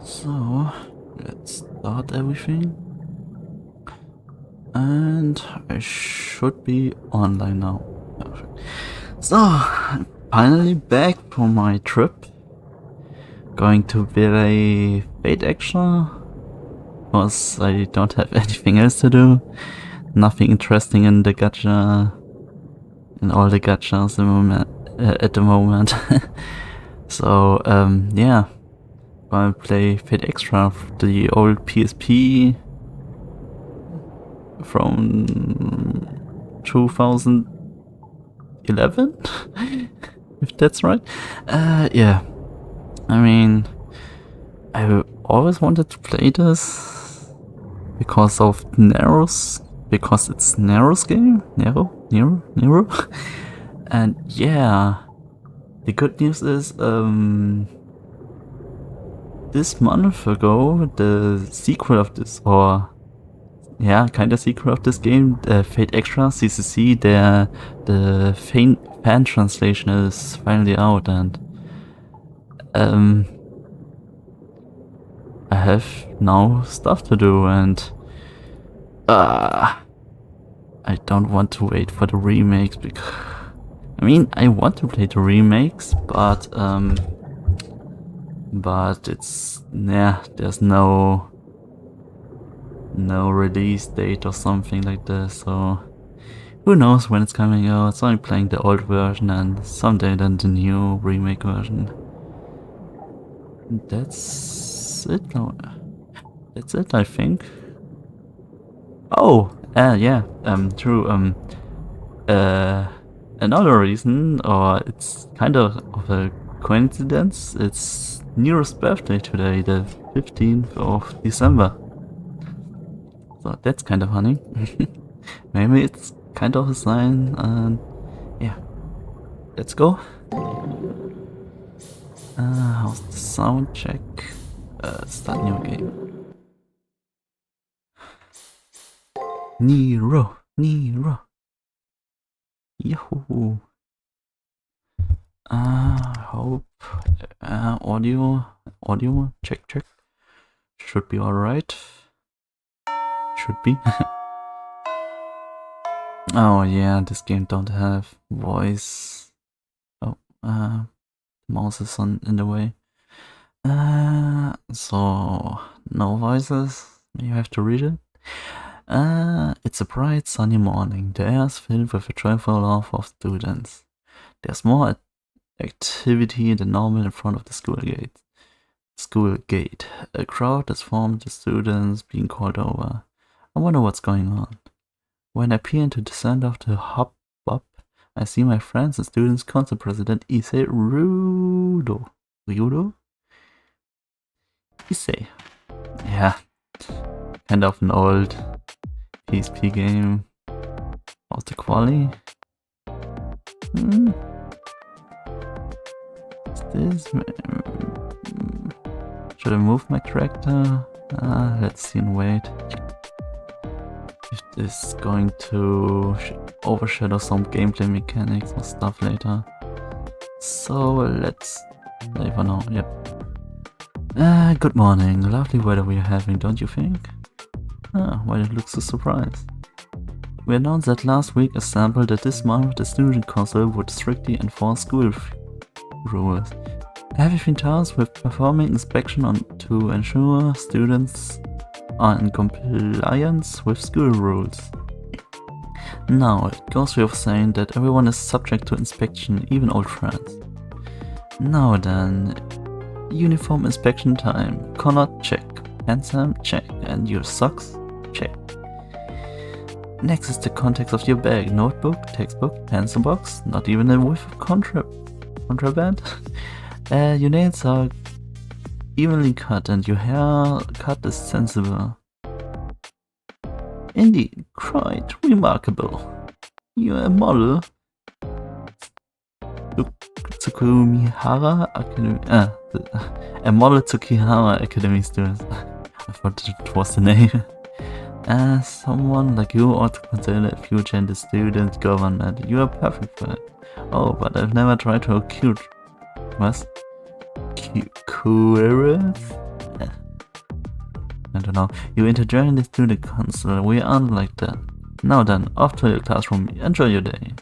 So, let's start everything. And I should be online now. So, I'm finally back from my trip. Going to play Fate Extra. Because I don't have anything else to do. Nothing interesting in the gacha. In all the gachas at the moment. So, yeah. Gonna play Fate Extra, the old PSP from 2011, if that's right. Yeah. I mean, I always wanted to play this because of Nero's, because it's Nero's game. Nero. And yeah, the good news is, this month ago, the sequel of this, or yeah, kinda sequel of this game, Fate Extra CCC, the fan translation is finally out, and I have now stuff to do, and I don't want to wait for the remakes, because I mean, I want to play the remakes, but it's, yeah, there's no release date or something like this, so who knows when it's coming out. So I'm playing the old version and someday then the new remake version. That's it now. That's it, I think. Oh, yeah, true, another reason, or it's kind of a coincidence, it's Nero's birthday today, the 15th of December. So that's kind of funny. Maybe it's kind of a sign, and yeah. Let's go. How's the sound check? Start new game. Nero. Yahoo! Hope audio check. Should be alright. Should be. Oh yeah, this game don't have voice. Oh, mouse is in the way. So no voices. You have to read it. It's a bright sunny morning. The air is filled with a joyful laugh of students. There's more activity than normal in front of the school gate. A crowd is formed, the students being called over. I wonder what's going on. When I peer into the center of the hop, I see my friends and students council president Issei Ryudo. Issei. Yeah. Kind of an old PSP game. How's the quality? Is this? Should I move my character? Let's see and wait. If this is going to overshadow some gameplay mechanics or stuff later. So let's play for now. Yep. Good morning. Lovely weather we're having, don't you think? Why it looks so surprised? We announced that last week assembled that this month the student council would strictly enforce school rules. Have you been tasked with performing inspection to ensure students are in compliance with school rules? Now, it goes without saying that everyone is subject to inspection, even old friends. Now then, uniform inspection time. Color check. Handsome check. And your socks check. Next is the contents of your bag. Notebook, textbook, pencil box, not even a whiff of contraband. Your nails are evenly cut and your hair cut is sensible. Indeed, quite remarkable. You're a model. Tsukihara Academy. A model Tsukihara Academy student. I thought it was the name. Someone like you ought to consider a future in the student government. You are perfect for it. Oh, but I've never tried to recruit. Was? Curious? I don't know. You enter join the student council. We aren't like that. Now then, off to your classroom. Enjoy your day.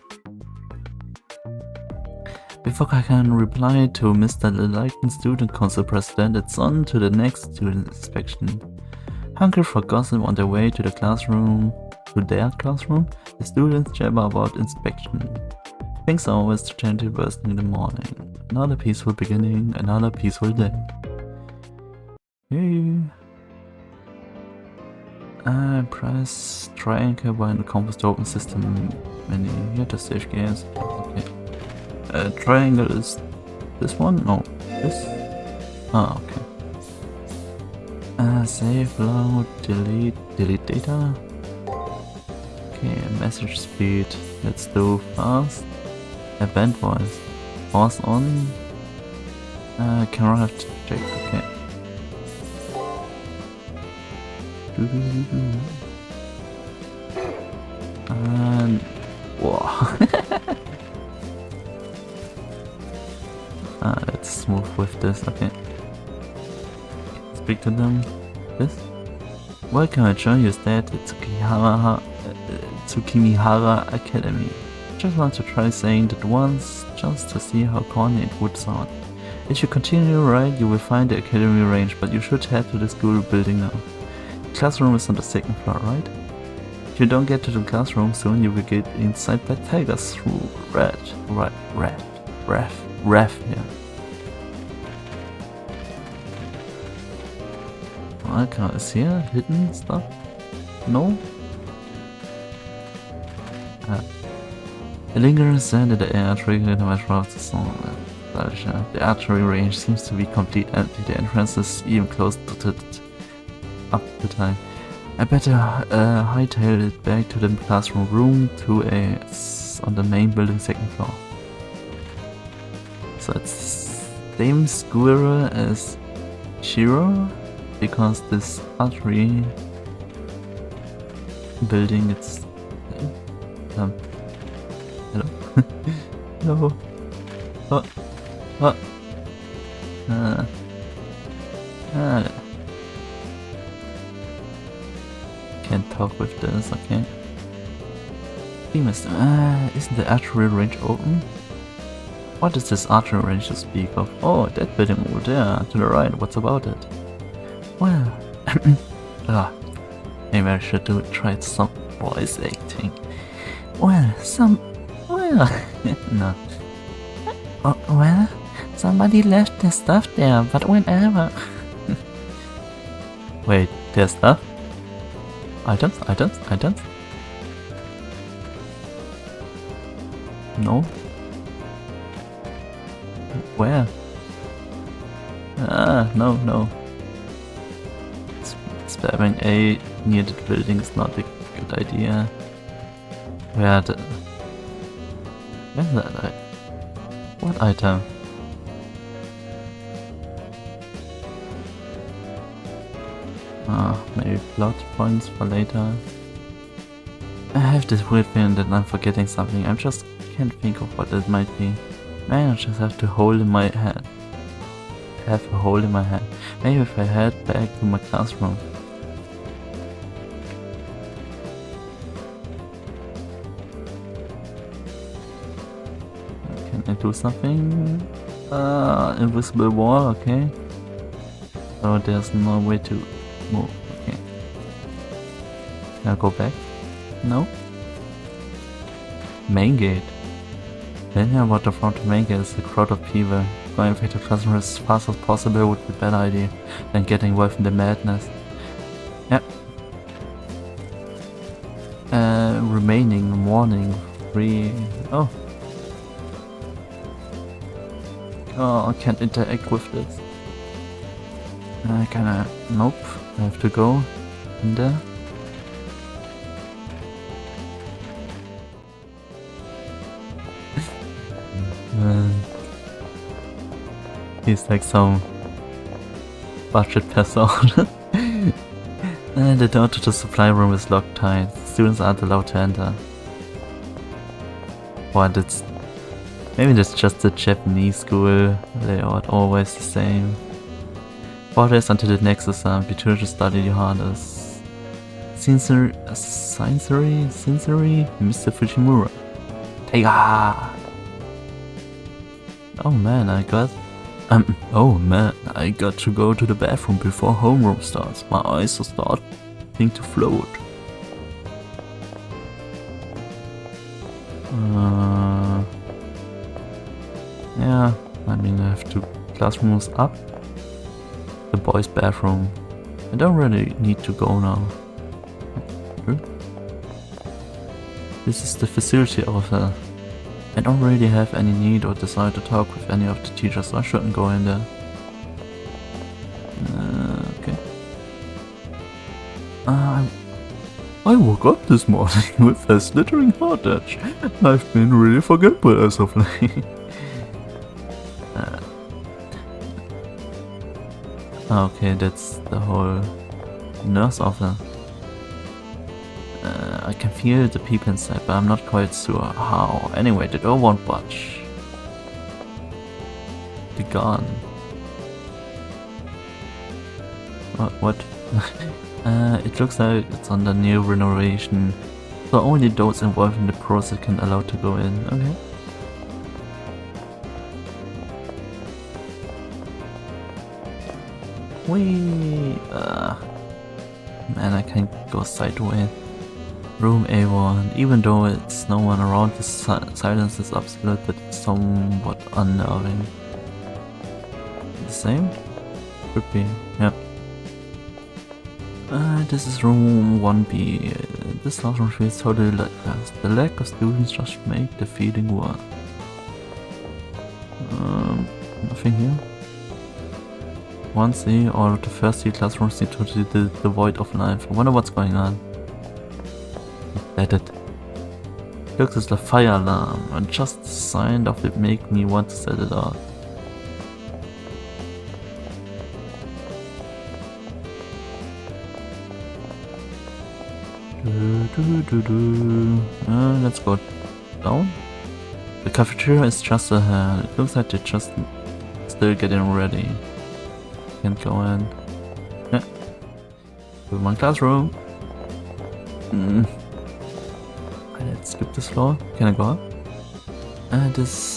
Before I can reply to Mr. Lighten Student Council President, it's on to the next student inspection. Hungry for gossip on their way to their classroom, the students jabber about inspection. Things are always gently bursting in the morning. Another peaceful beginning, another peaceful day. Hey. Press triangle while the compass to open system menu. Here to save games. Okay. Triangle is this one? No. This? Ah, okay. Save, load, delete data. Okay, message speed. Let's do fast. Band voice. Pause on. Camera have to check. Okay. And whoa. Let's move with this. Okay. Speak to them. This. Welcome, I join your stay at the Tsukimihara Academy. Just want to try saying that once, just to see how corny it would sound. If you continue right, you will find the academy range, but you should head to the school building now. The classroom is on the second floor, right? If you don't get to the classroom soon, you will get inside by tigers through ref, yeah. Okay, is here hidden stuff? No? A lingering sand in the air triggering the metro of the song. The archery range seems to be completely empty. The entrance is even close to up to time. I better hightail it back to the classroom. Room 2A is on the main building, second floor. So it's same school as Shiro, because this archery building, it's hello. Hello. Can't talk with this, okay. Isn't the archery range open? What is this archery range to speak of? Oh, that building over there, to the right, what's about it? Well, maybe I should try some voice acting. Well, no. Well, somebody left their stuff there, but whenever. Wait, their stuff? Items? No. Where? No. Spamming A near the building is not a good idea. Where's that? What item? Maybe plot points for later. I have this weird feeling that I'm forgetting something. I just can't think of what it might be. Man, I just have a hole in my head. Maybe if I head back to my classroom. Can I do something? Invisible wall, okay. So there's no way to move, okay. Can I go back? No? Main gate. Learning about the front to main gate is a crowd of people. Going back to the classroom as fast as possible would be a better idea than getting involved in the madness. Yep. Remaining morning 3. Oh, I can't interact with this. Nope. I have to go in there. He's like some budget person. The door to the supply room is locked tight. Students aren't allowed to enter. What? Maybe it's just the Japanese school layout, always the same. 4 days until the next exam. Be sure to study your hardest. Sincerely, Mr. Fujimura. Taiga! Oh man, I got to go to the bathroom before homeroom starts. My eyes are starting to float. Yeah, I mean I have 2 classrooms up. The boys' bathroom. I don't really need to go now. This is the facility officer. I don't really have any need or desire to talk with any of the teachers, so I shouldn't go in there. Okay. I woke up this morning with a slithering heart edge. I've been really forgetful as of late. Okay, that's the whole nurse officer. I can feel the people inside, but I'm not quite sure how. Anyway, the door won't budge. The gun. What? It looks like it's under new renovation, so only those involved in the process can allow to go in. Okay. Wait. Man, I can't go sideways. Room A1. Even though it's no one around, the silence is absolute, but it's somewhat unnerving. The same? Could be, yeah. This is room 1B. This classroom feels totally lifeless. The lack of students just make the feeling worse. Nothing here. 1C, all of the first 3 classrooms seem totally devoid of life. I wonder what's going on. Let it. Looks as the fire alarm, and just the sign of it make me want to set it off. Let's go down. The cafeteria is just ahead. It looks like they're just still getting ready. Can't go in. Yeah. One classroom. Let's skip this floor. Can I go up?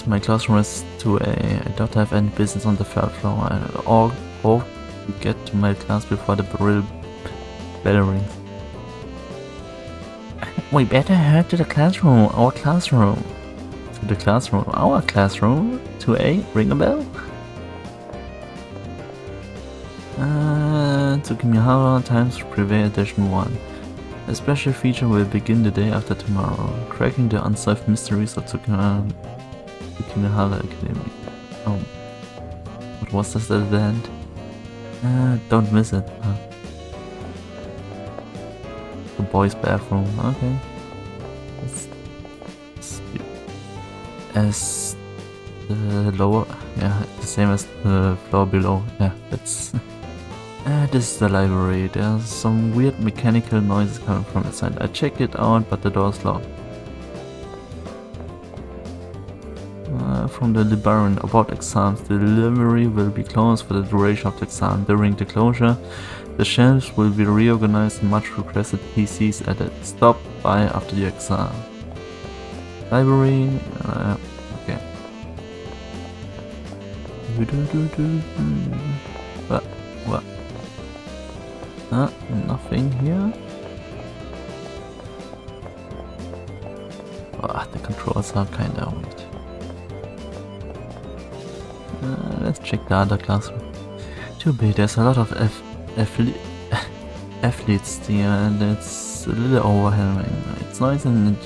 My classroom is 2A. I don't have any business on the 3rd floor. I hope to get to my class before the bell rings. We better head to the classroom. Our classroom. To the classroom. Our classroom. 2A. Ring a bell. Tsukimihara times Prevail Edition 1. A special feature will begin the day after tomorrow. Cracking the unsolved mysteries of Tsukimihara Academy. Oh. What was this at the end? Don't miss it. The boys' bathroom. Okay. As the lower, yeah, the same as the floor below. Yeah, that's. This is the library. There's some weird mechanical noises coming from inside. I checked it out, but the door's locked. From the librarian about exams. The library will be closed for the duration of the exam. During the closure, the shelves will be reorganized and much requested PCs added. Stop by after the exam. Library. Okay. What? Nothing here. The controls are kinda weird. Let's check the other classroom. Too bad, there's a lot of athletes there and it's a little overwhelming. It's noisy and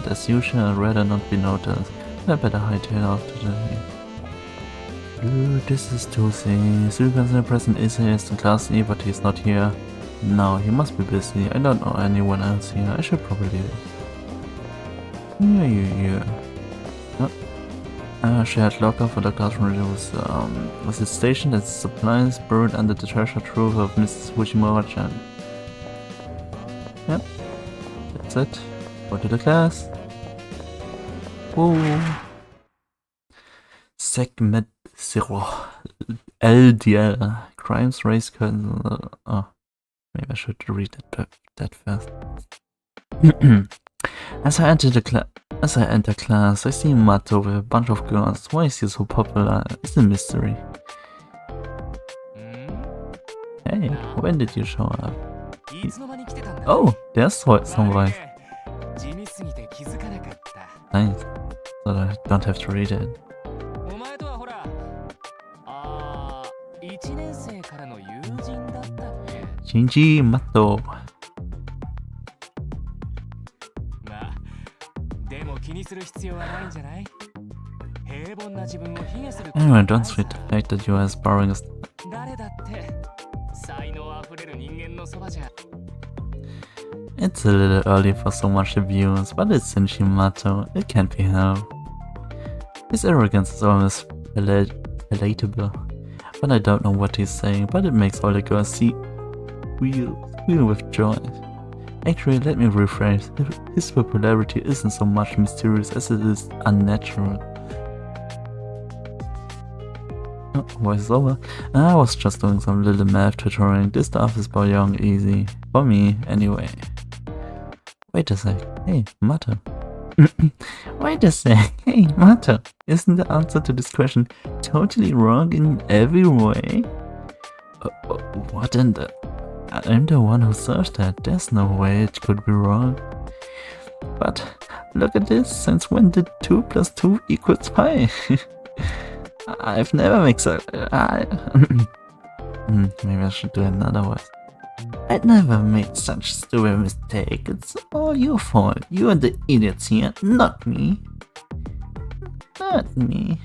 as usual I'd rather not be noticed. I better hightail off today. This is Tuesday. Sugan present is here in class E, but he's not here. No, he must be busy. I don't know anyone else here. I should probably leave. Yeah. Shared locker for the classroom was it stationed as supplies buried under the treasure trove of Mrs. Fujimura-chan. Yep. That's it. Go to the class. Whoa. Segment 0. LDL. crimes race oh, maybe I should read that first. As I enter class, I see Mato with a bunch of girls. Why is he so popular? It's a mystery. Hey, when did you show up? Oh, there's some voice. Nice. So I don't have to read it. Shinji Mato. Anyway, don't sweat the fact that you are as boring as... It's a little early for so much abuse, but it's Shinji Mato, it can't be helped. His arrogance is almost palatable, but I don't know what he's saying, but it makes all the girls squeal with joy. Actually, let me rephrase, his popularity isn't so much mysterious as it is unnatural. Oh, voice over. I was just doing some little math tutoring, this stuff is boring easy. For me, anyway. Wait a sec, hey, Mato. Wait a sec, hey, Mato. Isn't the answer to this question totally wrong in every way? What in the... I'm the one who searched that, there's no way it could be wrong. But look at this, since when did 2 plus 2 equals pi? I've never made such... maybe I should do another one. I'd never made such stupid mistake, it's all your fault. You are the idiots here, not me. Not me.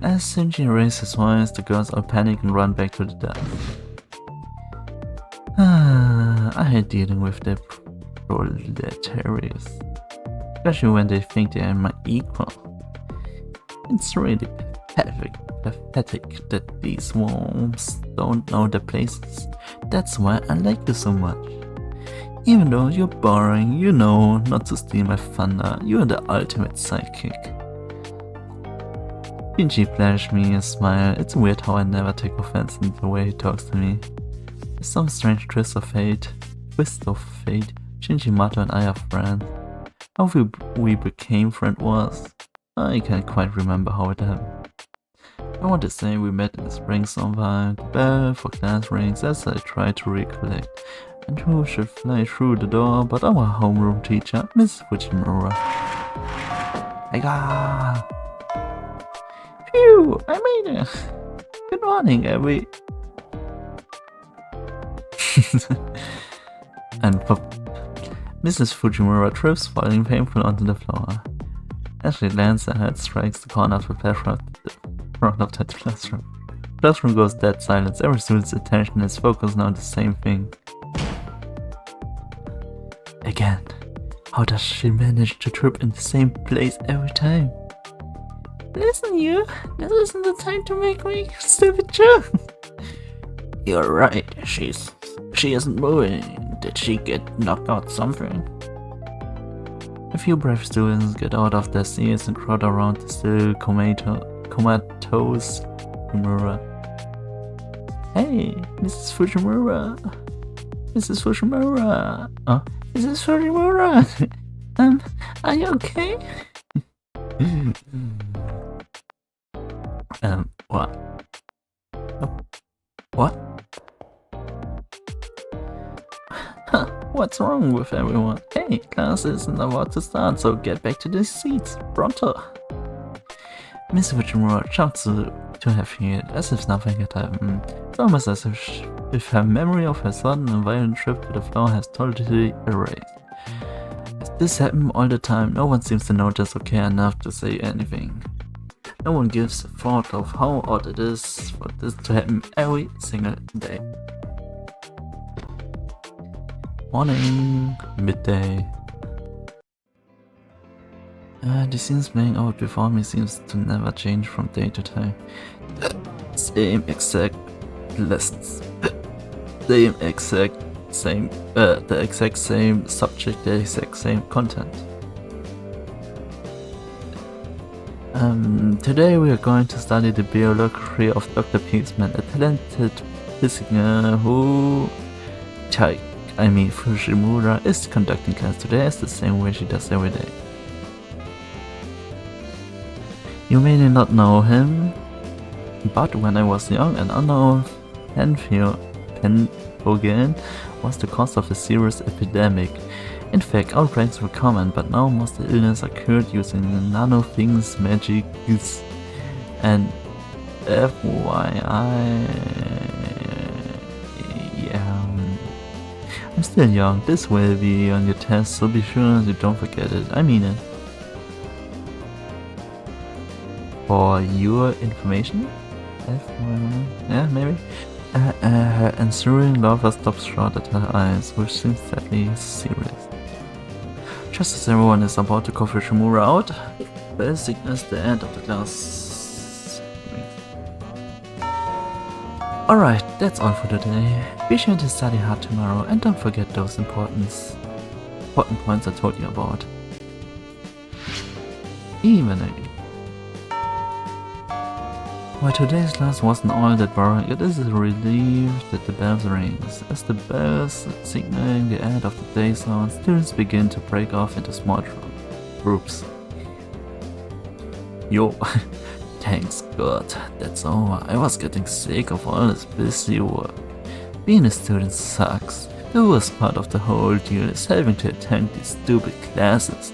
As Shinji raised his voice, the girls all panic and run back to the desk. I hate dealing with the proletariats, especially when they think they are my equal. It's really pathetic that these worms don't know their places. That's why I like you so much. Even though you're boring, you know not to steal my thunder, you are the ultimate sidekick. Shinji flashed me a smile. It's weird how I never take offense in the way he talks to me. Some strange twist of fate, Shinji Mato and I are friends. How we became friends was... I can't quite remember how it happened. I want to say we met in the spring sometime, the bell for class rings as I tried to recollect. And who should fly through the door but our homeroom teacher, Miss Fujimura. Hiya! Phew, I made it! Good morning, Abby. And Mrs. Fujimura trips, falling painful onto the floor. As she lands, her head strikes the corner of the front of that classroom. The classroom goes dead silent. Every student's attention is focused now on the same thing. Again, how does she manage to trip in the same place every time? Listen, you, this isn't the time to make me stupid joke. You're right, she isn't moving. Did she get knocked out something? A few brave students get out of their seats and crowd around the still comatose Fujimura. Hey, Mrs. Fujimura! Mrs. Fujimura! Oh, Mrs. Fujimura! Are you okay? What? Oh. What? What's wrong with everyone? Hey, class isn't about to start, so get back to the seats, pronto! Miss Fujimura jumped to her feet, as if nothing had happened. It's almost as if her memory of her sudden and violent trip to the floor has totally erased. As this happens all the time, no one seems to notice or care enough to say anything. No one gives a thought of how odd it is for this to happen every single day. Morning, midday. The scenes playing out before me seems to never change from day to time. The exact lessons. The exact same subject, the exact same content. Today we are going to study the biography of Dr. Peaceman, a talented listener who Fushimura is conducting class today is the same way she does every day. You may not know him, but when I was young, an unknown pathogen was the cause of a serious epidemic. In fact, outbreaks were common, but now most illnesses are cured using nano things, magic, and FYI. Yeah, I'm still young. This will be on your test, so be sure you don't forget it. I mean it. For your information? Yeah, maybe? Her ensuing lover stops short at her eyes, which seems sadly serious. Just as everyone is about to call Fushimura out, bell signals the end of the class. Alright, that's all for today. Be sure to study hard tomorrow and don't forget those important points I told you about. While today's class wasn't all that boring, it is a relief that the bells rings. As the bells signaling the end of the day sound, students begin to break off into small groups. Yo, thanks God, that's over. I was getting sick of all this busy work. Being a student sucks. The worst part of the whole deal is having to attend these stupid classes.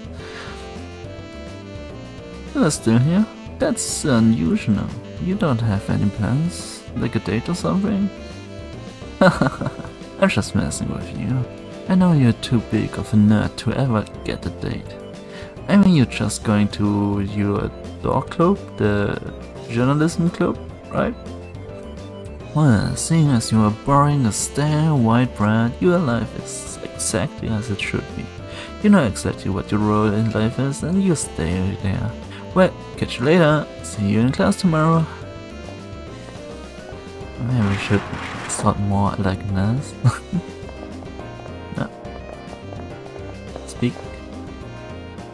You're still here? That's unusual. You don't have any plans? Like a date or something? I'm just messing with you. I know you're too big of a nerd to ever get a date. I mean, you're just going to your dog club, the journalism club, right? Well, seeing as you are boring as stale white bread, your life is exactly as it should be. You know exactly what your role in life is and you stay there. Well, catch you later. See you in class tomorrow. Maybe we should start more like this. No. Speak.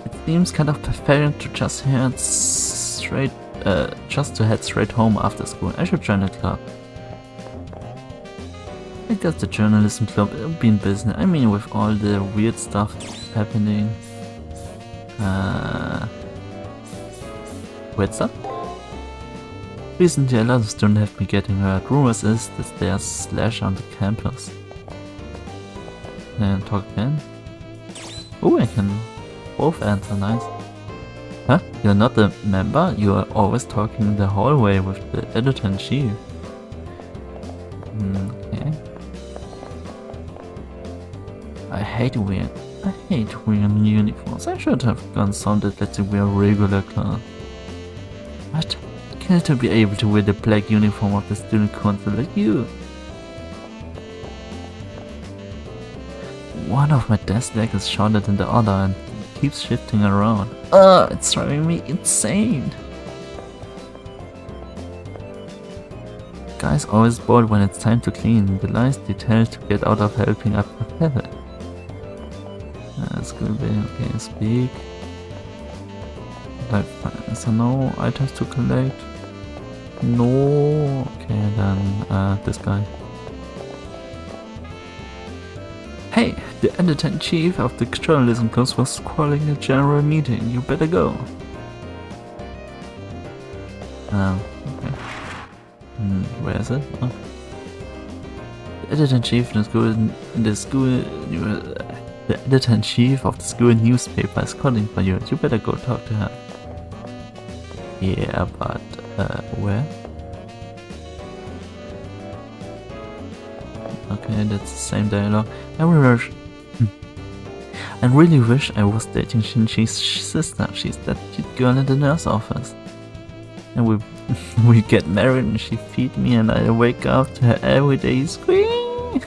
It seems kind of perfect to just head straight home after school. I should join a club. I guess the journalism club will be in business. I mean, with all the weird stuff happening. Weird stuff? Recently a lot of students have been getting hurt. Rumors is that there's slash on the campus. And talk again. Oh, I can both answer, nice. Huh? You're not a member? You are always talking in the hallway with the editor-in-chief. Okay. I hate wearing uniforms. I should have gone something that wear regular clothes. What? Can't to be able to wear the black uniform of the student council like you? One of my desk legs is shorter than the other and keeps shifting around. It's driving me insane. Guys always bored when it's time to clean. The last detail to get out of helping up with habit. That's good, okay, speak. So no items to collect. No. Okay, then this guy. Hey, the editor-in-chief of the journalism class was calling a general meeting. You better go. Okay. Where is it? Oh. The editor-in-chief the editor-in-chief of the school newspaper is calling for you. You better go talk to her. Yeah, but where? Okay, that's the same dialogue. I really wish I was dating Shinji's sister. She's that cute girl in the nurse office. And we get married and she feed me and I wake up to her every day scream.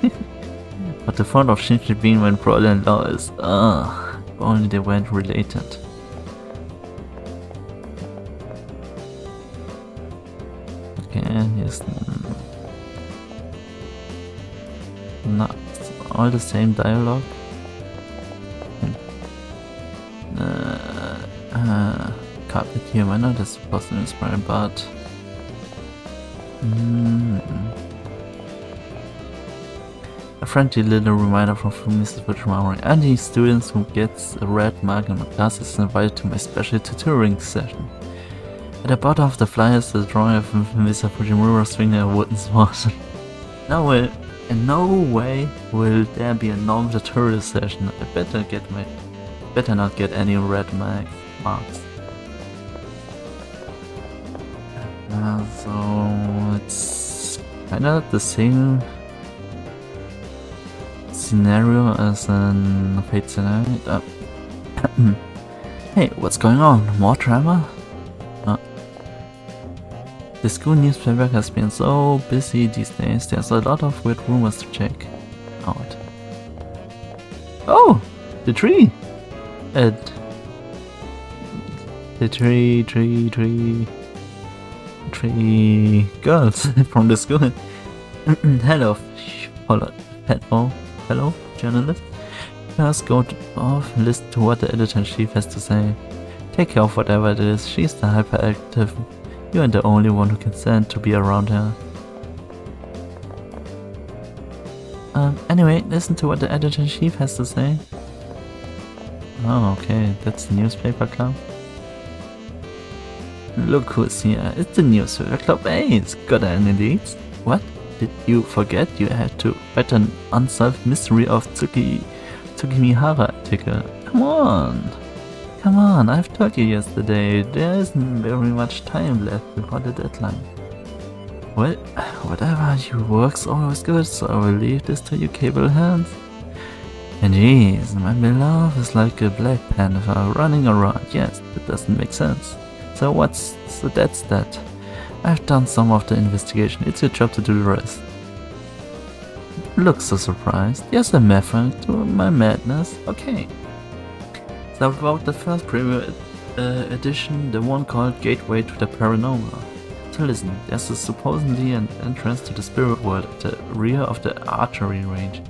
But the front of Shinji being my brother-in-law is if only they weren't related. Okay, yes. Not all the same dialogue. Carpet here, I know that's supposed to inspire, but A friendly little reminder from Mrs. Fujimori. Any students who gets a red mark in my class is invited to my special tutoring session. At the bottom of the flyer is the drawing of Mr. Fujimori swinging a wooden sword. In no way will there be a normal tutorial session. I better not get any red marks. So it's kinda the same scenario as in Fate scenario. Hey, what's going on? More drama? The school newspaper has been so busy these days, there's a lot of weird rumors to check out. Oh! The tree! The tree girls from the school. Hello, journalist. First go off, listen to what the editor-in-chief has to say. Take care of whatever it is, she's the hyperactive. You are the only one who can stand to be around her. Anyway, listen to what the editor-in-chief has to say. Oh, okay, that's the newspaper club. Look who's here, it's the newspaper club. Hey, it's got any leads? What? Did you forget you had to write an unsolved mystery of Tsukimihara article? Come on, I've told you yesterday, there isn't very much time left before the deadline. Well, whatever you work's always good, so I will leave this to your capable hands. And jeez, my beloved is like a black panther running around. Yes, that doesn't make sense. So that's that. I've done some of the investigation, it's your job to do the rest. Look so surprised. There's a method to my madness. Okay. So about the first preview edition, the one called Gateway to the Paranormal. So listen, there's supposedly an entrance to the spirit world at the rear of the archery range.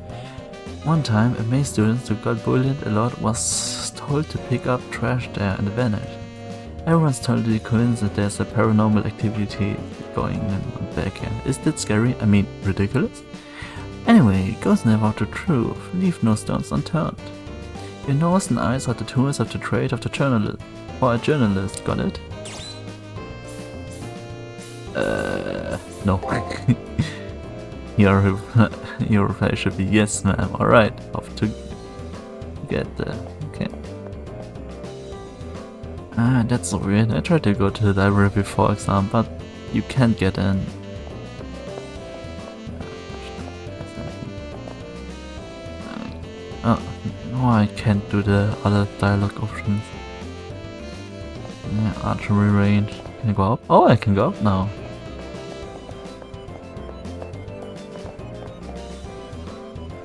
One time, a May student who got bullied a lot was told to pick up trash there and vanish. Everyone's totally convinced that there's a paranormal activity going on back here. Is that scary? I mean, ridiculous? Anyway, ghosts never out the truth. Leave no stones unturned. Your nose and eyes are the tools of the trade of the journalist. Or a journalist, got it? No. Your reply should be yes, ma'am. Alright, off to get there. Okay. Ah, that's so weird. I tried to go to the library before exam, but you can't get in. Oh, no, I can't do the other dialogue options. Yeah, archery range. Can I go up? Oh, I can go up now.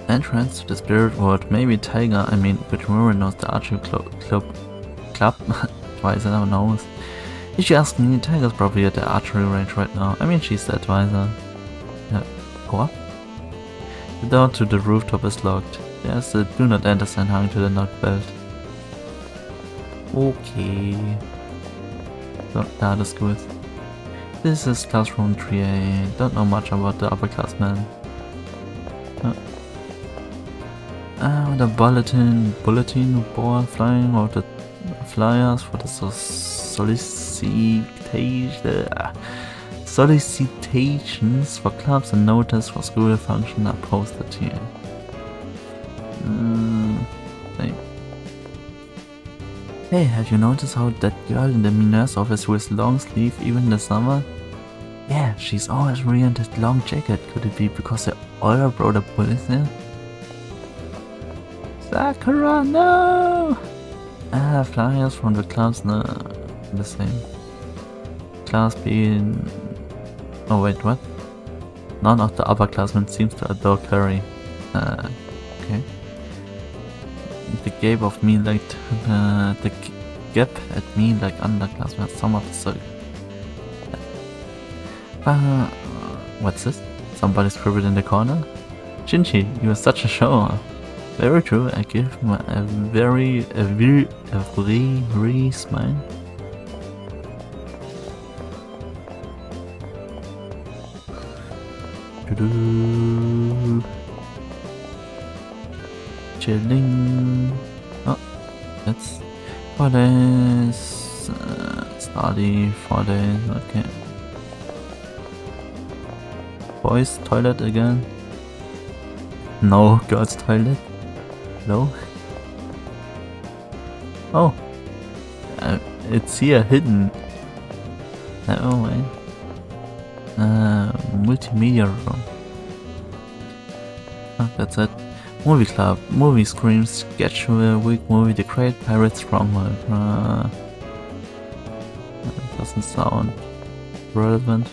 Entrance to the spirit world. Maybe Tiger, Fujimori knows the archery club. Advisor never knows. If you ask me, Tiger's probably at the archery range right now. I mean, she's the advisor. Yeah. Go up? The door to the rooftop is locked. There's a do not enter sign hung to the knock belt. Okay. So, that is good. This is classroom 3A. Don't know much about the upperclassmen. The bulletin board flying or the flyers for the solicitations for clubs and notice for school function are posted here. Hey, have you noticed how that girl in the nurse office wears long sleeve even in the summer? Yeah, she's always wearing that long jacket. Could it be because her older brother bullies her? Sakura, no! Flyers from the clubs, no, the same. Class B. Oh wait, what? None of the upperclassmen seems to adore curry. Okay. The gap at me like underclassmen. Some of the circle. What's this? Somebody scribbled in the corner? Shinji, you are such a shower. Very true, I give him a very smile. chilling. Oh, that's 4 days. Study 4 days. Okay. Boys toilet again. No, girls toilet. No. Oh, it's here hidden. Oh wait. Multimedia room. Oh, that's it. Movie club, movie screens, schedule, week movie, The Great Pirate Stronghold. Doesn't sound relevant.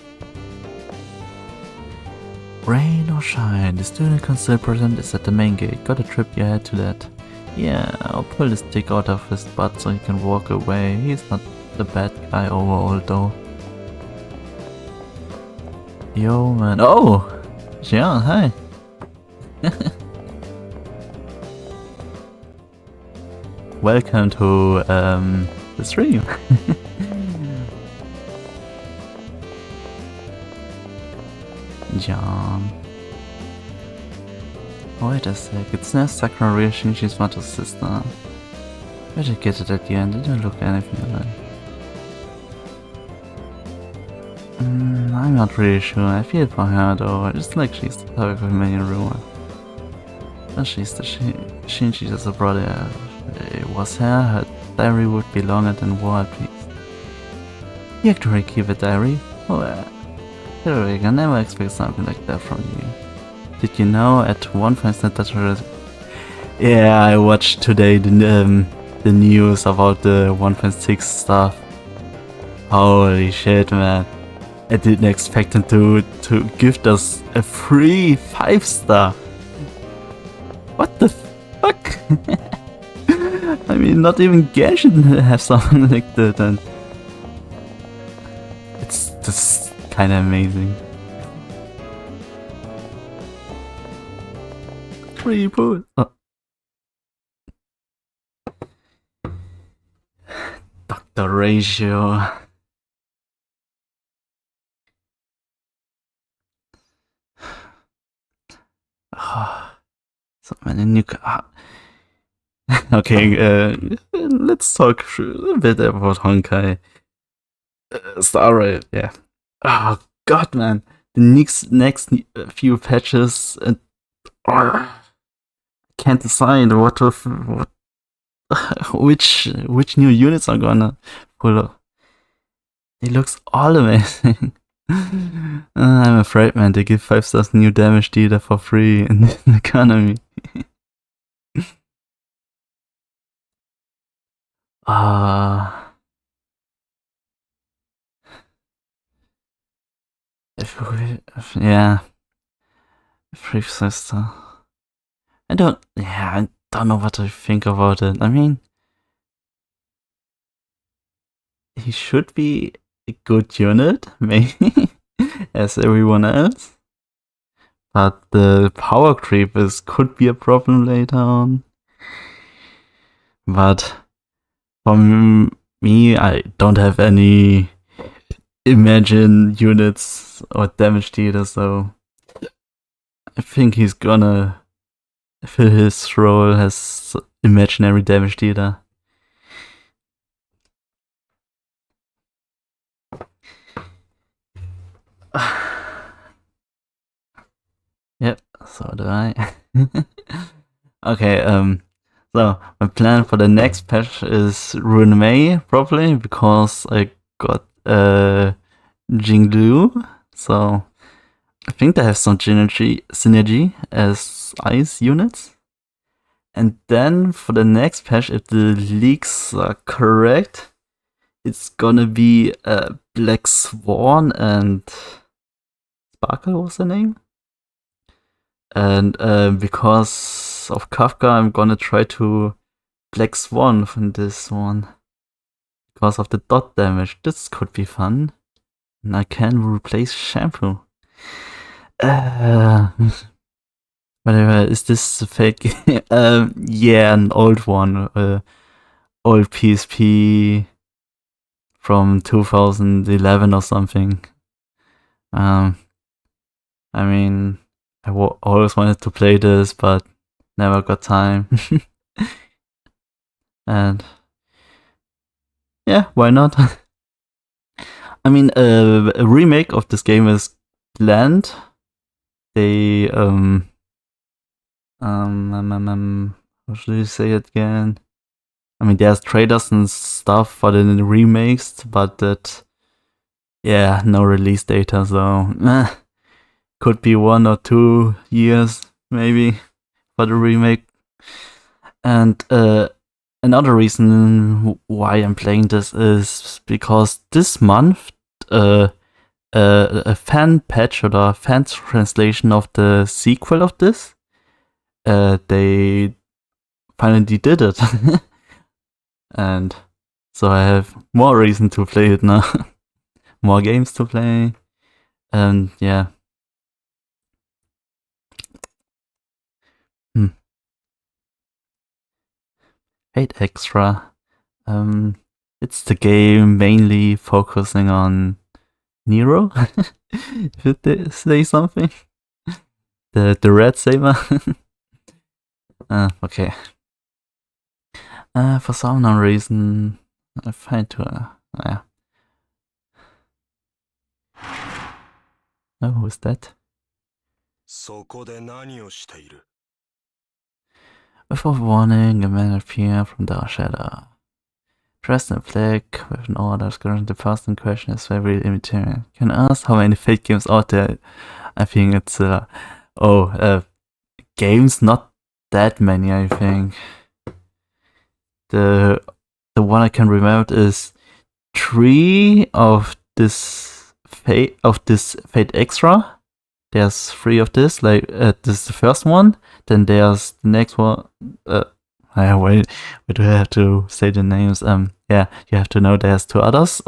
Rain or shine, the student council president is at the main gate. Got a trip you ahead to that. Yeah, I'll pull this stick out of his butt so he can walk away. He's not the bad guy overall though. Yo man, oh! Yeah, hi! Welcome to the stream. Yeah. Wait a sec, it's not Sakura reaching, she's Mato's sister. I did get it at the end, didn't look anything like. I'm not really sure, I feel for her though, it's like she's the perfect million rumor. But she's the Shinji as a brother. It was her diary would be longer than war peace. You actually keep a diary? Oh, I never expect something like that from you. Did you know at one point that yeah, I watched today the news about the 1.6 stuff. Holy shit, man. I didn't expect him to gift us a free 5-star. What the fuck? I mean, not even Genshin have something like that, and it's just kinda amazing. Free food. Oh. Dr. Ratio. So many new. Okay, let's talk a bit about Honkai. Star Rail, yeah. Oh god, man. The next few patches, and can't decide which new units are gonna pull up. It looks all amazing. I'm afraid, man, they give 5 stars new damage dealer for free in the economy. Yeah, free sister. I don't know what to think about it. I mean, he should be a good unit, maybe, as everyone else. But the power creep could be a problem later on. But for me, I don't have any Imagine units or damage dealer, so I think he's gonna fill his role as imaginary damage dealer. Yep, so do I. Okay, so my plan for the next patch is Ruin Mei, probably, because I got Jinglu, so I think they have some synergy as ice units. And then for the next patch, if the leaks are correct, it's gonna be Black Swan and Sparkle was the name. And because of Kafka, I'm gonna try to Black Swan from this one. Because of the dot damage, this could be fun. And I can replace Shampoo. Whatever, is this a fake? Yeah, an old one. Old PSP from 2011 or something. I mean, I always wanted to play this, but never got time. And yeah, why not? I mean, a remake of this game is planned. They how should you say it again? I mean, there's trailers and stuff for the remakes, but yeah, no release data, so could be 1 or 2 years maybe for the remake. And another reason why I'm playing this is because this month a fan patch or a fan translation of the sequel of this, they finally did it. And so I have more reason to play it now. More games to play. And yeah. Fate Extra. It's the game mainly focusing on Nero. Should they say something? The red saber. Okay. For some unknown reason, I find to yeah. Oh, who's that? Without warning, a man appears from the shadow. Dressed in black, with an order, the person in question is very immaterial. Can I ask how many Fate games out there? I think it's games, not that many, I think. The one I can remember is 3 of this Fate Extra. There's 3 of this. Like this is the first one. Then there's the next one. Wait, do I have to say the names? Yeah, you have to know there's 2 others,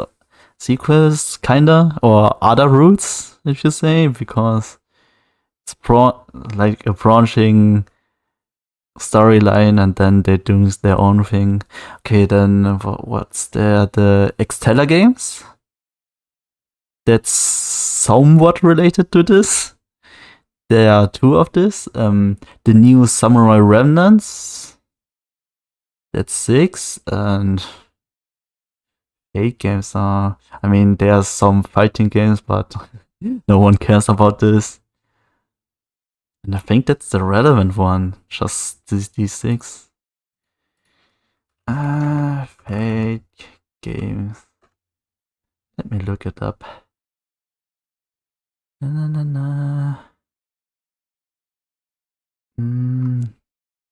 sequels, kinda, or other routes, if you say, because it's like a branching storyline, and then they're doing their own thing. Okay, then what's there? The Extella games. That's somewhat related to this. There are 2 of this. The new Samurai Remnants. That's 6, and 8 games are. I mean, there are some fighting games, but no one cares about this. And I think that's the relevant one. Just these 6. Fake games. Let me look it up.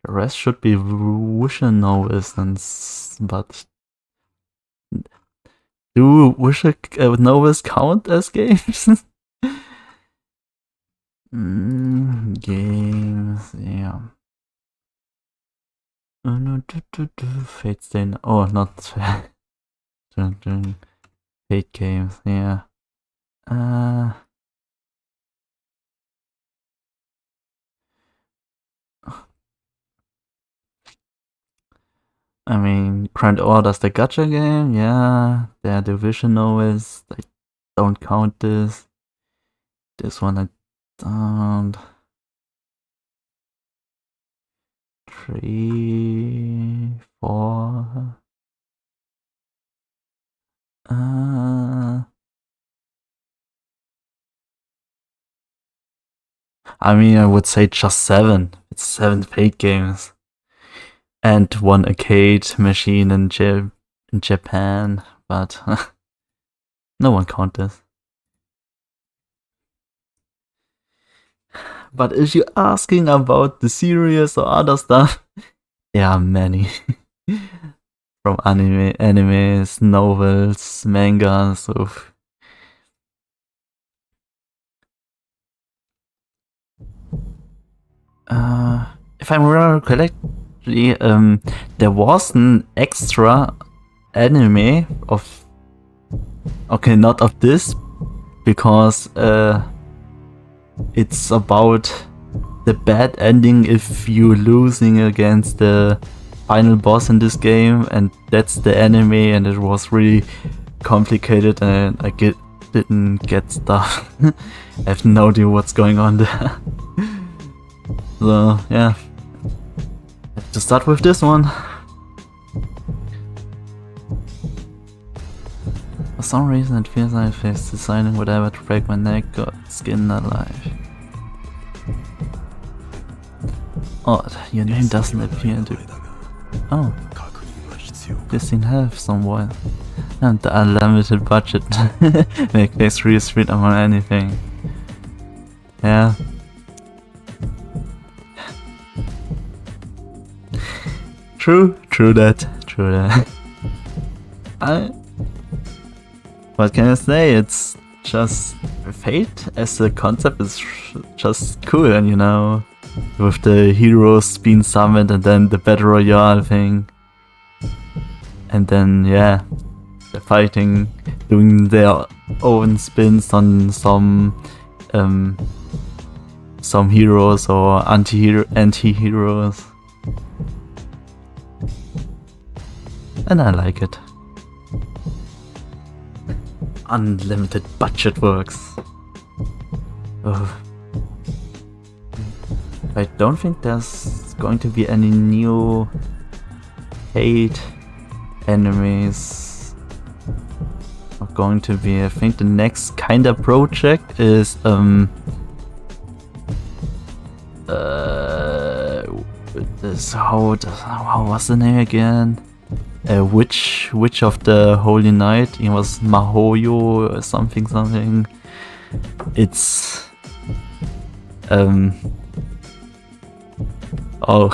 The rest should be visual novels, but do visual novels count as games? Games, yeah. Fate Stay. Oh, not Fate games, yeah. I mean, Grand Order's the gacha game, yeah. They're the visual novels. I don't count this. This one I don't. 3, 4. I mean, I would say just 7. It's 7 Fate games. And 1 arcade machine in Japan, but no one count this. But if you're asking about the series or other stuff, there are many. From animes, novels, mangas, if I remember correctly, there was an extra anime of... Okay, not of this, because it's about the bad ending if you're losing against the final boss in this game, and that's the anime, and it was really complicated, and I didn't get stuff. I have no idea what's going on there. So yeah, to start with this one. For some reason it feels like he's deciding whatever to break my neck or skin alive. Odd, your name doesn't appear to... Oh. This thing have somewhere. And the unlimited budget make face really sweet on anything. Yeah. True that. What can I say? It's just Fate as a concept is just cool, and you know, with the heroes being summoned and then the Battle Royale thing. And then, yeah, they're fighting, doing their own spins on some heroes or anti-heroes. And I like it. Unlimited budget works. Oh. I don't think there's going to be any new Fate enemies are going to be. I think the next kinda project is this how was the name again? Witch of the Holy Night. It was Mahoyo or something. It's oh,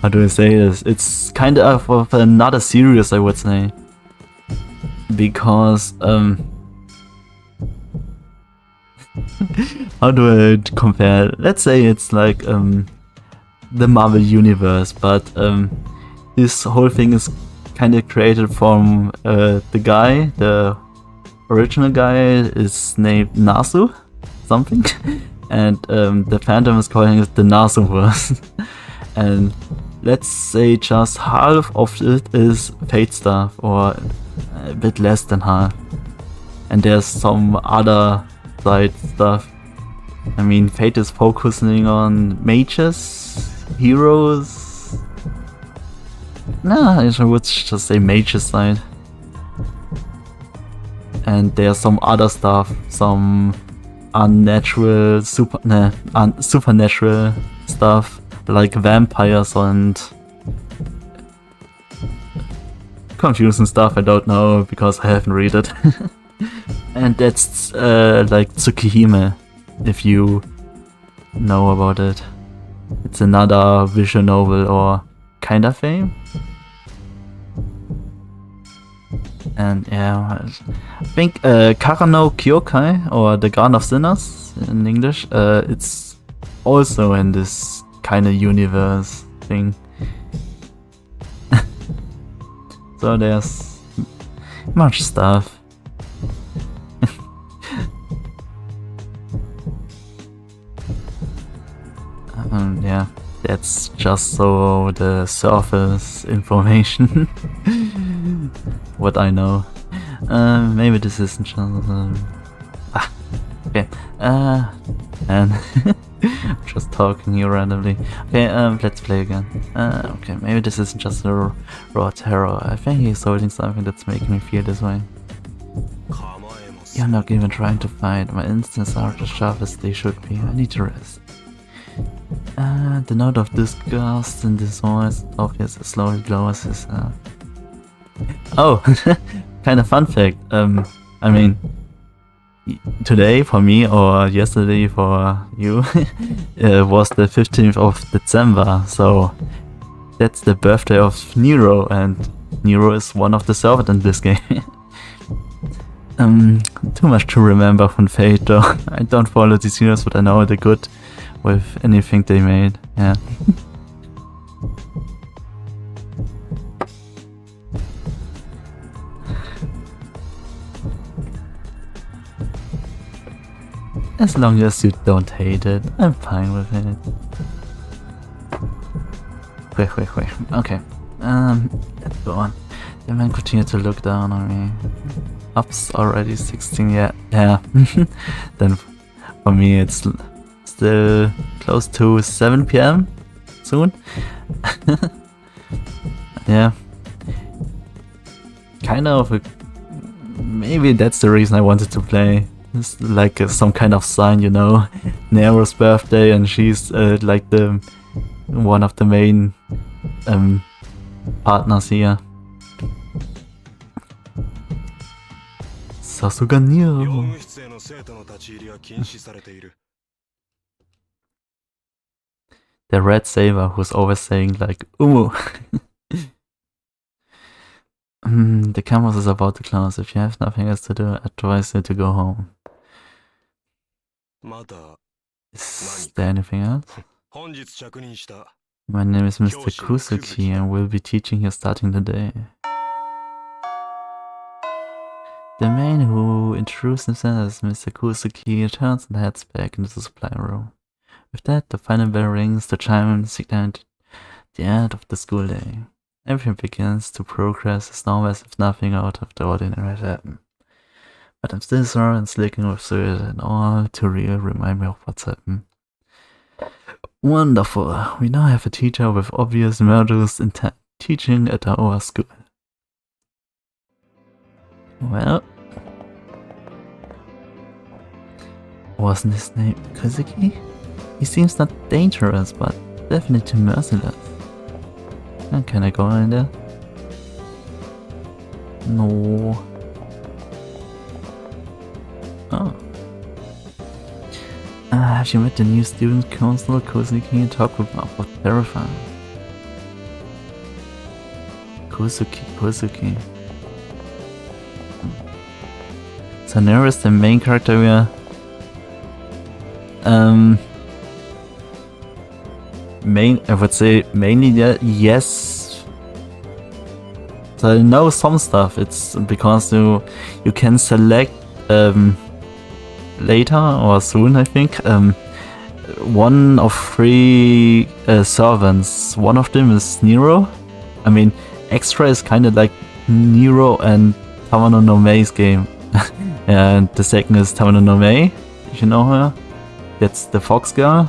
how do I say this? It's kind of another series, I would say, because how do I compare? Let's say it's like the Marvel universe, but this whole thing is kind of created from the original guy is named Nasu something, and the fandom is calling it the Nasuverse. And let's say just half of it is Fate stuff, or a bit less than half. And there's some other side stuff. I mean, Fate is focusing on mages, heroes. Nah, I would just say mages side. And there's some other stuff, some unnatural, supernatural stuff, like vampires and confusing stuff I don't know because I haven't read it. And that's like Tsukihime, if you know about it. It's another visual novel or kind of thing. And yeah, I think Karano Kyokai, or the Garden of Sinners in English, it's also in this kind of universe thing. So there's much stuff. Yeah, that's just so the surface information. What I know. Maybe this isn't just okay. And I'm just talking here randomly. Okay, let's play again. Okay, maybe this isn't just a raw terror. I think he's holding something that's making me feel this way. You're not even trying to fight. My instincts are as sharp as they should be. I need to rest. The note of disgust in this voice obvious as slowly lowers his Oh, kind of fun fact. I mean, today for me, or yesterday for you, was the 15th of December, so that's the birthday of Nero, and Nero is one of the servants in this game. Too much to remember from Fate though. I don't follow these heroes, but I know they're good with anything they made, yeah. As long as you don't hate it, I'm fine with it. Wait. Okay. Let's go on. The man continued to look down on me. Up's already 16, yeah. Then for me it's still close to 7 PM soon. Yeah. Kind of maybe that's the reason I wanted to play. It's like some kind of sign, you know. Nero's birthday, and she's like the one of the main partners here. Sasuga Nero. The red saber who's always saying like Umu. The campus is about to close. If you have nothing else to do, I advise you to go home. Is there anything else? My name is Mr. Kusuki and will be teaching here starting today. The man who introduced himself as Mr. Kusuki turns and heads back into the supply room. With that, the final bell rings to chime signaling the end of the school day. Everything begins to progress as normal as if nothing out of the ordinary had happened. But I'm still sore and slicking with sweat and all too real remind me of what's happened. Wonderful. We now have a teacher with obvious murderous intent teaching at our school. Well, wasn't his name Kuzuki? He seems not dangerous, but definitely merciless. Can I go in there? No. Oh. Have you met the new student council, Kuzuki? Talk about terrifying. Kuzuki. So Nero is the main character we are. I would say mainly yes. So I know some stuff. It's because you can select later or soon, I think, one of 3 servants. One of them is Nero. I mean, Extra is kind of like Nero and Tamano no Mei's game. And the second is Tamano no Mei, if you know her. That's the fox girl.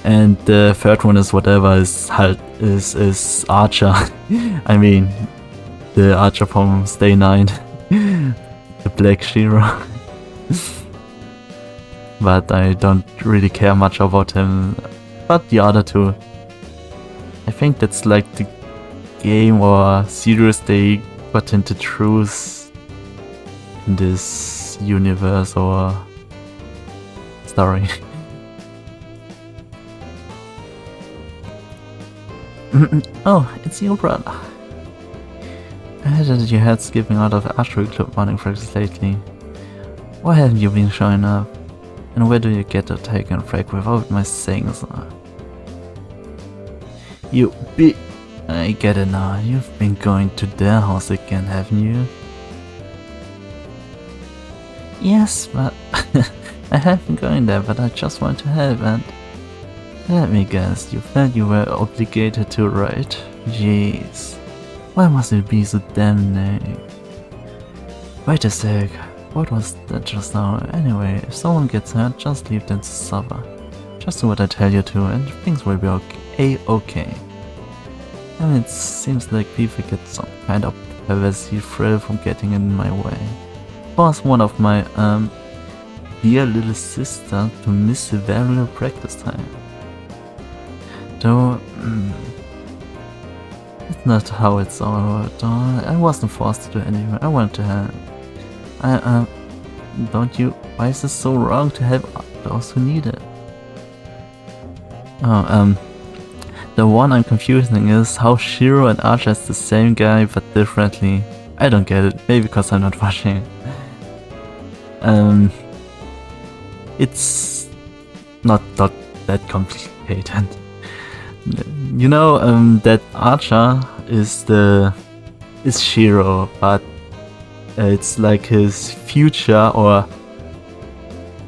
And the third one is whatever is Archer. I mean, the Archer from Stay 9. The Black Shiro. But I don't really care much about him. But the other two. I think that's like the game or series they got into truth in this universe or story. Oh, it's your brother. I heard that you had skipping out of archery club morning practice lately. Why haven't you been showing up? And where do you get to take and break without my saying so? I get it now. You've been going to their house again, haven't you? Yes, but I have been going there, but I just want to help and... Let me guess, you felt you were obligated to, right? Jeez. Why must it be so damn late? Wait a sec, what was that just now? Anyway, if someone gets hurt, just leave them to suffer. Just do what I tell you to and things will be okay. I mean, it seems like people get some kind of perversive thrill from getting in my way. Force one of my, dear little sister to miss the valuable practice time. Though, it's not how it's all done. I wasn't forced to do anything. I wanted to help. Don't you? Why is this so wrong to help those who need it? Oh, the one I'm confusing is how Shiro and Archer is the same guy but differently. I don't get it. Maybe because I'm not watching. It's not that complicated. You know, that Archer is Shiro, but it's like his future or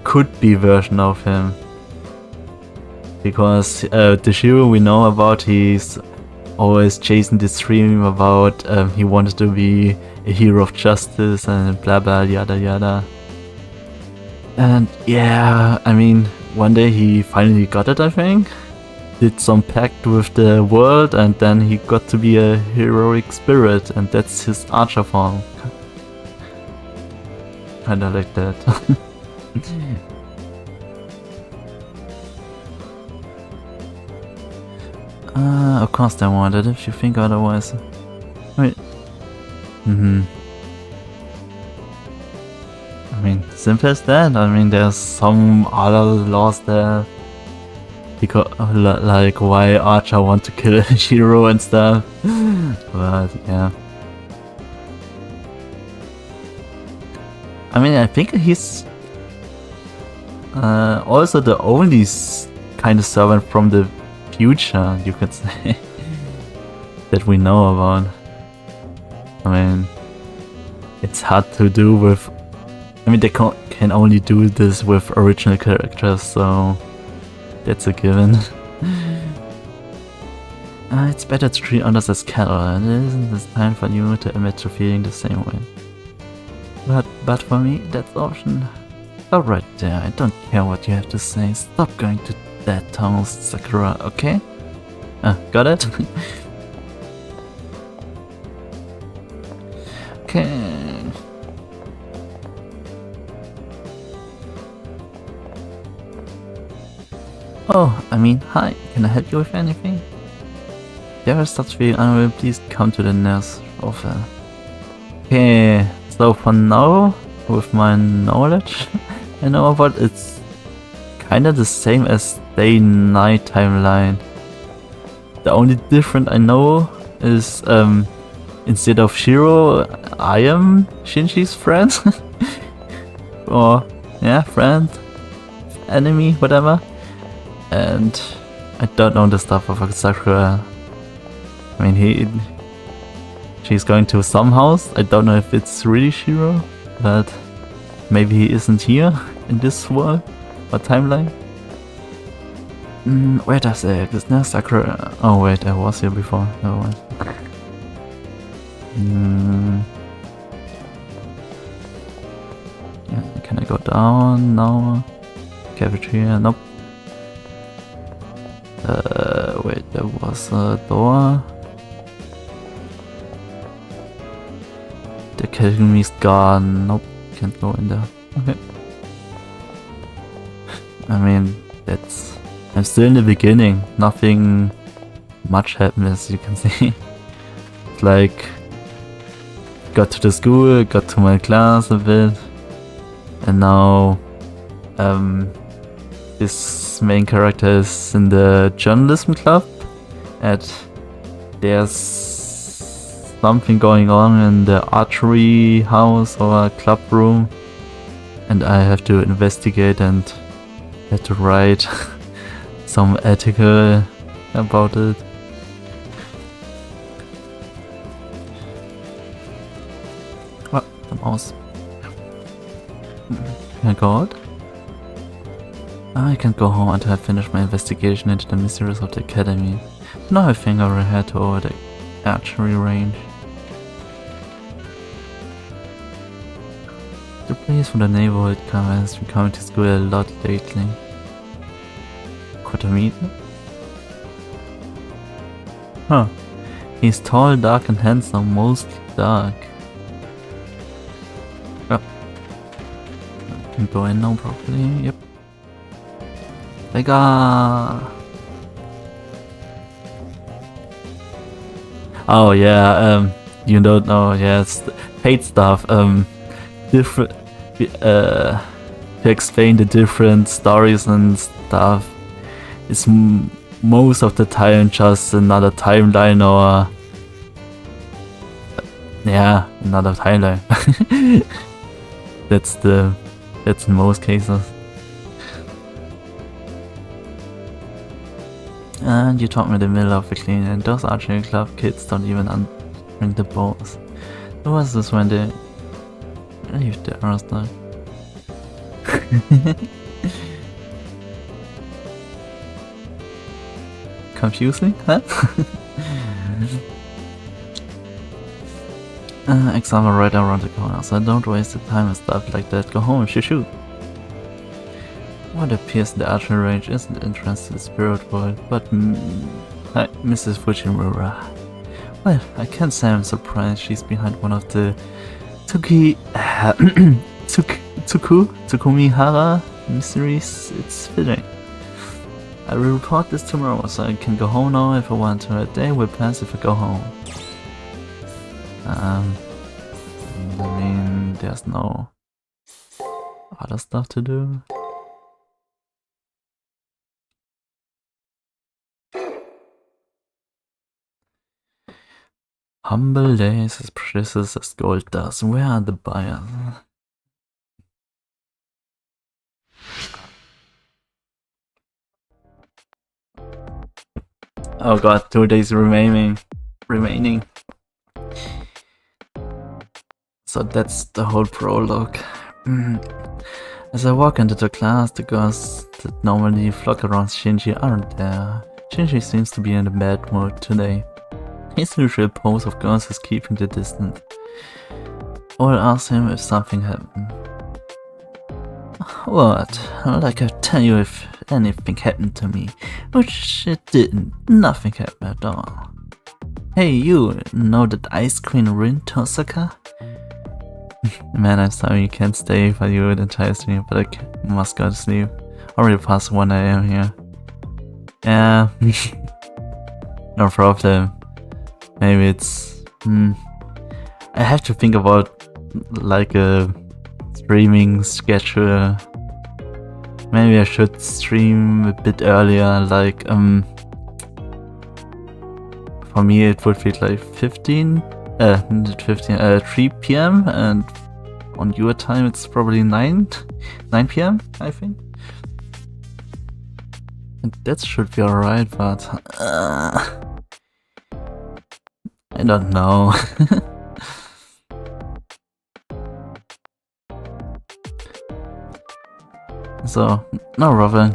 could be version of him. Because the Shiro we know about, he's always chasing this dream about he wanted to be a hero of justice and blah blah yada yada. And yeah, I mean, one day he finally got it, I think. did some pact with the world, and then he got to be a heroic spirit, and that's his archer form. Kinda like that. Of course they wanted, if you think otherwise. Wait. I mean, simple as that. I mean, there's some other laws there. Because, like, why Archer want to kill Shiro and stuff. But, yeah. I mean, I think he's also the only kind of servant from the future, you could say, that we know about. I mean, it's hard to do with... I mean, they can only do this with original characters, so that's a given. It's better to treat others as cattle, and it isn't this time for you to admit to feeling the same way. But for me, that's option. Stop right there, I don't care what you have to say. Stop going to that tunnel, Sakura, okay? Got it? Okay. Oh, I mean, hi, can I help you with anything? If you starts feeling unwell, please come to the nurse office. Okay, so for now, with my knowledge I know about, it's kinda the same as day-night timeline. The only difference I know is, instead of Shiro, I am Shinji's friend. Or, yeah, friend, enemy, whatever. And I don't know the stuff of Sakura. I mean, she's going to some house. I don't know if it's really Shiro, but maybe he isn't here in this world or timeline. Wait a sec, is now Sakura? Oh wait, I was here before. Never mind. Yeah, can I go down? No. Cafeteria? Nope. Wait, there was a door. The academy's gone. Nope, can't go in there. Okay. I mean, that's... I'm still in the beginning. Nothing much happened, as you can see. It's like... got to the school, got to my class a bit. And now... this main character is in the journalism club, and there's something going on in the archery house or club room, and I have to investigate and have to write some article about it. Oh, the mouse. Can I go out? I can't go home until I finish my investigation into the mysteries of the academy. Now I think I will head to over the archery range. The place from the neighborhood has been coming to school a lot lately. Could I meet him? Huh. He's tall, dark and handsome, mostly dark. Oh. I can go in now properly, yep. Vega! Oh yeah, you don't know, yes, fate stuff, different, to explain the different stories and stuff, it's most of the time just another timeline or, yeah, another timeline. That's in most cases. And you taught me the middle of the clean, and those archery club kids don't even bring the bows. Who was this when they leave the arrows now? Confusing, huh? Exam are right around the corner, so don't waste the time and stuff like that. Go home, shoot. What appears in the archery range isn't interest to the spirit world, but hi, Mrs. Fujimura. Well, I can't say I'm surprised she's behind one of the Tsukumihara mysteries. It's fitting. I will report this tomorrow, so I can go home now if I want to. A day will pass if I go home. I mean, there's no other stuff to do. Humble days as precious as gold dust. Where are the buyers? Oh god, 2 days remaining. So that's the whole prologue. As I walk into the class, the girls that normally flock around Shinji aren't there. Shinji seems to be in a bad mood today. His usual pose of girls is keeping the distance. I'll ask him if something happened. What? Like I tell you if anything happened to me. Which it didn't. Nothing happened at all. Hey, you know that Ice Queen Rin Tosaka? Man, I'm sorry you can't stay for you the entire stream, but I must go to sleep. Already past 1 AM here. Yeah, no problem. Maybe it's... I have to think about like a streaming schedule. Maybe I should stream a bit earlier, like for me it would be like 3 PM, and on your time it's probably 9 PM, I think. And that should be alright, but I don't know. So, no problem.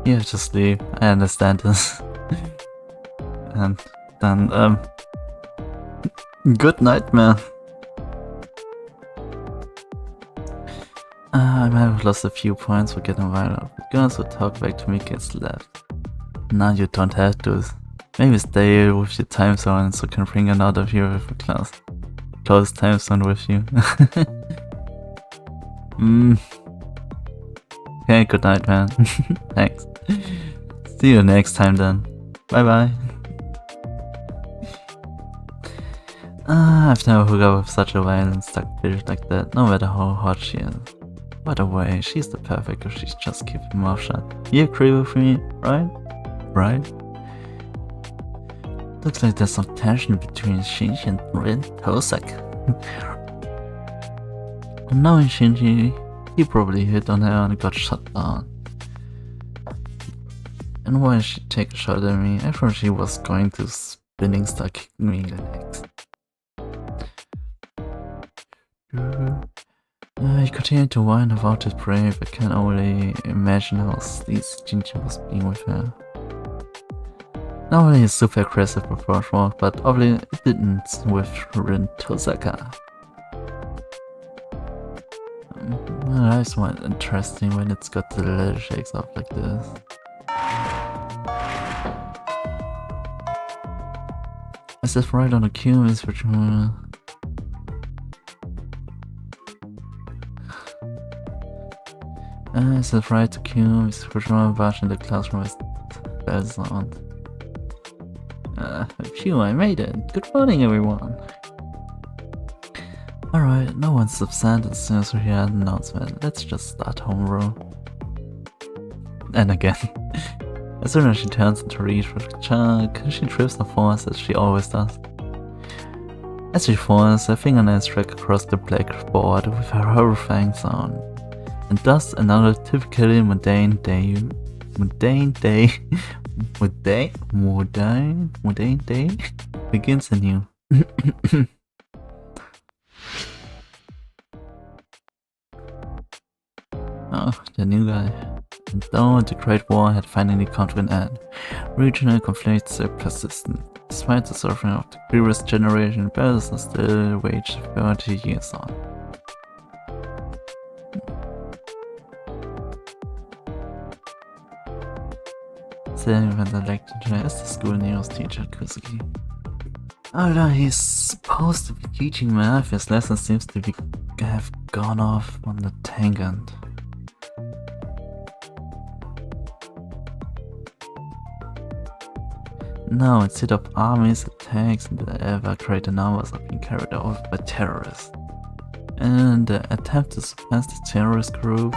You have to sleep, I understand this. And then, good night, man. I might have lost a few points for getting viral. The girls who talk back to me gets left. Now you don't have to. Maybe stay with your time zone so can bring another viewer for class. Close time zone with you. Okay, good night, man. Thanks. See you next time then. Bye bye. I've never hooked up with such a violent stuck bitch like that, no matter how hot she is. By the way, she's the perfect if she's just keeping her mouth shut. You agree with me, right? Right? Looks like there's some tension between Shinji and Rin Tosaka. Knowing Shinji, he probably hit on her and got shut down. And why did she take a shot at me? I thought she was going to spinning star kick me in the legs. I continue to whine about his brave. I can only imagine how sleazy Shinji was being with her. Normally he's super aggressive before short, but obviously it didn't with Rin Tosaka. My life's more interesting when it's got the little shakes up like this. I said right on the cue is which I said right to cue is which one in the classroom is bell sound. Phew, I made it. Good morning, everyone. Alright, no one's upset as soon as we hear an announcement. Let's just start homeroom. And again, as soon as she turns into reach with Chuck, she trips and falls as she always does. As she falls, her fingernails track across the blackboard with her horrifying sound. And thus another typically mundane day begins anew. Oh, the new guy. And though the Great War had finally come to an end, regional conflicts are persistent. Despite the suffering of the previous generation, battles are still waged 30 years on. saying when the lecturer is the school Nero's teacher, Kuzuki. Although he's supposed to be teaching math, his lesson seems to have gone off on the tangent. Now, instead of armies, attacks, and the ever greater numbers are being carried out by terrorists. And the attempt to suppress the terrorist group,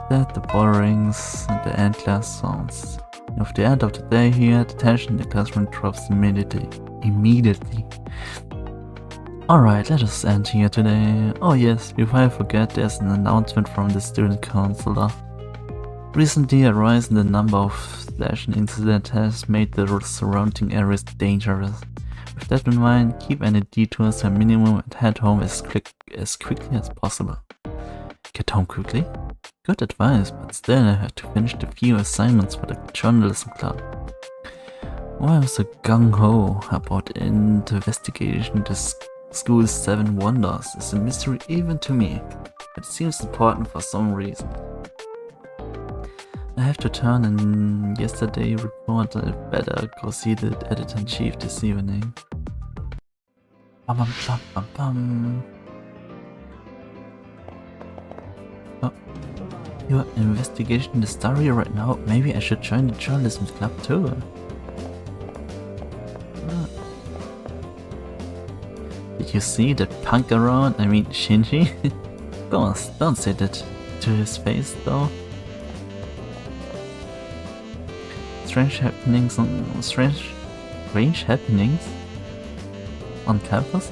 that the bell rings and the end class sounds. And at the end of the day here, the tension in the classroom drops immediately. Alright, let us end here today. Oh yes, before I forget, there's an announcement from the student counselor. Recently, a rise in the number of slashing incidents has made the surrounding areas dangerous. With that in mind, keep any detours to a minimum and head home as quickly as possible. Get home quickly? Good advice, but still I had to finish the few assignments for the journalism club. Why am I so gung-ho about investigating the school's 7 wonders is a mystery even to me, but it seems important for some reason. I have to turn in yesterday report. I better go see the editor-in-chief this evening. Oh, you're investigating the story right now. Maybe I should join the journalism club too. Did you see that punk around? I mean Shinji? Boss, don't say that to his face though. Strange happenings on campus?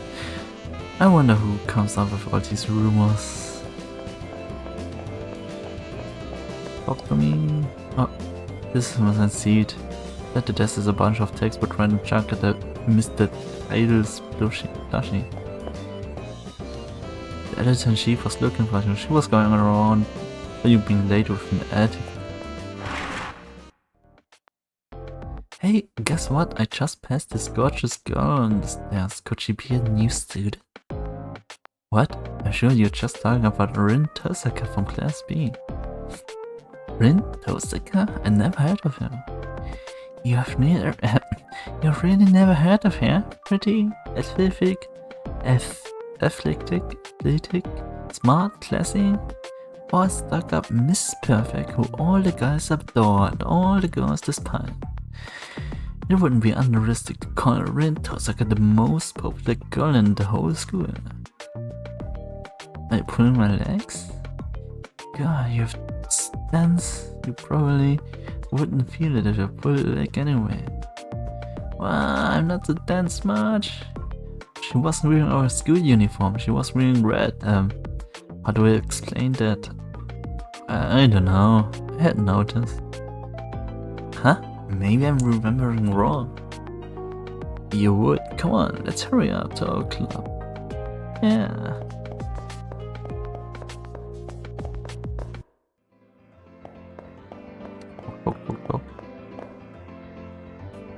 I wonder who comes up with all these rumors. Talk to me. Oh, this must I see it. At the desk is a bunch of textbook random junk at the Mr. Idol's plushie. The editor-in-chief was looking for you. She was going around you being late with an attitude. Hey, guess what? I just passed this gorgeous girl on the stairs. Could she be a new student? What? I'm sure you're just talking about Rin Tosaka from Class B. Rin Tosaka? I never heard of him. You've really never heard of her? Pretty, athletic, smart, classy, or stuck up Miss Perfect who all the guys adore and all the girls despise. It wouldn't be unrealistic to call Rin Tosaka the most popular girl in the whole school. I pull my legs? God, you have stance. You probably wouldn't feel it if I pulled a leg anyway. Well, I'm not so dance much. She wasn't wearing our school uniform. She was wearing red. How do I explain that? I don't know. I hadn't noticed. Huh? Maybe I'm remembering wrong. You would? Come on, let's hurry up to our club. Yeah.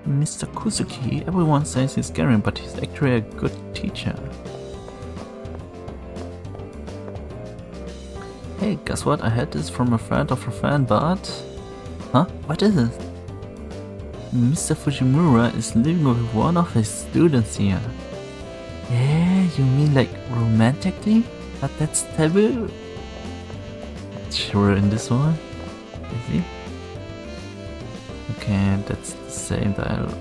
Mr. Kuzuki, everyone says he's scary, but he's actually a good teacher. Hey, guess what? I had this from a friend of a friend, but... Huh? What is it? Mr. Fujimura is living with one of his students here. Yeah, you mean like romantically? But that's taboo. Sure in this one? Is he? Okay, that's the same dialogue.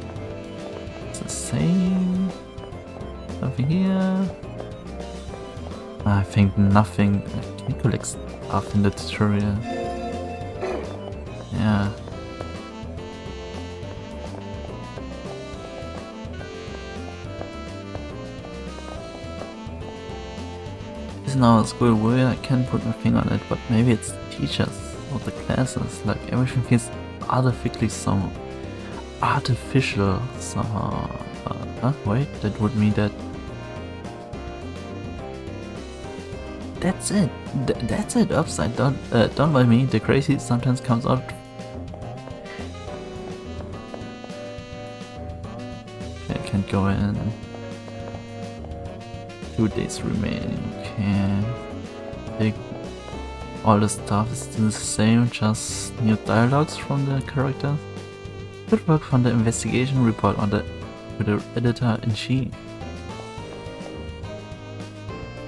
It's the same. Something here. I think nothing. Can you collect stuff in the tutorial? Yeah. It's now a school where I can't put my finger on it, but maybe it's the teachers or the classes. Like everything feels artificial somehow. Wait, that would mean that. That's it. That's it. Upside down. Don't by me. The crazy sometimes comes out. Okay, I can't go in. 2 days remaining. Okay. Take all the stuff is still the same, just new dialogues from the characters. Good work from the investigation report on to the editor-in-chief.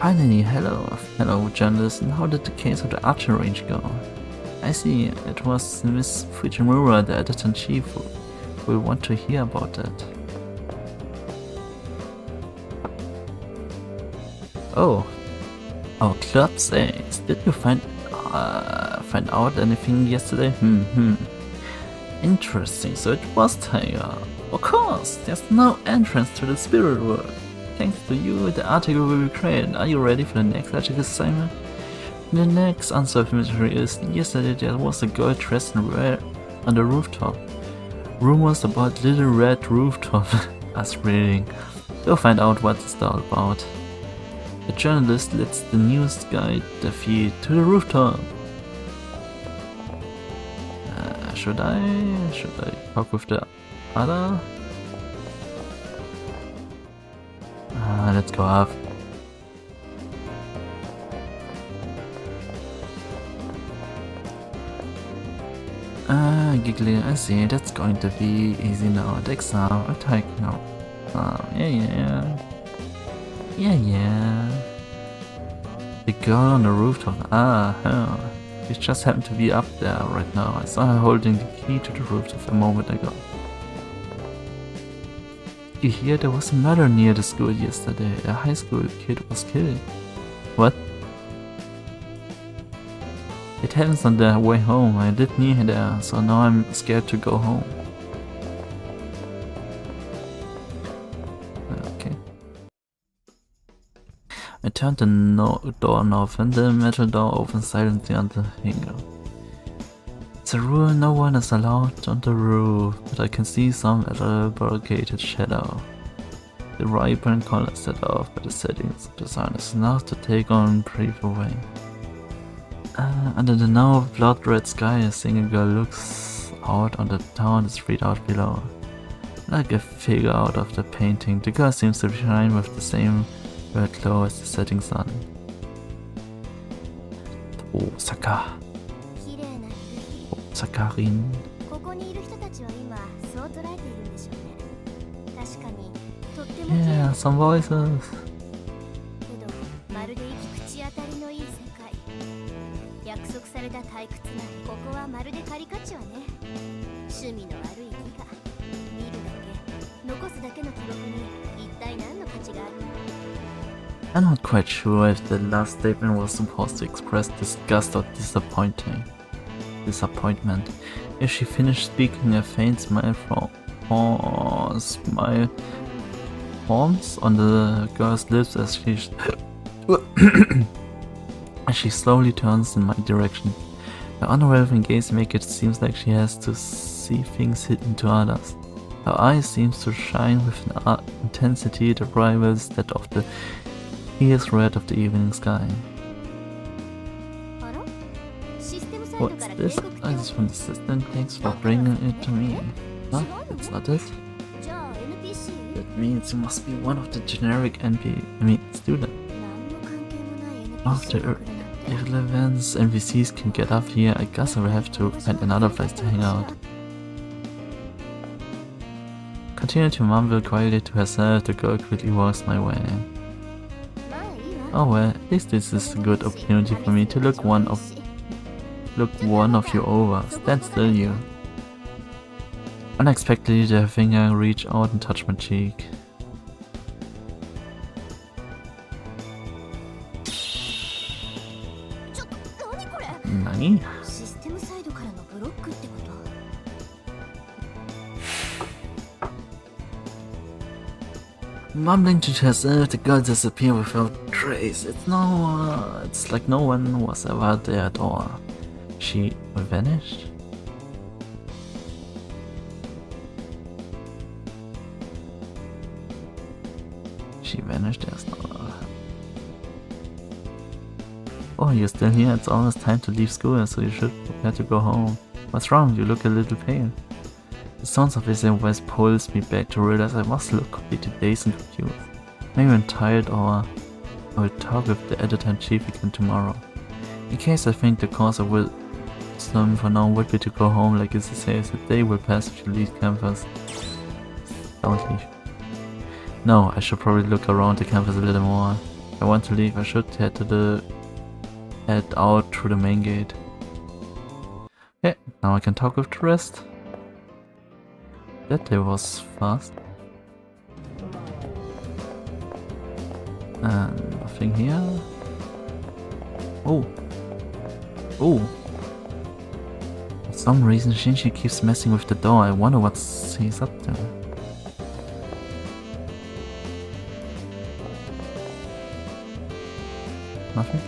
Finally, hello journalist, and how did the case of the archer range go? I see, it was Miss Fujimura, the editor-in-chief, who will want to hear about that. Oh, our club says, did you find out anything yesterday? Interesting, so it was Tiger. Of course, there's no entrance to the spirit world. Thanks to you, the article will be created. Are you ready for the next logic assignment? The next unsolved mystery is, yesterday there was a girl dressed in red on the rooftop. Rumors about Little Red Rooftop. Us reading. Go find out what it's all about. The journalist lets the news guide the feed to the rooftop. Should I talk with the other? Let's go up. Giggly, I see, that's going to be easy now. The exam, I take now. Yeah. The girl on the rooftop, her. She just happened to be up there right now. I saw her holding the key to the rooftop a moment ago. You hear there was a murder near the school yesterday. A high school kid was killed. What? It happens on the way home. I live near there, so now I'm scared to go home. Okay. I turned the door knob and the metal door opened silently on the hinge. It's a rule no one is allowed on the roof, but I can see some elaborated shadow. The vibrant color set off by the settings of the sun is enough to take on brief away. Under the now blood red sky, a single girl looks out on the town street out below. Like a figure out of the painting, the girl seems to shine with the same red glow as the setting sun. Osaka. Osaka-rin. Yeah, some voices. I'm not quite sure if the last statement was supposed to express disgust or disappointment. If she finished speaking, a faint smile forms on the girl's lips as she slowly turns in my direction. Her unraveling gaze makes it seem like she has to see things hidden to others. Her eyes seem to shine with an intensity that rivals that of the fierce red of the evening sky. What's this? Oh, this is from the system. Thanks for bringing it to me. Huh? That's not it? That means you must be one of the generic student. After irrelevance NPCs can get up here, I guess I will have to find another place to hang out. Continue to mumble quietly to herself, the girl quickly walks my way. Oh well, at least this is a good opportunity for me to look one of you over. Stand still, you. Unexpectedly, their finger reached out and touched my cheek. Nani? Mumbling to herself, the girl disappeared without trace. It's like no one was ever there at all. She vanished? She vanished, there's no... Oh, you're still here? It's almost time to leave school, so you should prepare to go home. What's wrong? You look a little pale. The sounds of his voice pulls me back to realize I must look completely dazed and confused. Maybe I'm tired, or I will talk with the editor-in-chief again tomorrow. In case I think the course of wisdom for now would be to go home, like it says, the day will pass if you leave campus. Don't leave. No, I should probably look around the campus a little more. If I want to leave, I should head out through the main gate. Okay, now I can talk with the rest. That day was fast. And nothing here. Oh. Oh. For some reason Shinji keeps messing with the door. I wonder what he's up to. Nothing?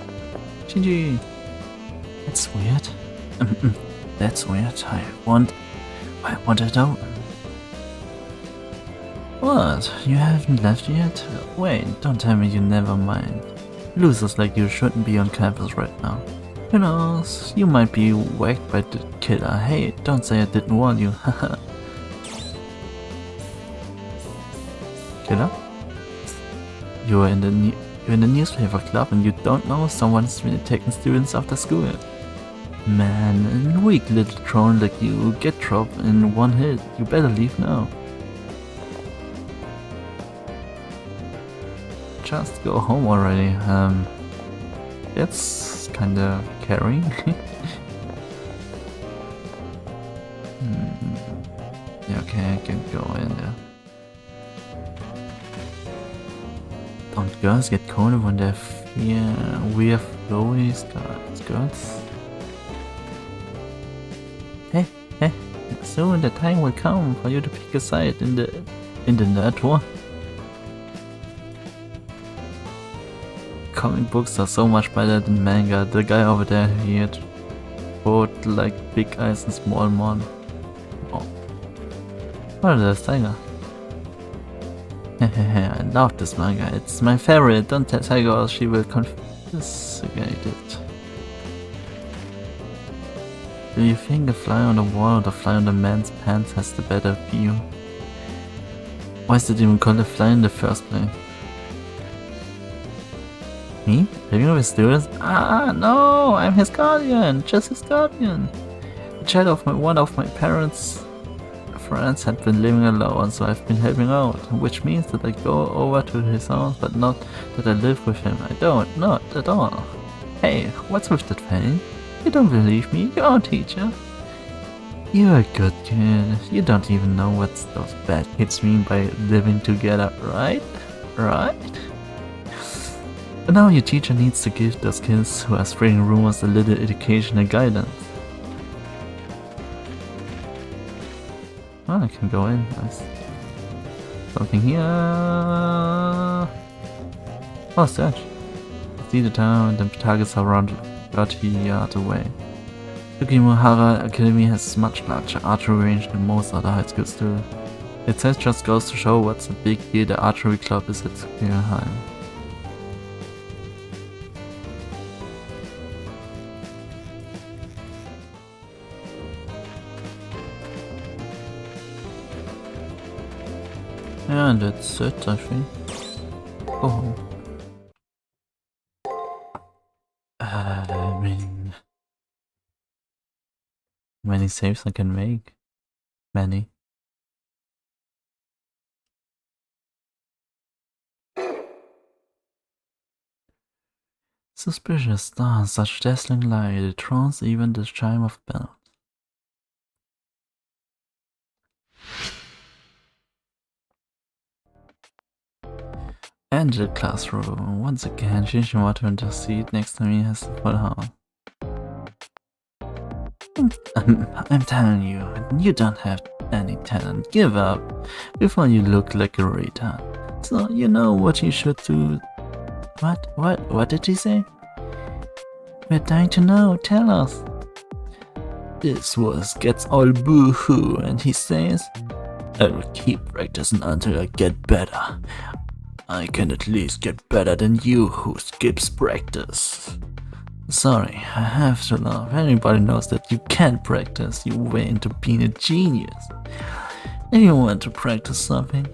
Shinji! That's weird. That's weird. I want it out. What? You haven't left yet? Wait, don't tell me you never mind. Losers like you shouldn't be on campus right now. Who knows? You might be whacked by the killer. Hey, don't say I didn't warn you. Haha. Killer? You're in the newspaper club and you don't know someone's been taking students after school. Man, a weak little drone like you get dropped in one hit. You better leave now. Just go home already. That's kinda caring. Yeah, okay, I can go in there. Don't girls get colder when they wear flowy skirts? Hey, soon the time will come for you to pick a side in the nerd war. Comic books are so much better than manga. The guy over there, he had both like big eyes and small one. Oh. What is Tiger? I love this manga. It's my favorite. Don't tell Tiger or she will confiscate it. Do you think the fly on the wall or the fly on the man's pants has the better view? Why is it even called a fly in the first place? Me? Living with students? Ah, no! I'm his guardian! Just his guardian! The child of one of my parents' friends had been living alone, so I've been helping out, which means that I go over to his house, but not that I live with him. I don't, not at all. Hey, what's with that thing? You don't believe me? You're our teacher. You're a good kid. You don't even know what those bad kids mean by living together, right? Right? But now your teacher needs to give those kids who are spreading rumors a little education and guidance. Oh, I can go in, nice. Something here. Oh, search. See the town and the targets are around 30 yards away. Yukimura Academy has much larger archery range than most other high school students. It says just goes to show what's a big deal the archery club is at Tsukira High. Yeah, and that's it, I think. Go home. I mean... Many saves I can make. Many. Suspicious stars, such dazzling light, it drowns even the chime of bells. Enter the classroom. Once again, Shinji in the seat next to me has the full house. I'm telling you, you don't have any talent. Give up before you look like a retard. So you know what you should do. What did he say? We're dying to know. Tell us. This was gets all boo-hoo, and he says, I will keep practicing until I get better. I can at least get better than you who skips practice. Sorry, I have to laugh. Anybody knows that you can't practice your way into being a genius. If you want to practice something,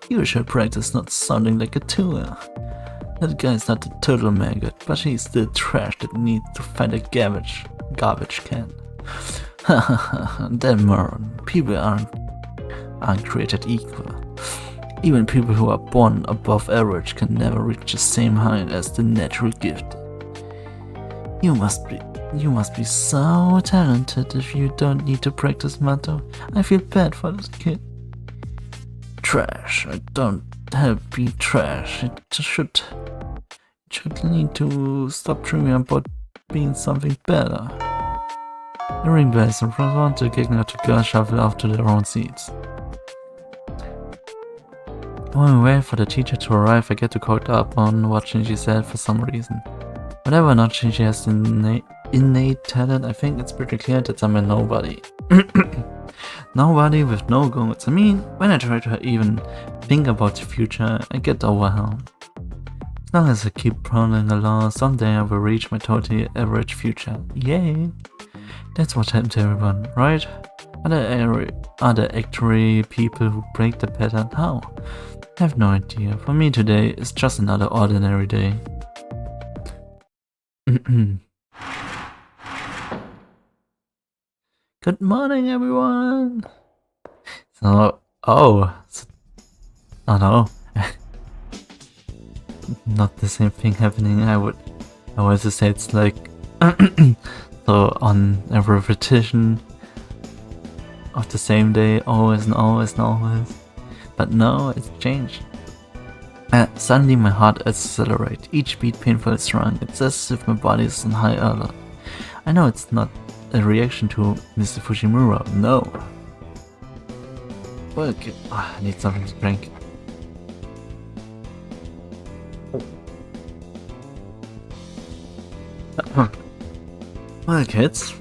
you should practice not sounding like a tool. That guy's not a total maggot, but he's still trash that needs to find a garbage can. Damn moron. People aren't created equal. Even people who are born above average can never reach the same height as the natural gift. You must be so talented if you don't need to practice Mato. I feel bad for this kid. Trash. I don't help be trash. It should need to stop dreaming about being something better. The ring bells in front of kicking out the girls shuffle off to their own seats. While we wait for the teacher to arrive, I get to caught up on what Shinji said for some reason. Whatever or not Shinji has innate talent, I think it's pretty clear that I'm a nobody. Nobody with no goals. I mean, when I try to even think about the future, I get overwhelmed. As long as I keep plodding along, someday I will reach my totally average future. Yay! That's what happened to everyone, right? Are there actually people who break the pattern? How? I have no idea. For me today is just another ordinary day. Good morning, everyone! So, oh no. Not the same thing happening. I would just say it's like so on a repetition of the same day, always and always and always. But no, it's changed. Suddenly my heart accelerates, each beat painfully strong. It's as if my body is on high alert. I know it's not a reaction to Mr. Fujimura, no. Well, okay. I need something to drink. Well, kids,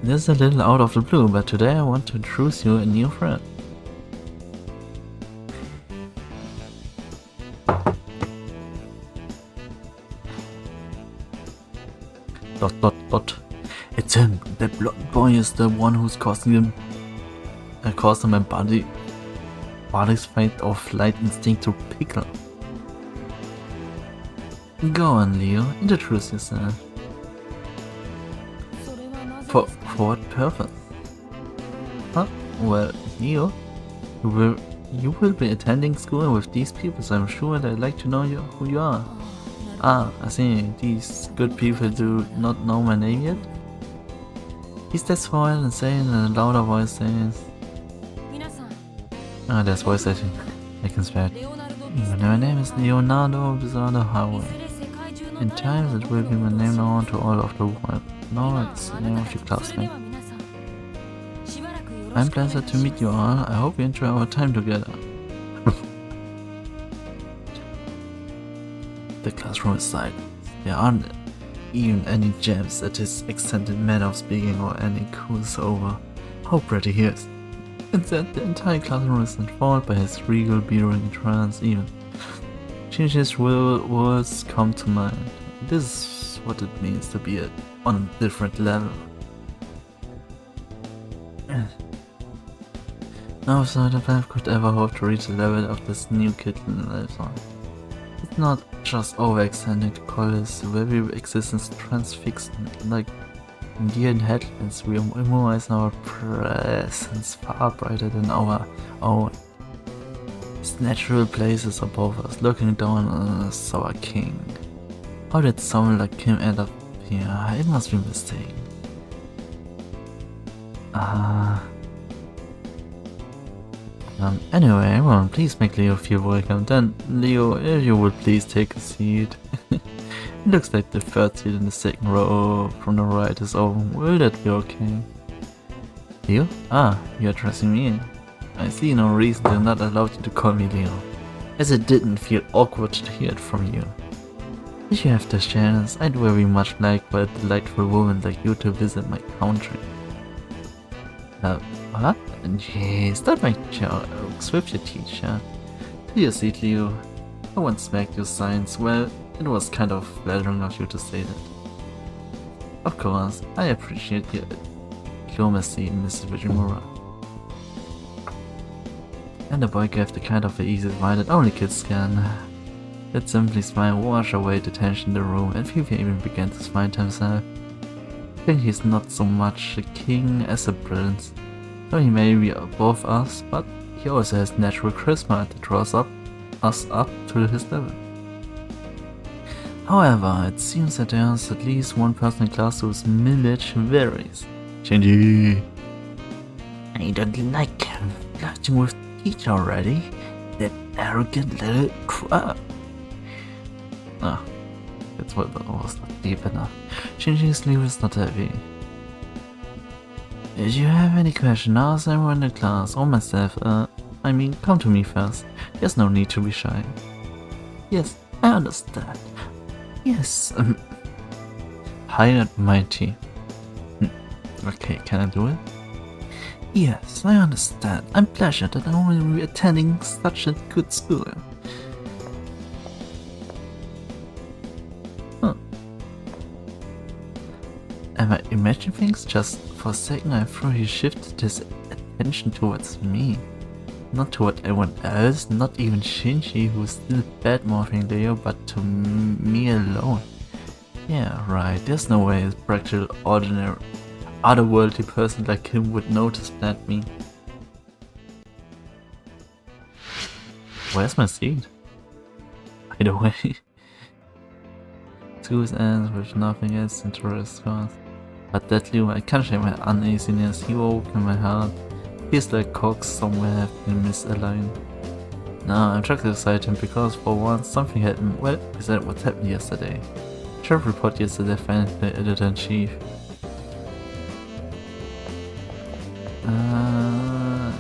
this is a little out of the blue, but today I want to introduce you a new friend. Dot. It's him. That blonde boy is the one who's causing him my body's fight or flight instinct to pickle. Go on, Leo. Introduce yourself. For what purpose? Huh? Well, Leo, you will be attending school with these people, so I'm sure they'd like to know who you are. Ah, I see. These good people do not know my name yet? He's that smile and saying in a louder voice says... Ah, there's voice acting. I can spare it. My name is Leonardo Bizarro Highway. In times it will be my name known to all of the world. No, it's the name of your classmate. I'm pleased to meet you all. I hope you enjoy our time together. The classroom is silent. There aren't even any jams at his extended manner of speaking or any whosoever. How pretty he is. Instead, the entire classroom is enthralled by his regal, bearing trance even. Shinji's words come to mind. This is what it means to be on a different level. No psychopath could ever hope to reach the level of this new kid lives on. It's not just overextending to call his very existence transfixed, like deer in headlands, we immobilize our presence far brighter than our own. His natural place is above us, looking down on us, our king. How did someone like him end up here? It must be a mistake. Anyway, everyone, please make Leo feel welcome. Then, Leo, if you would please take a seat. It looks like the third seat in the second row from the right is open. Will that be okay? Leo? Ah, you're addressing me. I see no reason to not allow you to call me Leo, as it didn't feel awkward to hear it from you. If you have the chance, I'd very much like for a delightful woman like you to visit my country. What? Jeez, don't make jokes with your teacher. To your seat, Leo. I once smacked your science. Well, it was kind of flattering of you to say that. Of course, I appreciate your diplomacy, Mrs. Fujimura. And the boy gave the kind of easy smile that only kids can. That simply smile washed away the tension in the room, and Fifi even began to smile to himself. I think he's not so much a king as a prince. So he may be above us, but he also has natural charisma that draws us up to his level. However, it seems that there's at least one person in class whose mileage varies. Shinji! I don't like him flirting with the teacher already. That arrogant little crap. Ah, that's what was not deep enough. Shinji's sleeve is not heavy. If you have any question, ask everyone in the class or myself. I mean, come to me first. There's no need to be shy. Yes, I understand. Yes, high and mighty. Okay, can I do it? Yes, I understand. I'm pleasured that I will be attending such a good school. Am I imagining things? Just for a second I thought he shifted his attention towards me. Not toward anyone else, not even Shinji, who's still bad-mouthing Leo, but to me alone. Yeah, right, there's no way a practical, ordinary, otherworldly person like him would notice that me. Where's my seat? By the way. School's ends with nothing else interests us. But that Leo, I can't shake my uneasiness. He woke in my heart. Feels like cogs somewhere have been misaligned. Now I'm trying to excite him because for once something happened. Well, is that what happened yesterday? Sheriff report yesterday finally the editor-in-chief.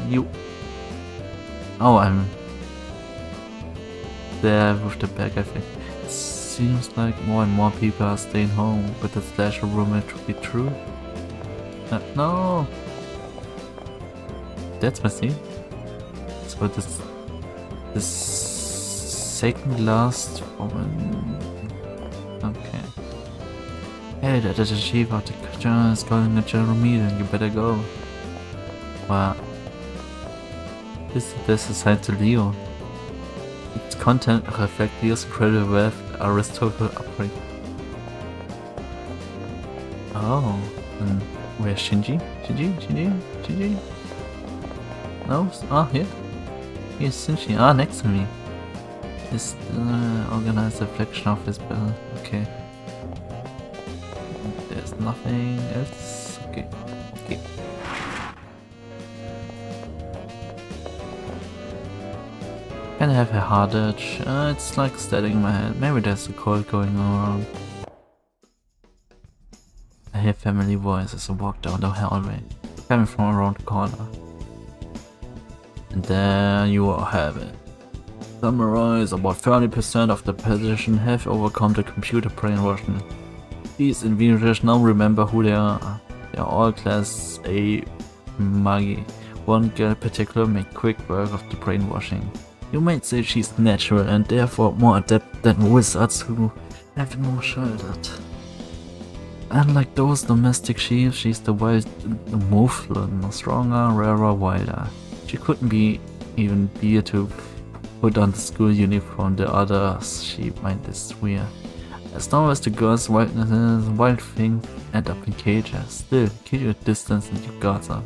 You. Oh, I'm there with the bag, I think. It seems like more and more people are staying home, but the slasher rumor to be true. No! That's my scene. So this second last woman. Okay. Hey, the editor-in-chief of the journal is calling a general meeting. You better go. Wow. This is assigned to Leo. Its content reflects Leo's incredible wealth, aristocratic upbringing. Oh, and where's Shinji? Shinji? No? Ah, here? Here's Shinji. Ah, next to me. This organized reflection of his build. Okay. There's nothing else. Okay. Can I have a heart edge? It's like steadying in my head. Maybe there's a cold going around. I hear family voice as I walk down the hallway, coming from around the corner. And there you all have it. Summarize, about 30% of the position have overcome the computer brainwashing. These individuals now remember who they are. They are all class A Magi. One girl in particular made quick work of the brainwashing. You might say she's natural and therefore more adept than wizards who have been more sheltered. Unlike those domestic sheep, she's the wild Mouflon, stronger, rarer, wilder. She couldn't even bear to put on the school uniform the other sheep might wear. As long as the girls' wild things end up in cages, still keep your distance and you got her.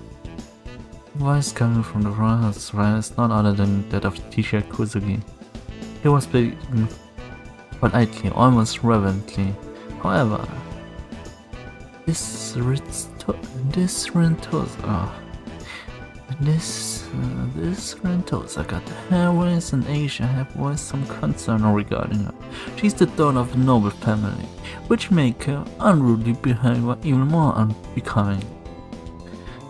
The voice coming from the front is none other than that of the teacher Kuzuki. He was speaking politely, almost reverently. However, this Rentosa got the heroines in Asia have voiced some concern regarding her. She's the daughter of a noble family, which make her unruly behavior even more unbecoming.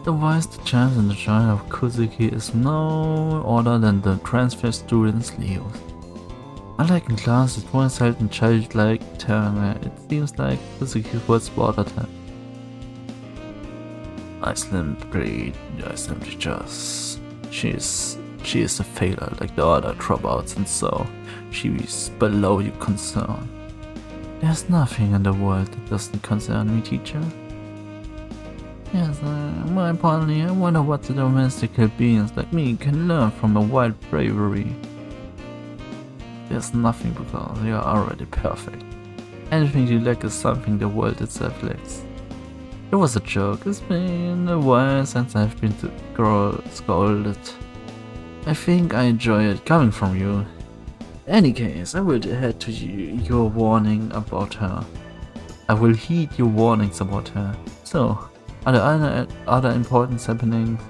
The voice, the chance and the child of Kuzuki is no other than the transfer student's Leo. Unlike in class, it was held in childlike terror. It seems like Kuzuki was slaughtered her. I simply just... She is a failure like the other dropouts, and so she's below your concern. There's nothing in the world that doesn't concern me, teacher. Yes, more importantly, I wonder what the domesticated beings like me can learn from a wild bravery. there's nothing because you are already perfect. Anything you lack is something the world itself lacks. It was a joke. It's been a while since I've been scolded. I think I enjoy it coming from you. In any case, I will head to your warning about her. I will heed your warnings about her. So, are there other important happenings?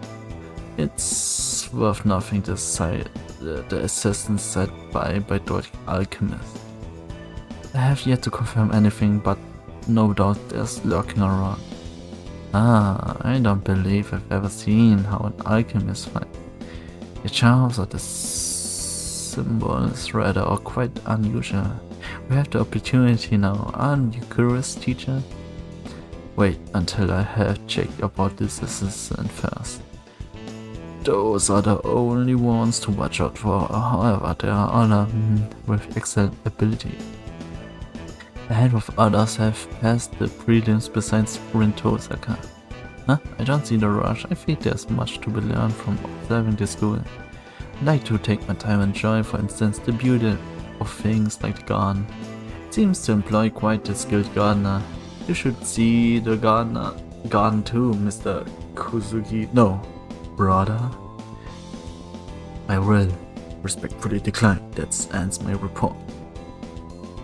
It's worth nothing to cite the assistance set by the alchemist. I have yet to confirm anything, but no doubt there's lurking around. I don't believe I've ever seen how an alchemist fights. The charms or the symbols rather are quite unusual. We have the opportunity now, aren't you curious, teacher? Wait until I have checked about this assistant first. Those are the only ones to watch out for, however there are other with excellent ability. A handful of others have passed the prelims besides Rintosaka. I don't see the rush. I think there's much to be learned from observing the school. I'd like to take my time and enjoy, for instance, the beauty of things like the garden. It seems to employ quite a skilled gardener. You should see the garden too, Mr. Kuzuki. No, brother. I will respectfully decline. That ends my report.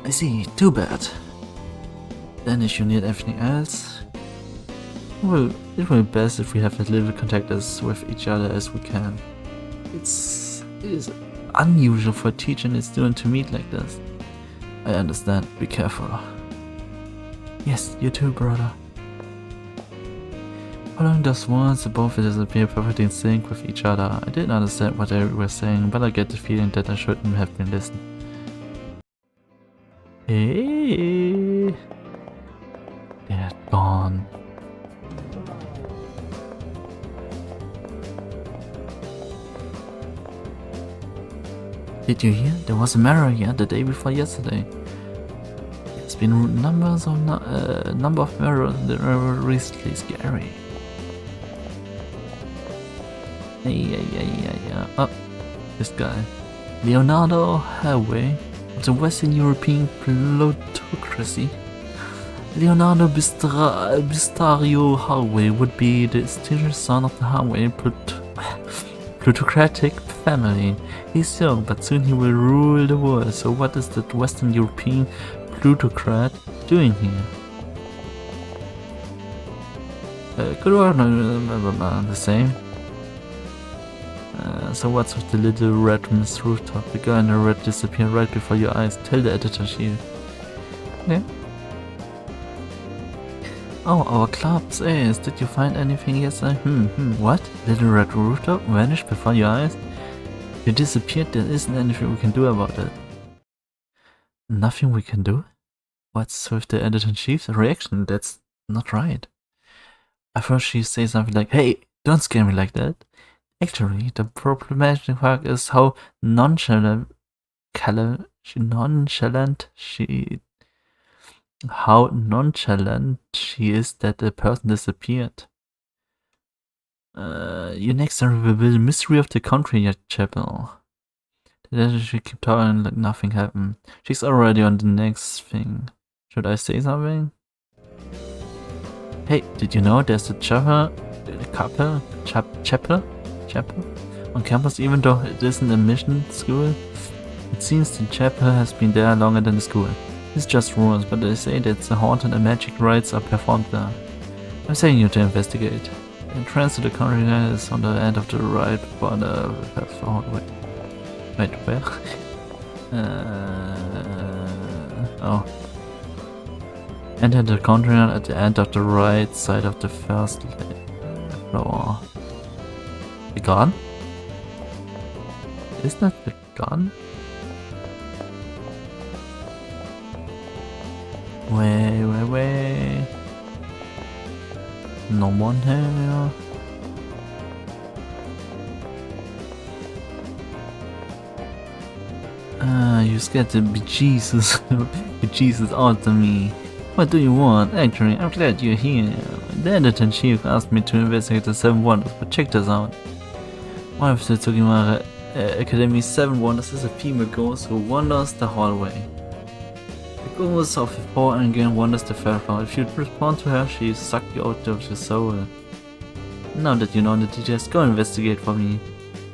I see, too bad. Then if you need anything else, well, it will be best if we have as little contact with each other as we can. It is unusual for a teacher and a student to meet like this. I understand, be careful. Yes, you too, brother. Following those words, the both disappear perfectly in sync with each other. I didn't understand what they were saying, but I get the feeling that I shouldn't have been listening. Hey, they're gone. Did you hear? There was a mirror here the day before yesterday. It's been number of mirrors that are recently scary. Yeah. Oh, this guy. Leonardo Highway of the Western European plutocracy. Leonardo Bistario Harway would be the distinguished son of the Harway plutocratic family. He's young, but soon he will rule the world. So what is the Western European plutocrat doing here? Good work, the same. So what's with the little red on this rooftop? The girl in the red disappeared right before your eyes. Tell the editor-chief. Yeah. Oh, our clubs. Ace, did you find anything yesterday? What? Little red rooftop vanished before your eyes? You disappeared, there isn't anything we can do about it. Nothing we can do? What's with the editor-chief's reaction? That's not right. I thought she'd say something like, hey, don't scare me like that. Actually, the problematic part is how nonchalant she is that the person disappeared. You next are the mystery of the country chapel. She keep talking like nothing happened. She's already on the next thing. Should I say something? Hey, did you know there's a chapel on campus, even though it isn't a mission school? It seems the chapel has been there longer than the school. It's just rumors, but they say that the haunted and magic rites are performed there. I'm sending you to investigate. The entrance to the country is on the end of the right before the wait, where? Oh. Enter the country at the end of the right side of the first floor. The gun? Is that the gun? Wait. No one here. You scared the bejesus out of me. What do you want? Actually, I'm glad you're here. The editor-chief asked me to investigate the 7 wonders, but check this out. One of the Tsukimara Academy 7 Wonders is a female ghost who wanders the hallway. The ghost of 4 and again wanders the firefly. If you respond to her, she suck you out of your soul. Now that you know the details, go investigate for me.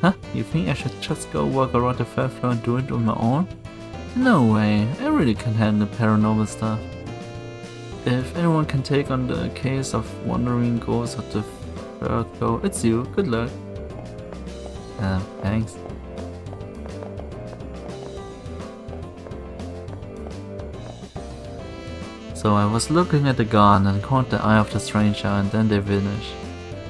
Huh? You think I should just go walk around the third floor and do it on my own? No way, I really can handle paranormal stuff. If anyone can take on the case of wandering ghosts at the third floor, it's you. Good luck. Thanks. So I was looking at the garden and caught the eye of the stranger and then they vanished.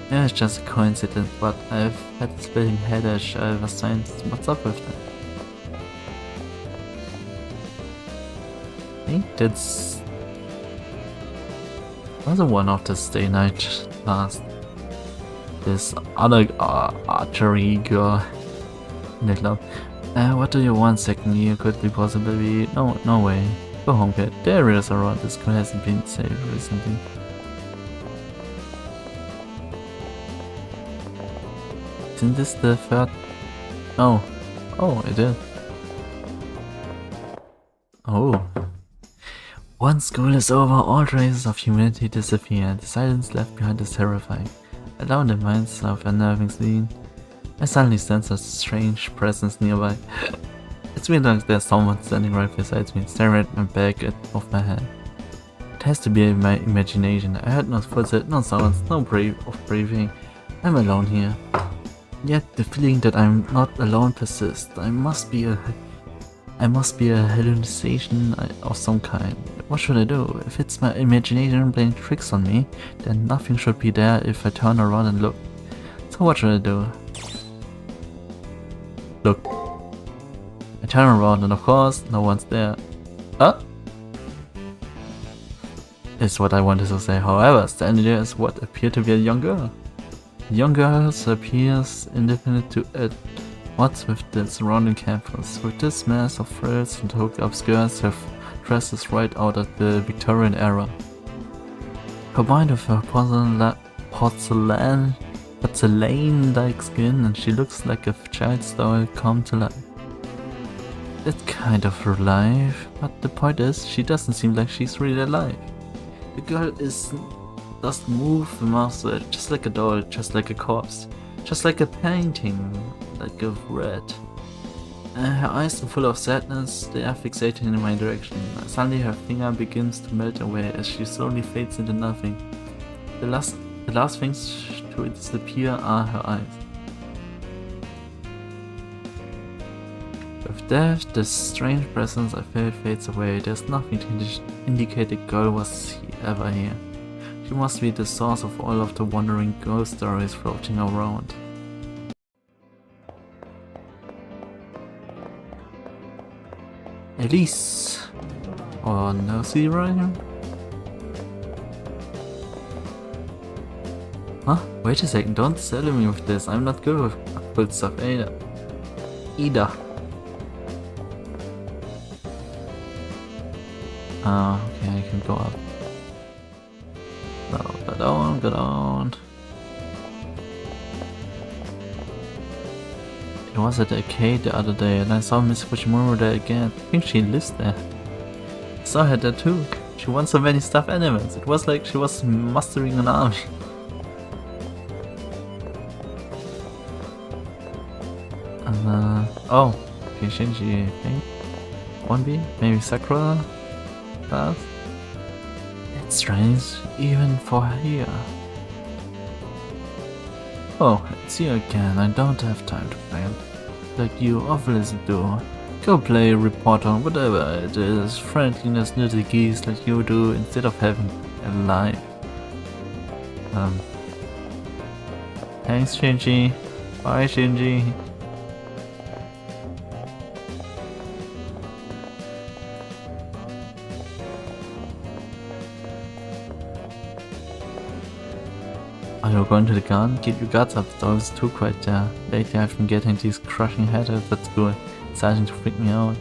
Yeah, it's just a coincidence, but I've had a splitting headache ever since. What's up with that? I think that's another one of the stay night last. This other archery girl in the club. What do you want, second year? Could be possibly. No way. Go home, kid. The areas around this school hasn't been safe recently. Isn't this the third? Oh, it is. Oh. Once school is over, all traces of humanity disappear, and the silence left behind is terrifying. Alone the minds of unnerving scene, I suddenly sense a strange presence nearby. It feels like there's someone standing right beside me, staring at my back of my head. It has to be my imagination. I heard no footsteps, no sounds, no breathing. I'm alone here. Yet the feeling that I'm not alone persists. I must be a hallucination of some kind. What should I do? If it's my imagination playing tricks on me, then nothing should be there if I turn around and look. So what should I do? Look. I turn around and of course, no one's there. Huh? Is what I wanted to say. However, standing there is what appeared to be a young girl. The young girl appears indifferent to at odds with the surrounding campus. With this mass of frills and hooked up skirts, her dresses right out of the Victorian era. Combined with her porcelain-like skin, and she looks like a child's doll come to life. It's kind of alive, but the point is, she doesn't seem like she's really alive. The girl doesn't move a muscle, just like a doll, just like a corpse, just like a painting, like a red. Her eyes are full of sadness, they are fixated in my direction. Suddenly her finger begins to melt away as she slowly fades into nothing. The last things to disappear are her eyes. With that, the strange presence I felt fades away. There's nothing to indicate the girl was ever here. She must be the source of all of the wandering ghost stories floating around. Elise! Or Nursery Rhyme? Huh? Wait a second, don't saddle me with this. I'm not good with occult stuff either. Okay, I can go up. No, go down. It was at the arcade the other day and I saw Miss Fujimura there again. I think she lives there. I saw her there too. She won so many stuffed animals. It was like she was mustering an army. Oh, okay, Shinji, I think. 1B? Maybe Sakura? Class? It's strange, even for here. Oh, it's you again. I don't have time to plan. Like you obviously do. Go play, report on whatever it is. Friendliness, little geese like you do instead of having a life. Thanks, Shinji. Bye, Shinji. Are you going to the garden? Keep your guts up, the dog is too quiet there. Lately I've been getting these crushing headaches at school. It's starting to freak me out.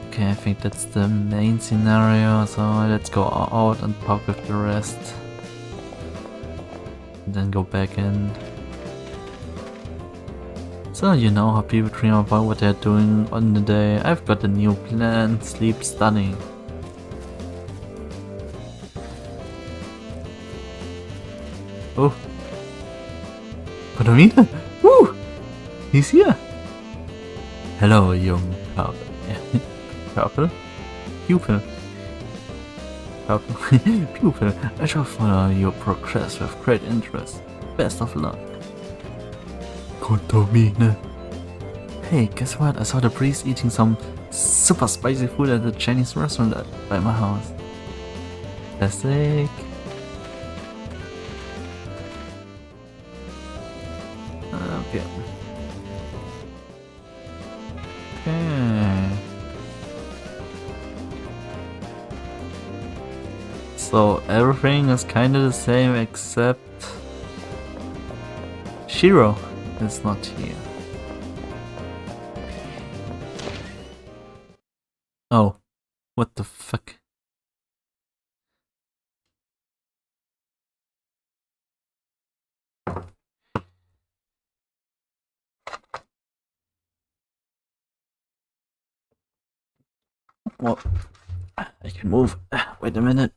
Okay, I think that's the main scenario, so let's go out and talk with the rest. And then go back in. So you know how people dream about what they're doing on the day. I've got a new plan. Sleep stunning. Oh. Kotomina? Woo! He's here! Hello, young purple. Purple? Pupil. Purple. Pupil. I shall follow your progress with great interest. Best of luck. Kotomina. Hey, guess what? I saw the priest eating some super spicy food at the Chinese restaurant by my house. Classic. Okay. Okay. So everything is kind of the same except Shiro is not here. Oh, what the fuck? Well, I can move. Wait a minute.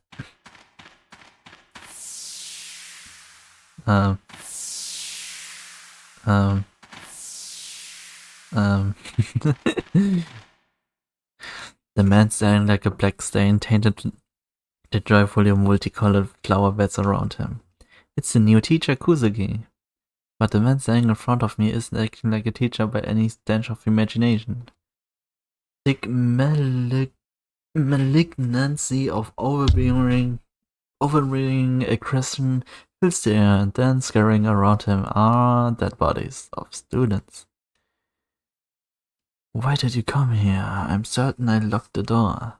The man staring like a black stain tainted the joyfully multicolored flower beds around him. It's the new teacher, Kuzuki. But the man standing in front of me isn't acting like a teacher by any stretch of imagination. Thick malignancy of overbearing aggression fills the air, and then scurrying around him are dead bodies of students. Why did you come here? I'm certain I locked the door.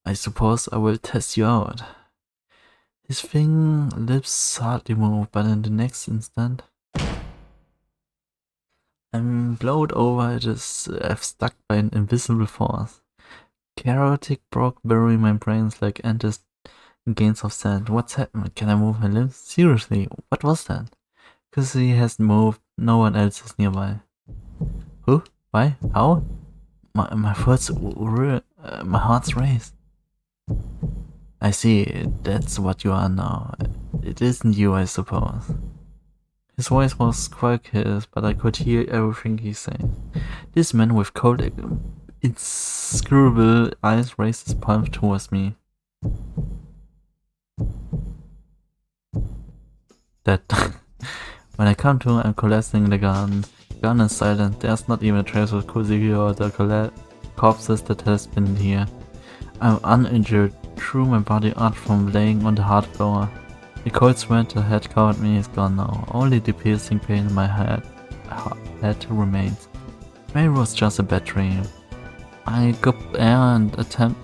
I suppose I will test you out. His thin lips hardly move, but in the next instant, I'm blowed over as if stuck by an invisible force. Chaotic broke bury my brains like endless gains of sand. What's happened? Can I move my limbs? Seriously, what was that? Because he hasn't moved, no one else is nearby. Who? Why? How? My heart's raced. I see, that's what you are now. It isn't you, I suppose. His voice was querulous, but I could hear everything he said. This man with cold, inscrutable eyes raised his palm towards me. That. When I come to, I'm collapsing in the garden. The garden is silent. There's not even a trace of Kuzuki or the corpses that has been here. I'm uninjured. Threw my body out from laying on the hard floor. The cold sweat that had covered me is gone now. Only the piercing pain in my head remains. Maybe it was just a bad dream. I gulp air and attempt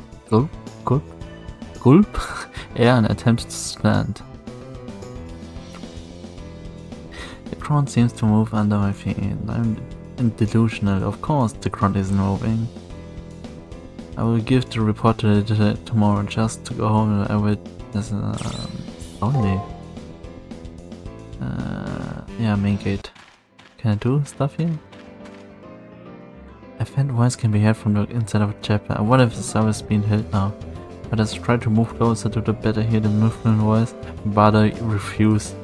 air and attempt to stand. The ground seems to move under my feet. I'm delusional. Of course the ground isn't moving. I will give the report to the tomorrow just to go home and I will only. Yeah, main gate. Can I do stuff here? A faint voice can be heard from the inside of the chapel. I wonder if the service is being held now. But as I try to move closer to the better hear the movement voice, but I refuse.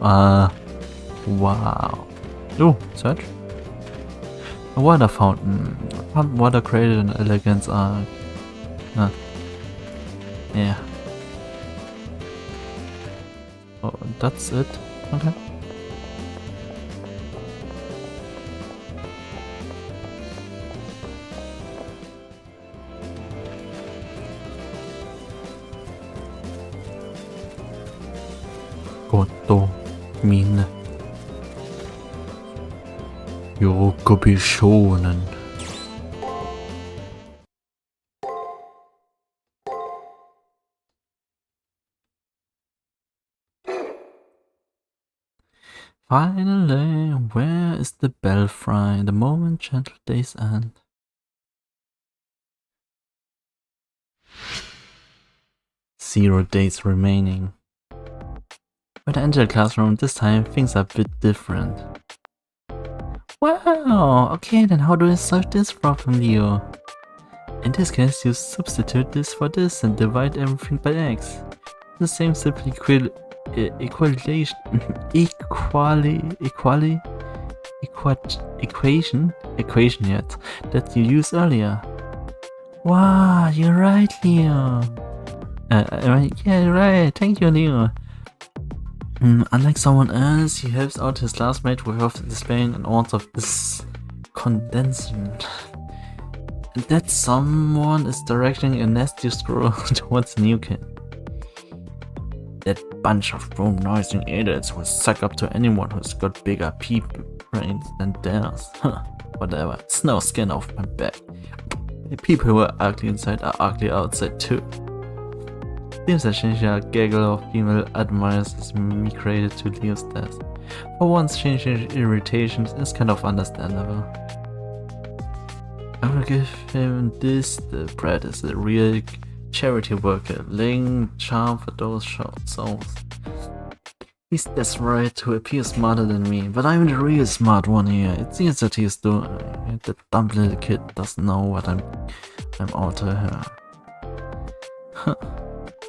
Wow. Oh, search. A water fountain. Pumped water created an elegant arc. Yeah. Oh, that's it? Okay. Kotomine. Yokobi Shonen. Finally, where is the belfry? The moment gentle days end. Zero days remaining. When I enter the classroom, this time things are a bit different. Wow, okay, then how do I solve this problem, Leo? In this case, you substitute this for this and divide everything by x. The same simple equation yet that you used earlier. Wow, you're right, Leo. Yeah, right. Thank you, Nero. Unlike someone else, he helps out his classmate without displaying an ounce of this condensation. And that someone is directing a nasty scroll towards the new kid. That bunch of bone-noising idiots will suck up to anyone who's got bigger pea brains than theirs. Huh, whatever, it's no skin off my back. The people who are ugly inside are ugly outside too. Seems that Shinji's gaggle of female admirers migrated to Leo's death. For once, Shinji's irritation is kind of understandable. I will give him this: the brat is a real charity worker, laying charm for those souls. He's desperate to appear smarter than me, but I'm the real smart one here. It seems that he's doing. The dumb little kid doesn't know what I'm out to her. Huh.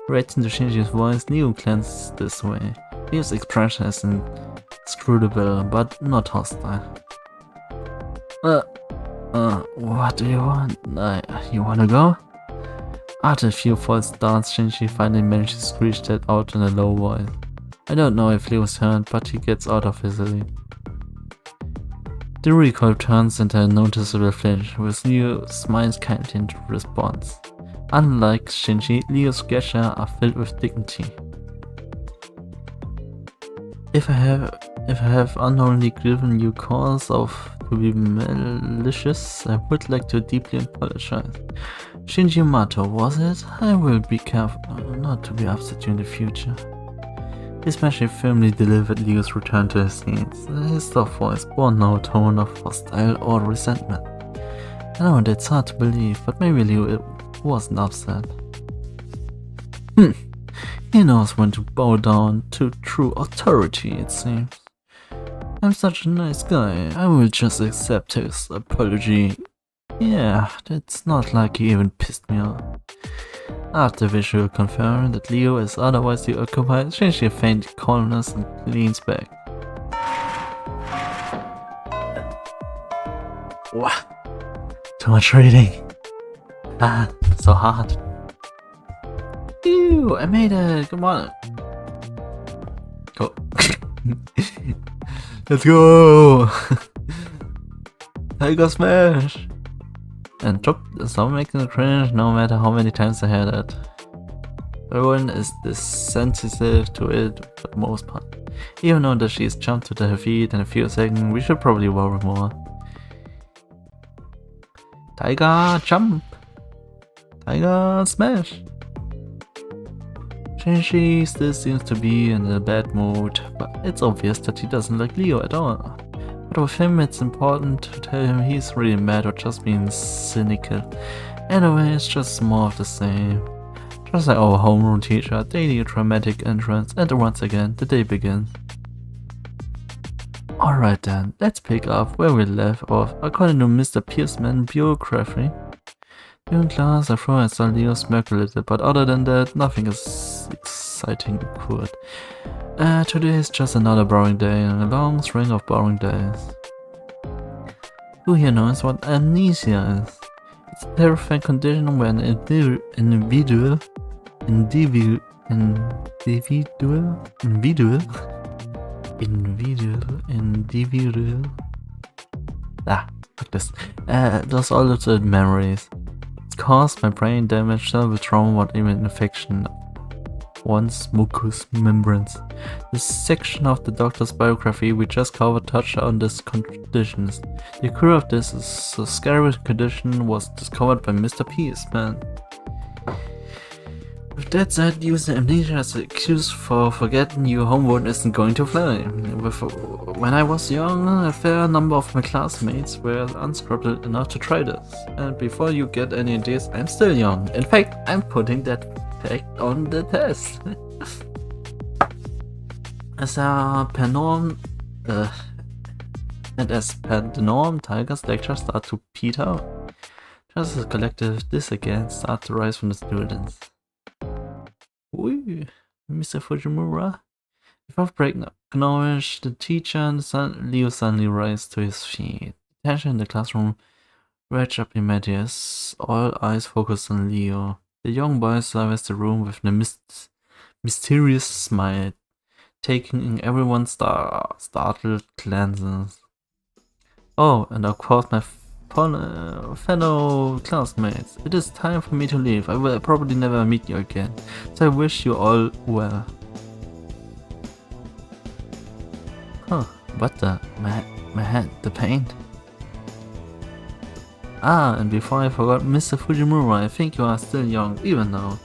Right into Shinji's voice, Neo glanced this way. Leo's expression is inscrutable, but not hostile. What do you want? You wanna go? After a few false starts, Shinji finally managed to screech that out in a low voice. I don't know if Leo's hurt, but he gets out of his sleep. The recoil turns into a noticeable flinch, with Leo's smiles kindly into response. Unlike Shinji, Leo's gestures are filled with dignity. If I have unknowingly given you cause to be malicious, I would like to deeply apologize. Shinji Mato, was it? I will be careful not to be upset you in the future. His message firmly delivered Leo's return to his needs. His soft voice bore no tone of hostile or resentment. I know that's hard to believe, but maybe Leo wasn't upset. He knows when to bow down to true authority, it seems. I'm such a nice guy, I will just accept his apology. Yeah, it's not like he even pissed me off. After visual confirming that Leo is otherwise occupied, Shinji feigns calmness and leans back. What? Too much reading. So hard. Ew, I made it, come on. Go. Let's go! Tiger smash! And drop stop making a cringe no matter how many times I hear that. Everyone is this sensitive to it for the most part. Even though that she's jumped to her feet in a few seconds, we should probably worry more. Tiger jump! Tiger smash! Shinji still seems to be in a bad mood, but it's obvious that he doesn't like Leo at all. But with him it's important to tell him he's really mad or just being cynical. Anyway, it's just more of the same. Just like our homeroom teacher, daily dramatic entrance, and once again, the day begins. Alright then, let's pick up where we left off. According to Mr. Pierceman's biography, during class I thought I saw Leo smirk a little, but other than that, nothing is exciting occurred. Today is just another boring day and a long string of boring days. Who here knows what amnesia is? It's a terrifying condition where an individual fuck this. Lost all of the memories. It's caused by brain damage, cerebral trauma, or even infection. Once mucous membranes. The section of the doctor's biography we just covered touched on these conditions. The cure of this is a scary condition was discovered by Mr. Pierceman. With that said, using amnesia as an excuse for forgetting your homework isn't going to fly. When I was young, a fair number of my classmates were unscrupulous enough to try this. And before you get any ideas, I'm still young. In fact, I'm putting that fact on the test. As a And as per the norm, Tiger's lectures start to peter out. Just as a collective this again starts to rise from the students. Ui, Mr. Fujimura? Without breaking acknowledge the teacher and Leo suddenly rises to his feet. Tension in the classroom raged up immediately as all eyes focused on Leo. The young boy surveys the room with a mysterious smile, taking in everyone's startled glances. Oh, and of course my fellow classmates, it is time for me to leave. I will probably never meet you again, so I wish you all well. Huh, what the? My head, the pain. Ah, and before I forgot, Mr. Fujimura, I think you are still young, even now.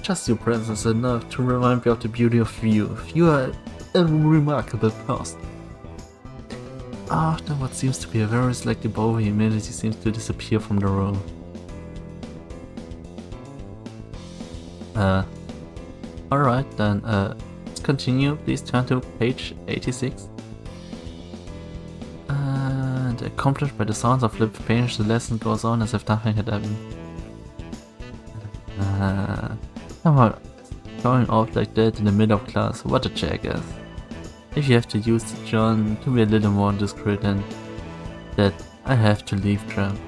Just your presence is enough to remind me of the beauty of youth. You are a remarkable person. After what seems to be a very selective bow, humidity seems to disappear from the room. Alright then, let's continue. Please turn to page 86. And accomplished by the sounds of lip paint, the lesson goes on as if nothing had happened. Come on, going off like that in the middle of class, what a jackass. If you have to use the John to be a little more discreet than that, I have to leave Tram.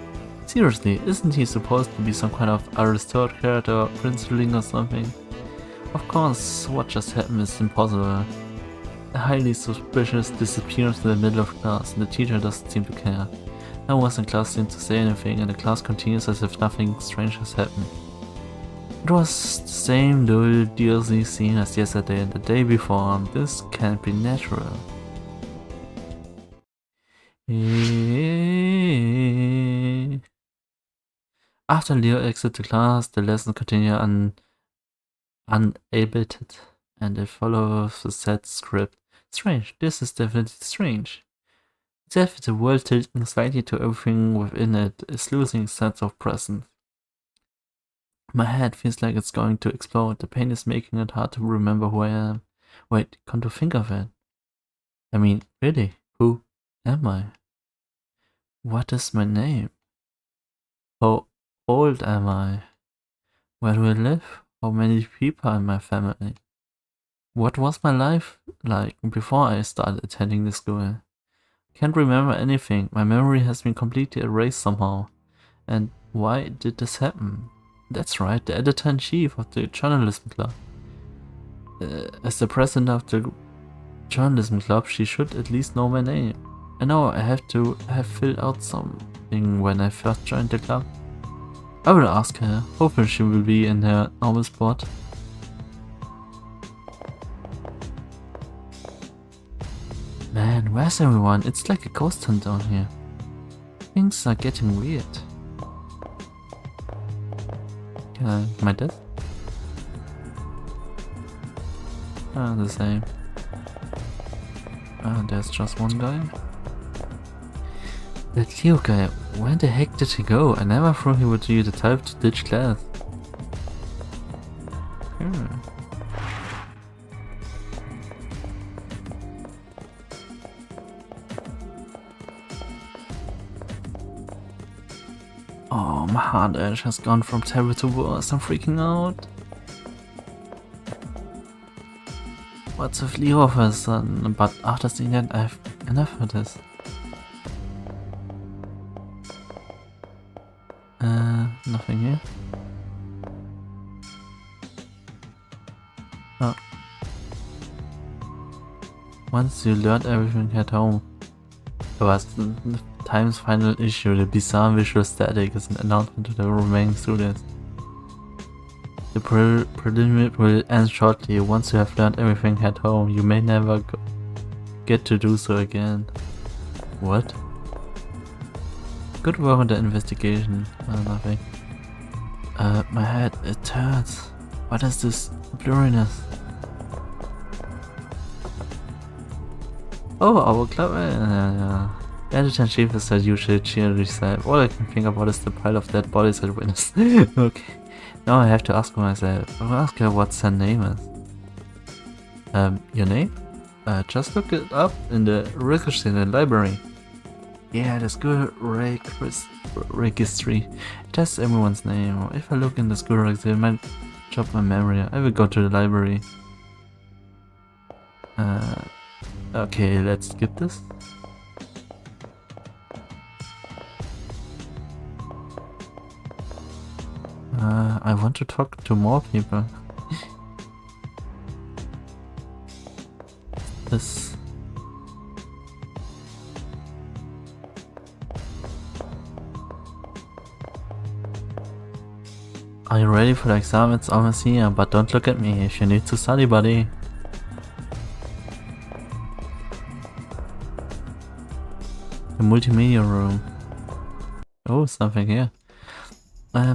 Seriously, isn't he supposed to be some kind of aristocrat or princeling or something? Of course, what just happened is impossible. A highly suspicious disappearance in the middle of class, and the teacher doesn't seem to care. No one in class seems to say anything, and the class continues as if nothing strange has happened. It was the same dull DLC scene as yesterday and the day before. This can't be natural. After Leo exits the class, the lesson continues unabated, and it follows the set script. Strange, this is definitely strange. It's as if the world tilting slightly to everything within it is losing its sense of presence. My head feels like it's going to explode. The pain is making it hard to remember who I am. Wait, come to think of it. I mean, really, who am I? What is my name? How old am I? Where do I live? How many people are in my family? What was my life like before I started attending the school? Can't remember anything. My memory has been completely erased somehow. And why did this happen? That's right, the editor-in-chief of the journalism club. As the president of the journalism club, she should at least know my name. I know I have to have filled out something when I first joined the club. I will ask her. Hopefully she will be in her normal spot. Man, where's everyone? It's like a ghost hunt down here. Things are getting weird. Can I my desk? Ah, the same. Ah, there's just one guy. That Leo guy, where the heck did he go? I never thought he would be the type to ditch class. Oh, my heart edge has gone from terrible to worse. I'm freaking out. What's with Leo of a sudden? But after seeing that, I have enough of this. Nothing here. Oh. Once you learned everything at home. It was the time's final issue. The bizarre visual static is an announcement to the remaining students. The preliminary will end shortly. Once you have learned everything at home, you may never get to do so again. What? Good work on the investigation. Nothing. My head, it hurts. What is this blurriness? Oh, our club. The editor-in-chief is as usual cheerily sad. All I can think about is the pile of dead bodies at witness. Okay. Now I have to ask myself. I'll ask her what her name is. Your name? Just look it up in the records in the library. Yeah, the school registry. It has everyone's name. If I look in the school registry, it might jog my memory. I will go to the library. Okay, let's skip this. I want to talk to more people. This. Are you ready for the exam? It's almost here, but don't look at me if you need to study, buddy. The multimedia room. Oh, something here.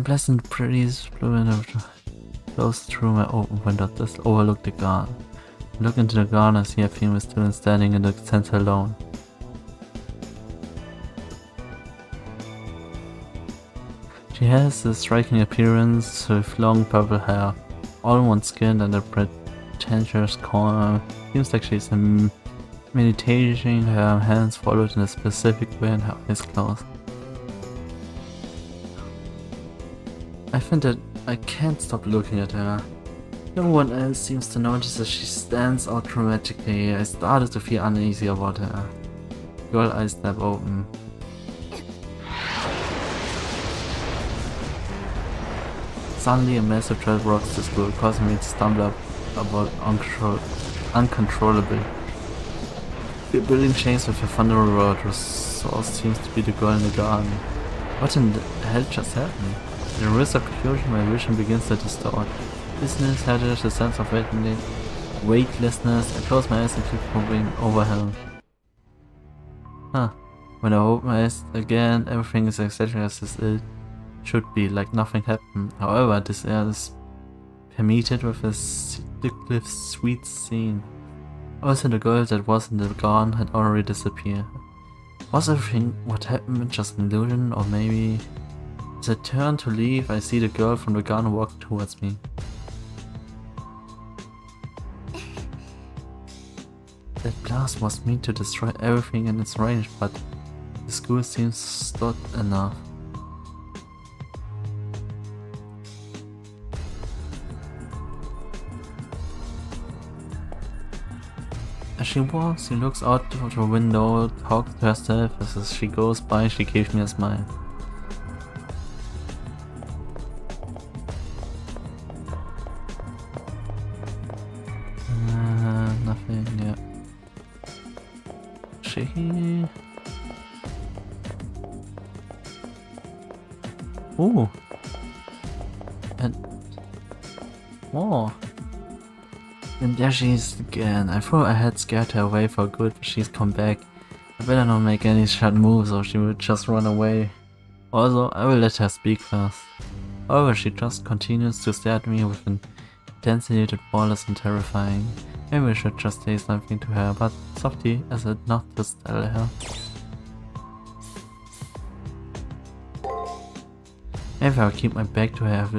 Pleasant breeze flows through my open window. Just overlook the garden. Look into the garden. I see a female student standing in the center alone. She has a striking appearance with long purple hair, almond skin, and a pretentious corner. Seems like she's meditating, her hands folded in a specific way and her eyes closed. I find that I can't stop looking at her. No one else seems to notice that she stands out dramatically. I started to feel uneasy about her. Girl eyes snap open. Suddenly a massive threat rocks the school, causing me to stumble about uncontrollably. The building shakes with a thunderous roar. The source seems to be the girl in the garden. What in the hell just happened? In the risk of confusion, my vision begins to distort. Business had a sense of weightlessness. I close my eyes and keep from being overwhelmed. Huh. When I open my eyes again, everything is exactly as it should be, like nothing happened. However, this air is permeated with a seductive, sweet scene. Also, the girl that was in the garden had already disappeared. Was everything what happened just an illusion, or maybe... As I turn to leave, I see the girl from the garden walk towards me. That blast was meant to destroy everything in its range, but the school seems stood enough. As she walks, she looks out of the window, talks to herself. As she goes by, she gives me a smile. Nothing, yeah. She... Ooh! And... more! And there she is again. I thought I had scared her away for good, but she's come back. I better not make any sudden moves or she will just run away. Also, I will let her speak first. However, she just continues to stare at me with an intensity that bothers and terrifying. Maybe I should just say something to her, but softly, as if not to startle her. Maybe I'll keep my back to her,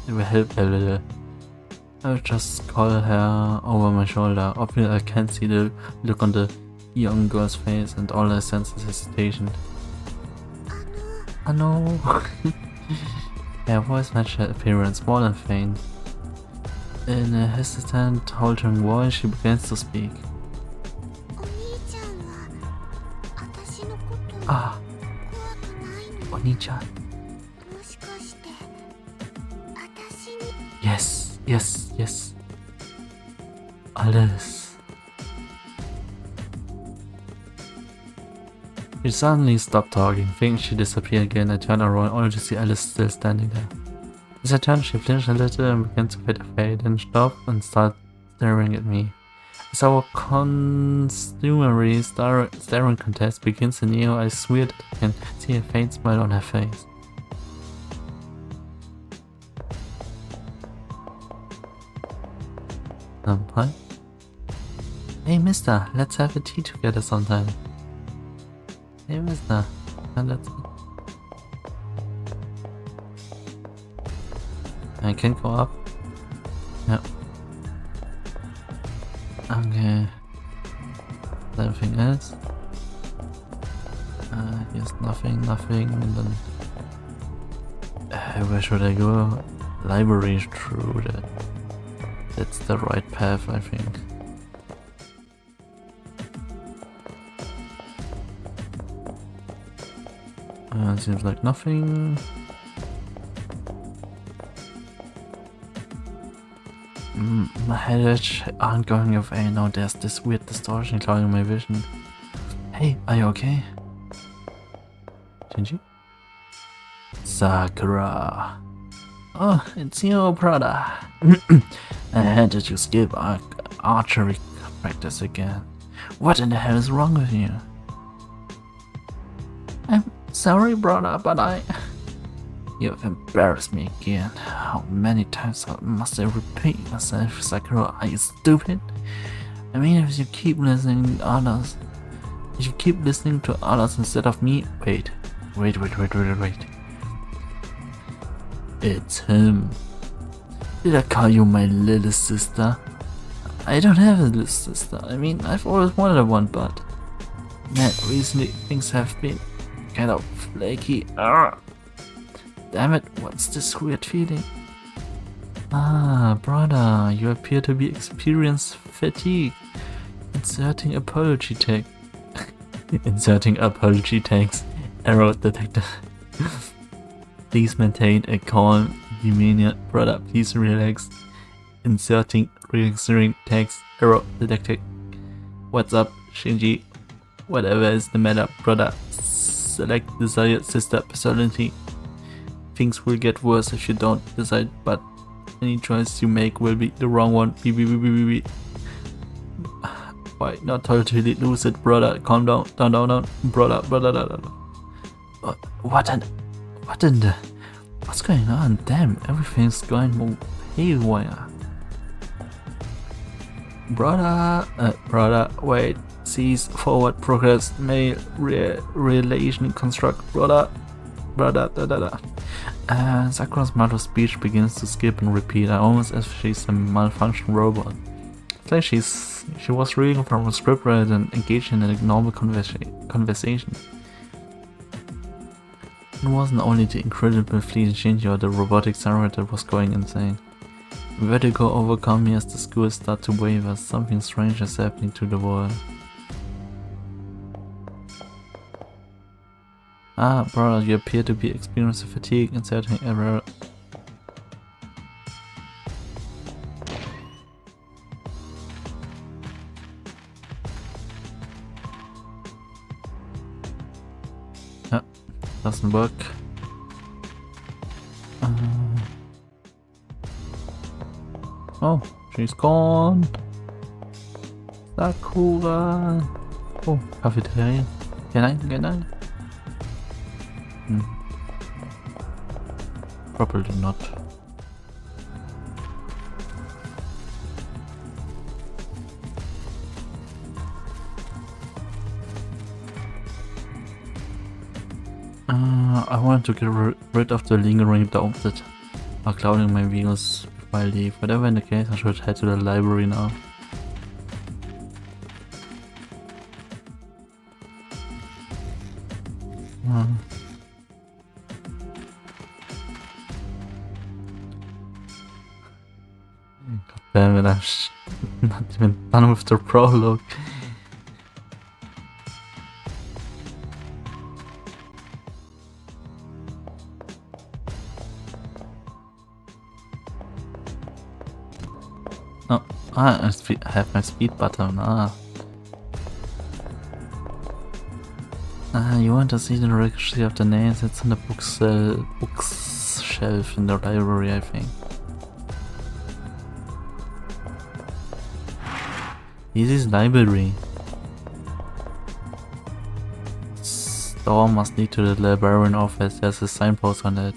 it will help a little. I'll just call her over my shoulder. Obviously I can't see the look on the young girl's face and all I sense is hesitation. I know. Her voice matched her appearance, small and faint. In a hesitant, halting voice, she begins to speak. Ah, Oni-chan. Yes, yes, yes. Alice. She suddenly stopped talking, thinking she disappeared again. I turned around only to see Alice still standing there. As I turned, she flinched a little and began to fade away, then stopped and started staring at me. As our customary staring contest begins in Nero, I swear that I can see a faint smile on her face. Hi? Hey mister, let's have a tea together sometime. Hey mister, let's... I can go up. Yep. Okay. Anything else? Here's nothing, and then... where should I go? Library is true, that's the right path, I think. Seems like nothing. My headaches aren't going away now. There's this weird distortion clouding my vision. Hey, are you okay? Shinji? Sakura. Oh, it's you, brother. I had to skip archery practice again. What in the hell is wrong with you? I'm sorry, brother, but You've embarrassed me again. How many times must I repeat myself, Sakura? Are you stupid? I mean, if you keep listening to others... If you keep listening to others instead of me... Wait. It's him. Did I call you my little sister? I don't have a little sister. I mean, I've always wanted one, but... Man, recently things have been kind of flaky. Damn it, what's this weird feeling? Ah, brother, you appear to be experiencing fatigue. Inserting apology tag. Inserting apology tags. Error detected. Please maintain a calm demeanor. Brother, please relax. Inserting relaxing tags. Error detected. What's up, Shinji? Whatever is the matter, brother. Select desired sister personality. Things will get worse if you don't decide, but any choice you make will be the wrong one. Why not totally lose it, brother? Calm down, down, brother. What in the? What's going on? Damn, everything's going haywire. Brother, wait. Cease forward progress. Male relation construct. Brother. Sakura's mother's speech begins to skip and repeat, almost as if she's a malfunctioning robot. It's like she was reading from a script rather than engaging in a normal conversation. It wasn't only the incredible fleeting Shinji or the robotic Sarah that was going insane. Vertigo overcome me as the schools start to waver. Something strange is happening to the world. Ah, brother, you appear to be experiencing fatigue, inserting error. Yeah, doesn't work. Oh, she's gone. Sakura. Oh, cafeteria. Get in. Probably not. I want to get rid of the lingering doubts that are clouding my views before I leave. Whatever in the case, I should head to the library now. God damn it, I'm not even done with the prologue. Oh, I have my speed button. You want to see the registry of the names? It's in the bookshelf in the library, I think. This is library. Store must lead to the librarian office. There's a signpost on it.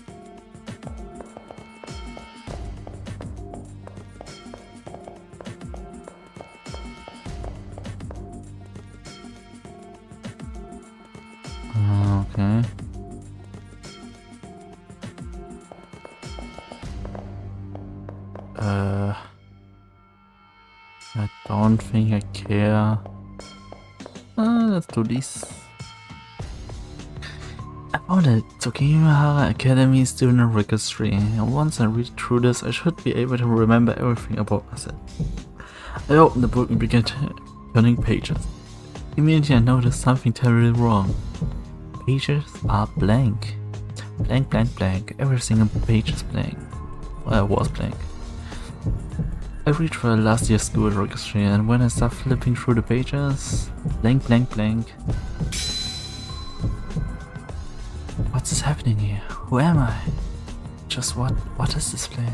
Okay. I don't think I care. Let's do this. Oh, the Tsukimihara Academy student registry. And once I read through this, I should be able to remember everything about myself. I opened the book and began turning pages. Immediately I noticed something terribly wrong. Pages are blank. Blank, blank, blank. Every single page is blank. Well, was blank. I reached for last year's school registry, and when I start flipping through the pages, blank, blank, blank. What is happening here? Who am I? Just what is this place?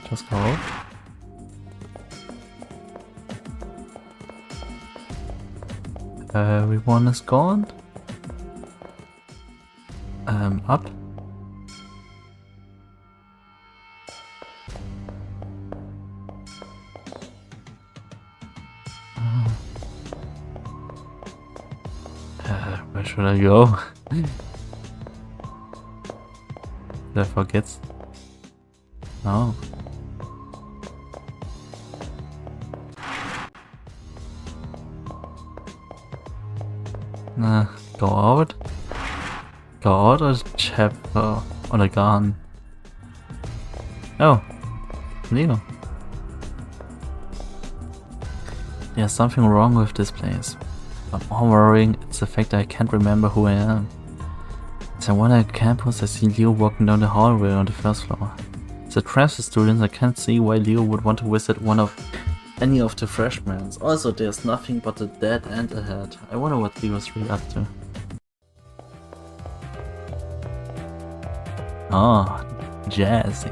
Just go out. Everyone is gone. Up. Where should I go? Did I forget? No. Nah, go out. Go out or chapter or the gun. Oh, Nero. There's something wrong with this place. But more worrying, it's the fact that I can't remember who I am. As I wander at campus, I see Leo walking down the hallway on the first floor. As a transfer student, I can't see why Leo would want to visit any of the freshmen. Also, there's nothing but a dead end ahead. I wonder what Leo's really up to. Oh, jazzy.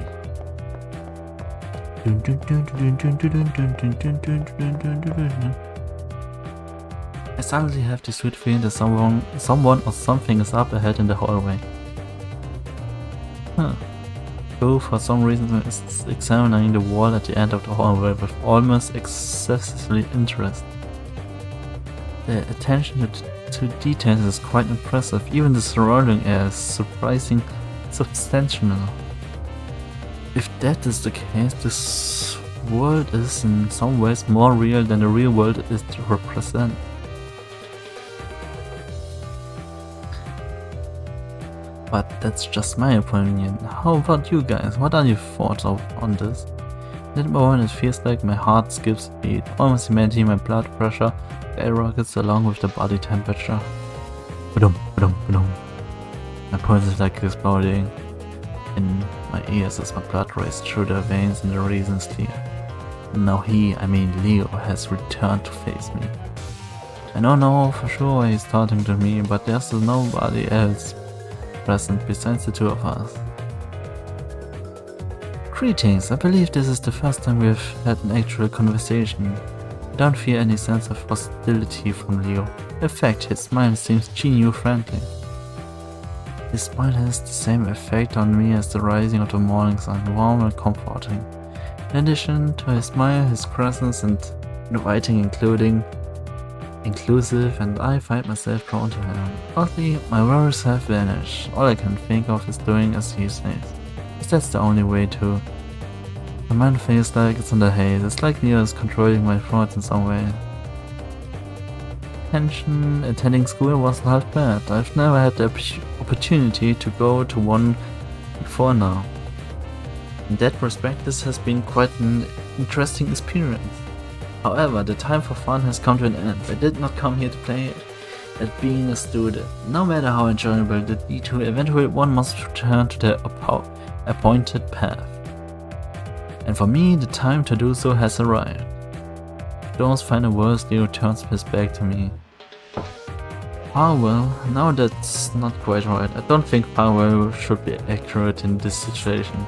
I suddenly have the sweet feeling that someone or something is up ahead in the hallway. Huh. Who, for some reason, is examining the wall at the end of the hallway with almost excessively interest. The attention to details is quite impressive. Even the surrounding air is surprisingly substantial. If that is the case, this world is in some ways more real than the real world is to represent. But that's just my opinion. How about you guys? What are your thoughts on this? At that moment it feels like my heart skips a beat, almost immediately my blood pressure skyrockets along with the body temperature. Ba-dum, ba-dum, ba-dum. My pulse is like exploding in my ears as my blood races through the veins and the reason is clear. And now Leo, has returned to face me. I don't know for sure he's talking to me, but there's nobody else present besides the two of us. Greetings, I believe this is the first time we've had an actual conversation. I don't feel any sense of hostility from Leo. In fact, his smile seems genuinely friendly. His smile has the same effect on me as the rising of the morning sun, warm and comforting. In addition to his smile, his presence and inviting inclusive, and I find myself drawn to him. Oddly, my worries have vanished. All I can think of is doing as he says. Is that's the only way to. My mind feels like it's in the haze. It's like Nero is controlling my thoughts in some way. Attending school wasn't half bad. I've never had the opportunity to go to one before now. In that respect, this has been quite an interesting experience. However, the time for fun has come to an end. I did not come here to play at being a student. No matter how enjoyable the detour, eventually one must return to the appointed path. And for me, the time to do so has arrived. Those final words, Leo turns his back to me. Farewell? No, that's not quite right. I don't think farewell should be accurate in this situation.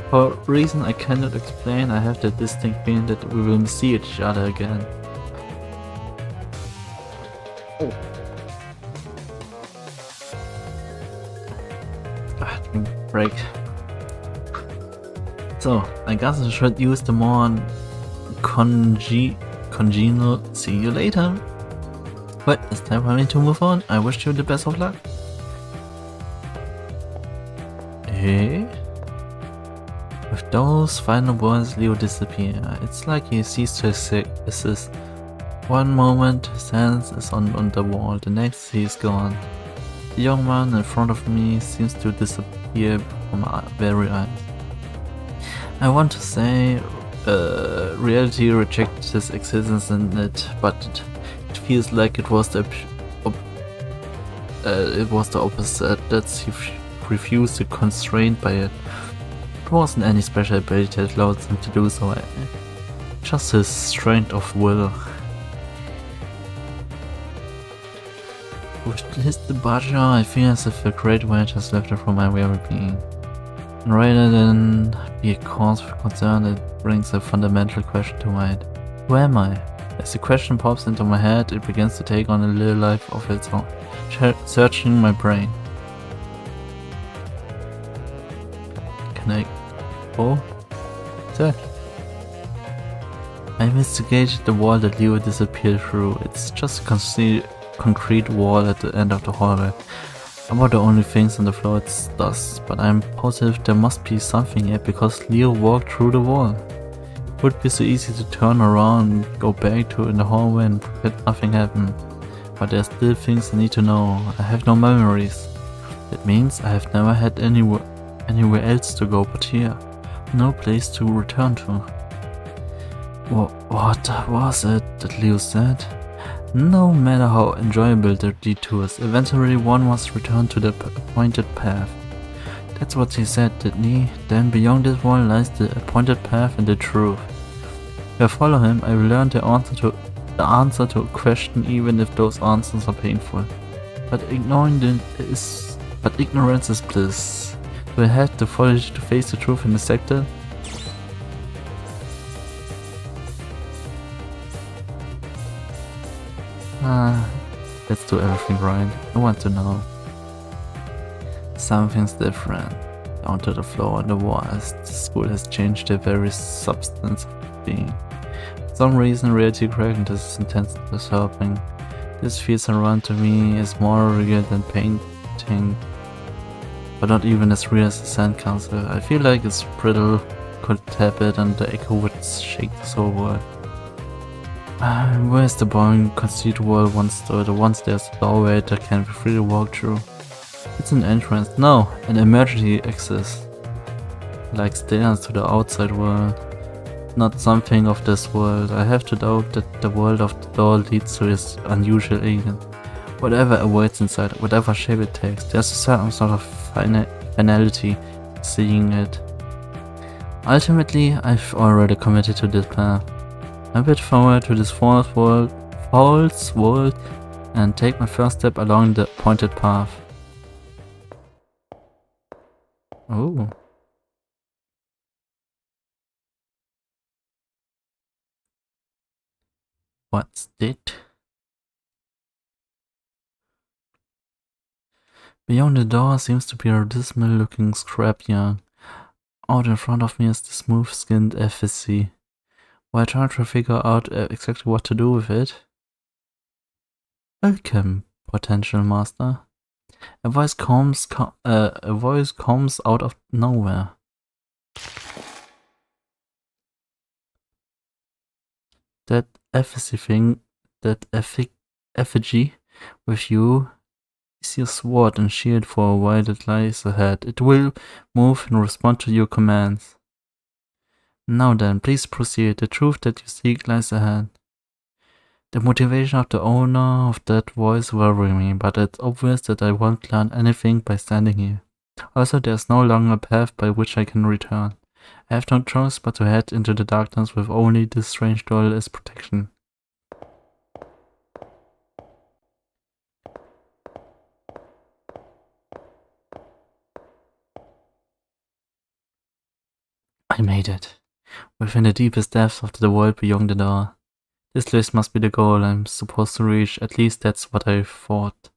For a reason I cannot explain, I have the distinct feeling that we will see each other again. Oh. Drink break. So, I guess I should use the more congenial see you later. But it's time for me to move on. I wish you the best of luck. Hey. With those final words, Leo disappears. It's like he ceased to exist. One moment his hand is on the wall, the next he is gone. The young man in front of me seems to disappear from my very eyes. I want to say reality rejects his existence in it, but it feels like it was the opposite, that he refused to be constrained by it. It wasn't any special ability that allowed him to do so, just his strength of will. With his departure, I feel as if a great weight has lifted from my very being. And rather than be a cause for concern, it brings a fundamental question to mind. Who am I? As the question pops into my head, it begins to take on a little life of its own, searching my brain. Can I go? Search. I investigated the wall that Leo disappeared through. It's just a concrete wall at the end of the hallway. About the only things on the floor it's dust, but I'm positive there must be something here because Leo walked through the wall. It would be so easy to turn around and go back to in the hallway and pretend nothing happened. But there's still things I need to know. I have no memories. That means I have never had anywhere else to go but here. No place to return to. What was it that Leo said? No matter how enjoyable the detours, eventually one must return to the appointed path. That's what he said, didn't he? Then beyond this wall lies the appointed path and the truth. If I follow him, I will learn the answer to a question, even if those answers are painful. But ignorance is bliss. Do I have the folly to face the truth in the sector? Let's do everything right. I want to know. Something's different. Down to the floor and the walls, the school has changed their very substance of being. For some reason, reality cracking this intense disturbing. This feels around to me is more real than painting, but not even as real as the sandcastle. I feel like its brittle could tap it and the echo would shake this whole world. Where's the boring concrete wall once there's a doorway that can be freely walked through? It's an entrance. No, an emergency exit. Like stairs to the outside world. Not something of this world. I have to doubt that the world of the door leads to this unusual alien. Whatever awaits inside, whatever shape it takes, there's a certain sort of finality seeing it. Ultimately, I've already committed to this path. I bid forward to this false world and take my first step along the pointed path. Oh. What's it? Beyond the door seems to be a dismal looking scrapyard. Out in front of me is the smooth-skinned FSC. While I try to figure out exactly what to do with it. Welcome, potential master. A voice comes out of nowhere. That effigy thing, that effigy with you is your sword and shield for a while that lies ahead. It will move and respond to your commands. Now then, please proceed. The truth that you seek lies ahead. The motivation of the owner of that voice worries me, but it's obvious that I won't learn anything by standing here. Also, there's no longer a path by which I can return. I have no choice but to head into the darkness with only this strange doll as protection. I made it. Within the deepest depths of the world beyond the door. This place must be the goal I'm supposed to reach, at least that's what I thought.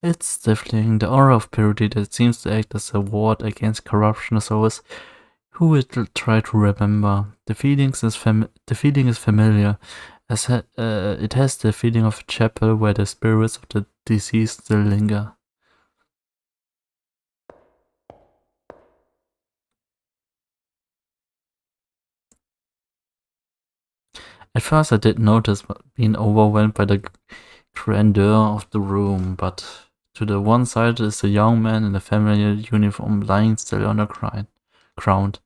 It's stifling, the aura of purity that seems to act as a ward against corruption is always who will try to remember. The feeling is familiar, as it has the feeling of a chapel where the spirits of the deceased still linger. At first I didn't notice being overwhelmed by the grandeur of the room, but to the one side is a young man in a familiar uniform lying still on the ground.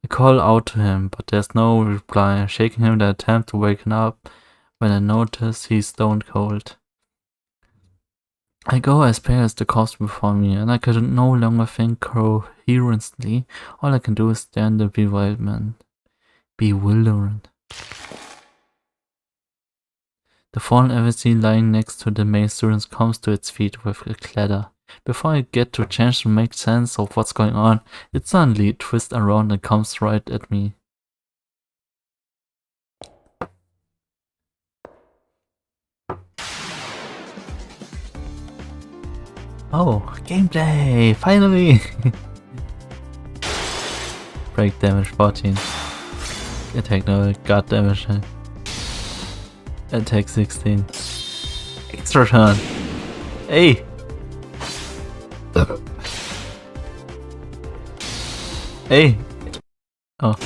I call out to him, but there's no reply, shaking him in the attempt to wake him up when I notice he's stone cold. I go as pale as the corpse before me, and I can no longer think coherently. All I can do is stare in the bewilderment. The fallen effigy lying next to the male students comes to its feet with a clatter. Before I get to chance to make sense of what's going on, it suddenly twists around and comes right at me. Oh, gameplay! Finally! Break damage 14. Attack no guard damage. Attack 16. Extra turn. Hey! Hey! Oh.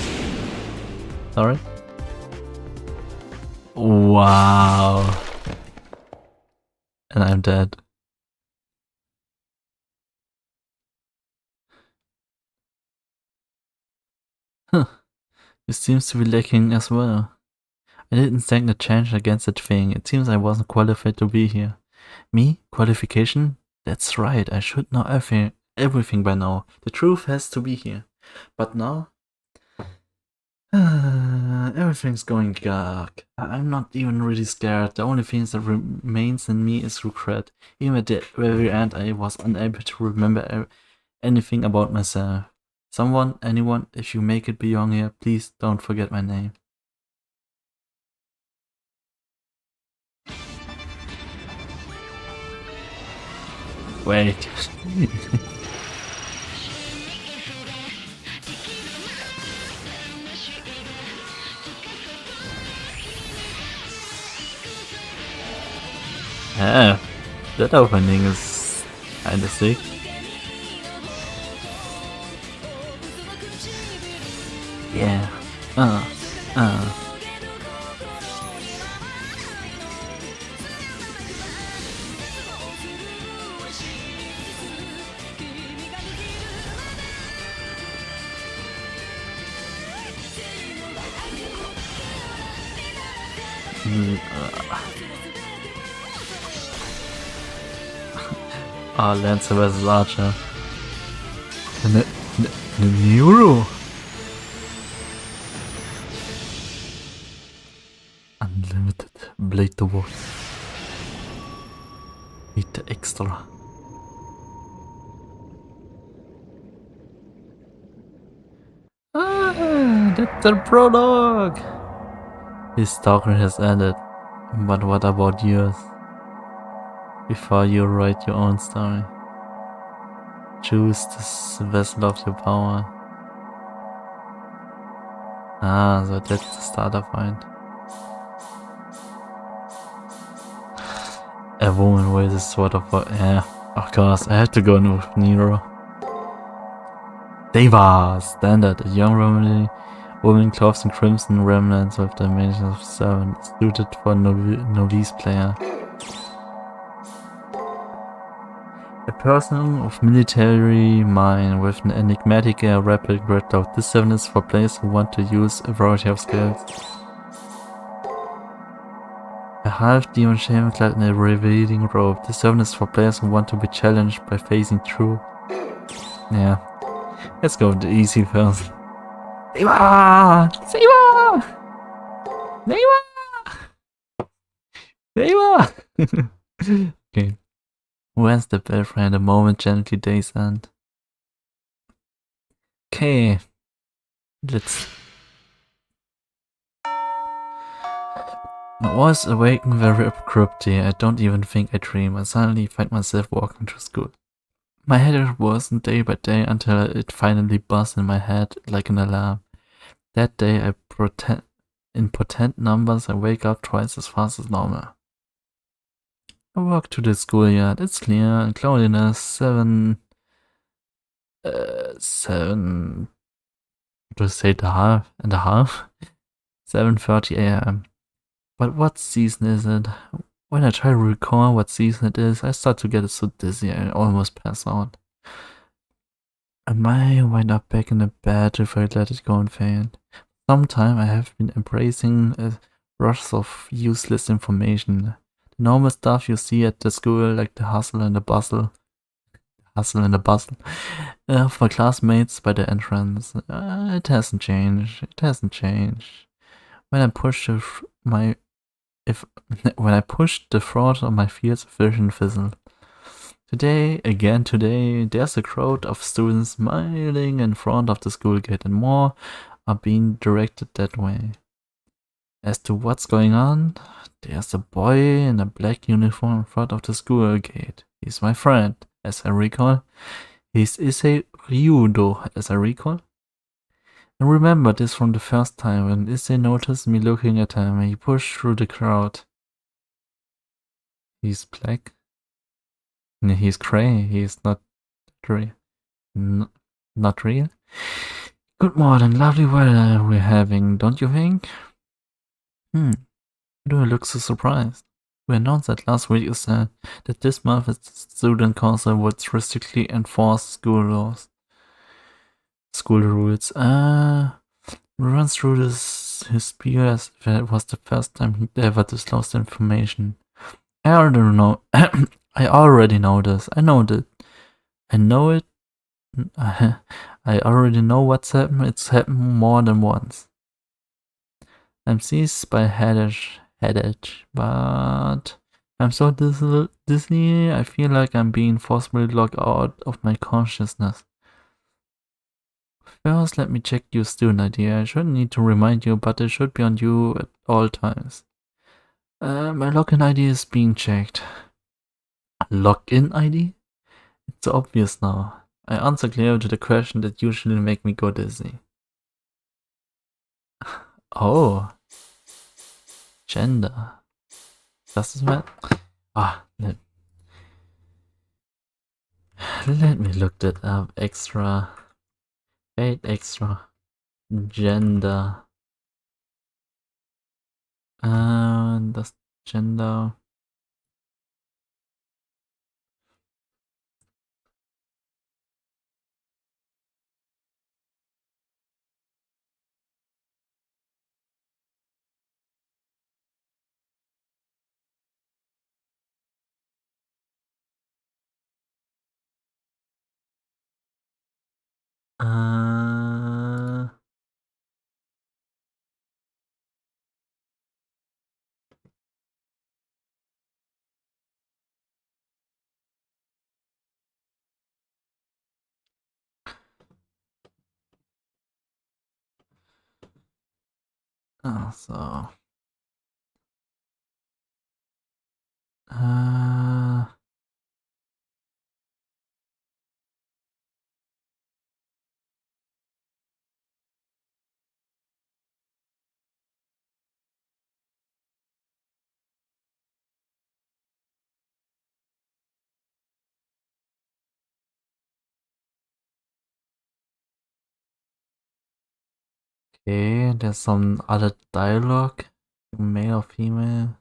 Sorry. Wow. And I'm dead. Huh. It seems to be lacking as well. I didn't stand a chance against that thing. It seems I wasn't qualified to be here. Me? Qualification? That's right, I should know everything by now. The truth has to be here. But now? Everything's going dark. I'm not even really scared. The only thing that remains in me is regret. Even at the very end, I was unable to remember anything about myself. Someone, anyone, if you make it beyond here, please don't forget my name. Wait. Yeah, that opening is kinda sick. Yeah. Oh, Lancer vs Archer. Nero. Unlimited blade to watch. Need the extra. That's the prologue. His story has ended, but what about yours? Before you write your own story, choose this vessel of your power. Ah, so that's the starter point. A woman with a sort of yeah, of course, I have to go with Nero. Deva! Standard, a young woman clothed in crimson remnants with the dimensions of 7, suited for novice player. A person of military mind with an enigmatic rapid gridlock. This 7 is for players who want to use a variety of skills. A half-demon shaman clad in a revealing robe. This 7 is for players who want to be challenged by facing through. Yeah. Let's go with the easy first. Deva! Deva! Deva! Deva! Okay. Where's the belfry and the moment gently days end? Okay. Let's... My voice awakened very abruptly. I don't even think I dream. I suddenly find myself walking to school. My headache worsened day by day until it finally buzzed in my head like an alarm. That day in potent numbers I wake up twice as fast as normal. I walk to the schoolyard. It's clear and cloudiness. 7 to say the half and a half. 7:30 a.m. But what season is it? When I try to recall what season it is, I start to get so dizzy I almost pass out. I might wind up back in the bed if I let it go and faint. Sometime I have been embracing a rush of useless information. The normal stuff you see at the school, like the hustle and the bustle of my classmates by the entrance. It hasn't changed. It hasn't changed. When I push my if when I pushed the fraud on my fields of vision fizzled. Today, there's a crowd of students smiling in front of the school gate, and more are being directed that way. As to what's going on, there's a boy in a black uniform in front of the school gate. He's my friend, as I recall. He's Issei Ryudo, as I recall. I remember this from the first time when Issei noticed me looking at him. He pushed through the crowd. He's black. He's gray. He's not real. Not real. Good morning, lovely weather we're having, don't you think? Why do I look so surprised? We announced that last week you said that this month is student council would strictly enforce school rules. We run through his spiel as if it was the first time he ever disclosed information. I already know. I already know this. I know that. I know it. I already know what's happened. It's happened more than once. I'm seized by headache, but I'm so dizzy. I feel like I'm being forcibly locked out of my consciousness. First, let me check your student ID. I shouldn't need to remind you, but it should be on you at all times. My login ID is being checked. Login ID? It's obvious now. I answer clearly to the question that usually make me go dizzy. Oh. Gender. Does this matter? Let me look that up. Extra. Wait, extra. Gender. Das Gender. So. Okay, there's some other dialogue. Male or female.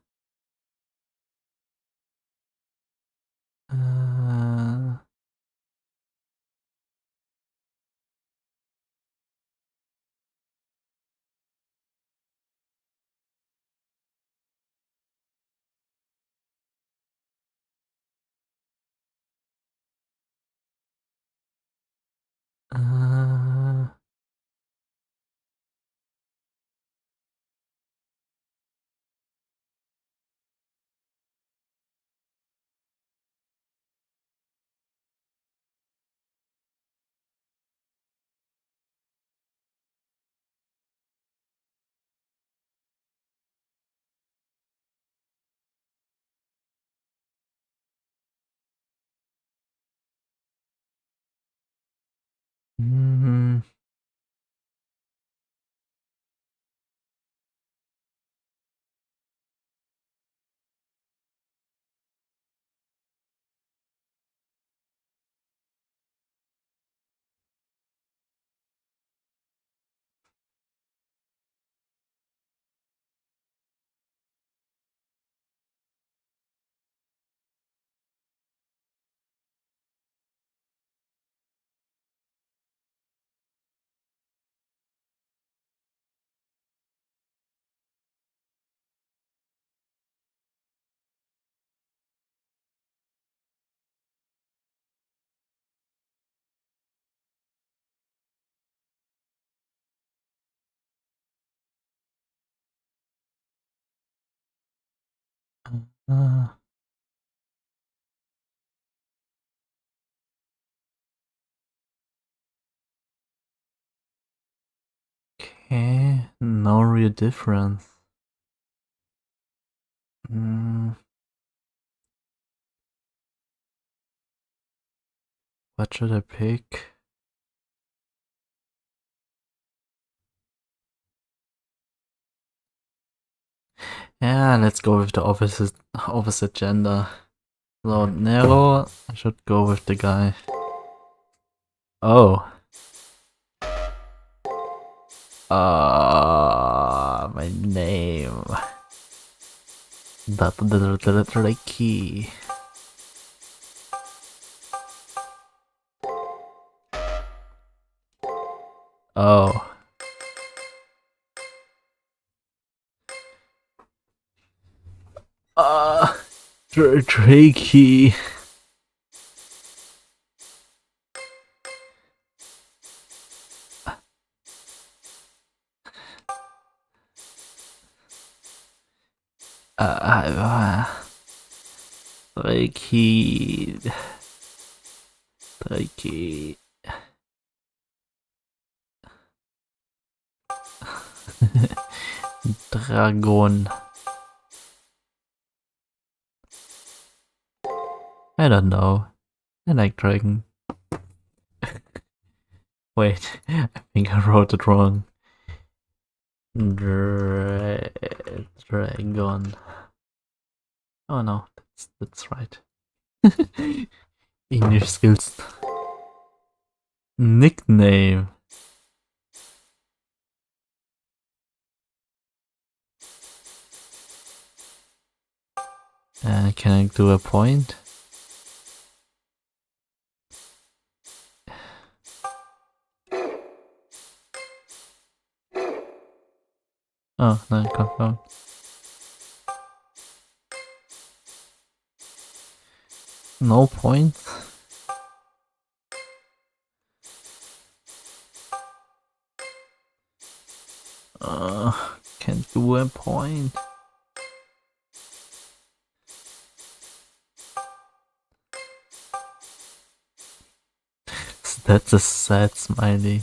Okay, no real difference. What should I pick? Yeah, let's go with the opposite gender. So Nero, I should go with the guy. Oh. My name. The tricky. Oh. Tricky. Tricky. Tricky. Dragon. I don't know. I like dragon. Wait, I think I wrote it wrong. Dragon. Oh no, that's right. English skills. Nickname. Can I do a point? Oh, no, confirm. No point? Can't do a point. That's a sad smiley.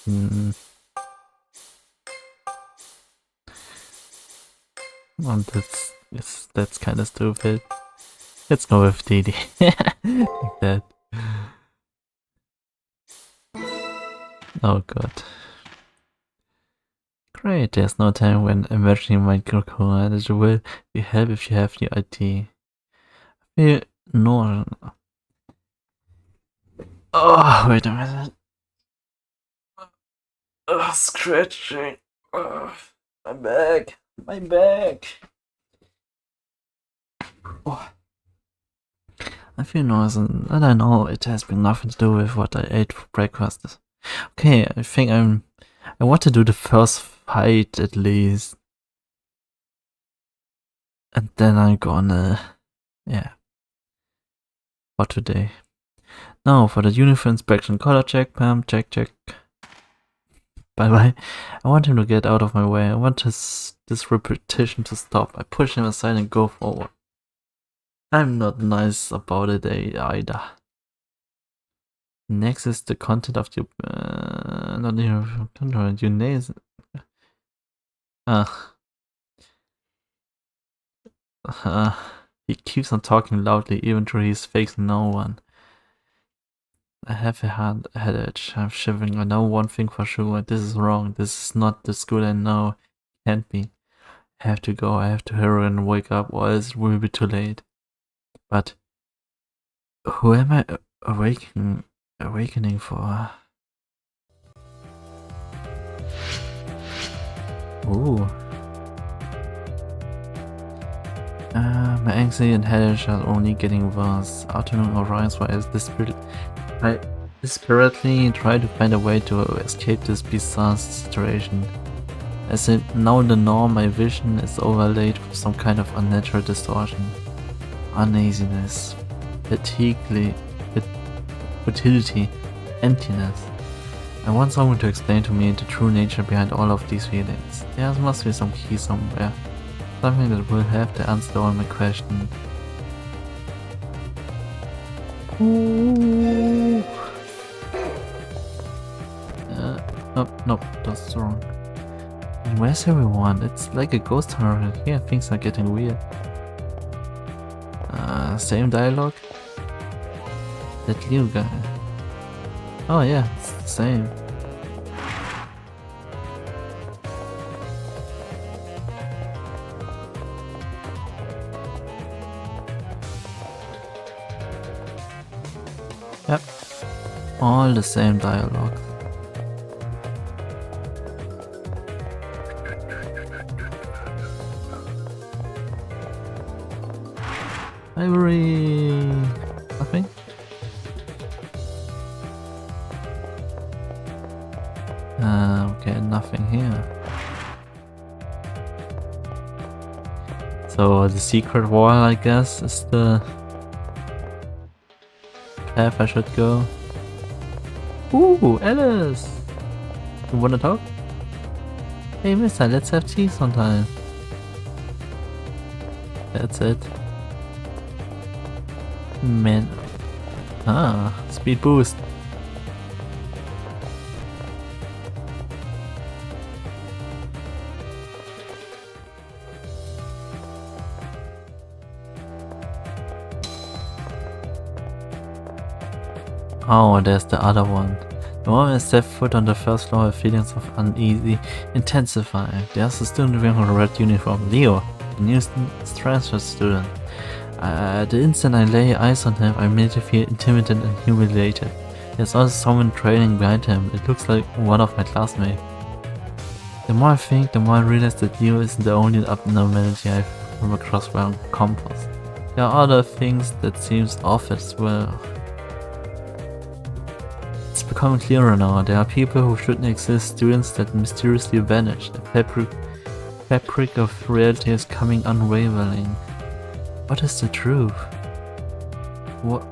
And that's kind of stupid. Let's go with Didi. Like that. Oh god. Great, there's no time when imagining might go cool. It will be help if you have new ID. No. Oh, wait a minute. Scratching. My back. My back. Oh. I feel noise and I know it has been nothing to do with what I ate for breakfast. Okay, I think I want to do the first fight at least. And then I'm gonna, yeah, for today. Now for the uniform inspection, color check, Pam, check. Bye bye. I want him to get out of my way. I want this repetition to stop. I push him aside and go forward. I'm not nice about it either. Next is the content of the not your content. Your name. He keeps on talking loudly, even though he's facing no one. I have a hard headache. I'm shivering. I know one thing for sure. This is wrong. This is not the school I know. Can't be. I have to go. I have to hurry and wake up, or else it will be too late. But who am I awakening for? Ooh. My anxiety and headache are only getting worse. Afternoon arrives while I desperately try to find a way to escape this bizarre situation. As it now the norm, my vision is overlaid with some kind of unnatural distortion. Uneasiness, futility, emptiness. I want someone to explain to me the true nature behind all of these feelings. There must be some key somewhere. Something that will have to answer all my questions. Ooh. Nope, that's wrong. And where's everyone? It's like a ghost horror. Here things are getting weird. Same dialogue? That Leo guy. Oh yeah, it's the same. Yep. All the same dialogue. Ivory. Nothing? Okay, nothing here. So the secret wall, I guess, is the path I should go. Ooh, Alice! You wanna talk? Hey mister, let's have tea sometime. That's it. Man. Speed boost. Oh, there's the other one. The moment I step foot on the first floor, feelings of uneasy intensify. There's a student wearing a red uniform, Leo, a new transfer student. The instant I lay eyes on him, I immediately feel intimidated and humiliated. There's also someone trailing behind him. It looks like one of my classmates. The more I think, the more I realize that Leo isn't the only abnormality I've come across around campus. There are other things that seems off as well. It's becoming clearer now. There are people who shouldn't exist, students that mysteriously vanished. The fabric of reality is coming unraveling. What is the truth? What?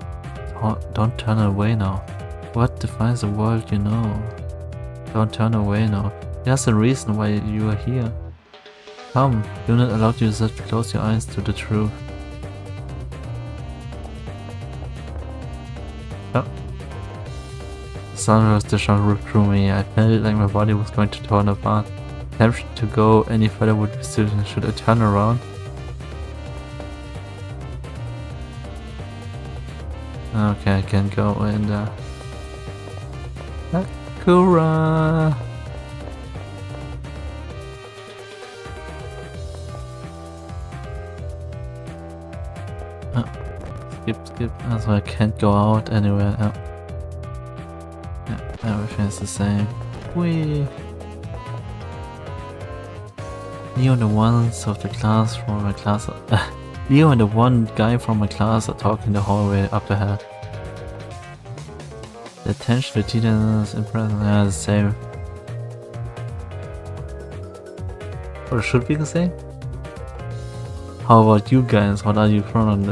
Oh, don't turn away now. What defines the world you know? Don't turn away now. There's a reason why you are here. Come, do not allow yourself to close your eyes to the truth. Oh. The sun was the shot ripped through me. I felt like my body was going to torn apart. Tempted to go any further would be silly. Should I turn around? Okay, I can go in there. Sakura! Skip. So I can't go out anywhere. Yeah, everything's the same. Whee! Leo and the ones of the class from my class. Leo and the one guy from my class are talking the hallway up ahead. The attention to detail is impressive. Yeah, the same. Or should be the same? How about you guys? What are you from?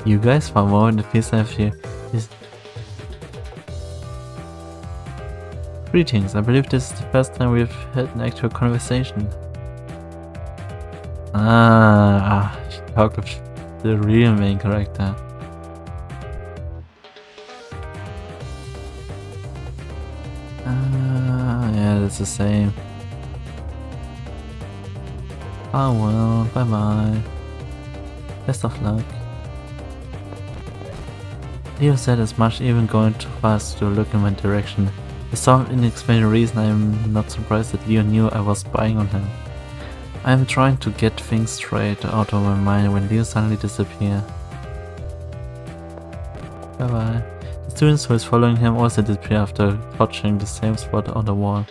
You guys for more in the piece of you. Greetings, I believe this is the first time we've had an actual conversation. She talked with the real main character. Yeah, that's the same. Oh well, bye bye. Best of luck. Leo said as much, even going too fast to look in my direction. For some unexplained reason, I am not surprised that Leo knew I was spying on him. I am trying to get things straight out of my mind when Leo suddenly disappeared. Bye bye. The students who was following him also disappeared after touching the same spot on the wall.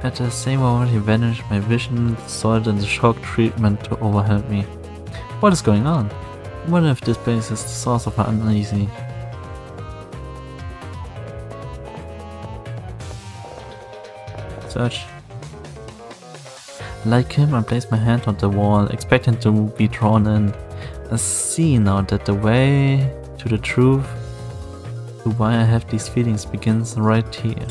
At the same moment he vanished, my vision distorted and the shock treatment to overwhelm me. What is going on? I wonder if this place is the source of my uneasy. Search. Like him, I placed my hand on the wall, expecting to be drawn in. I see now that the way to the truth, to why I have these feelings, begins right here.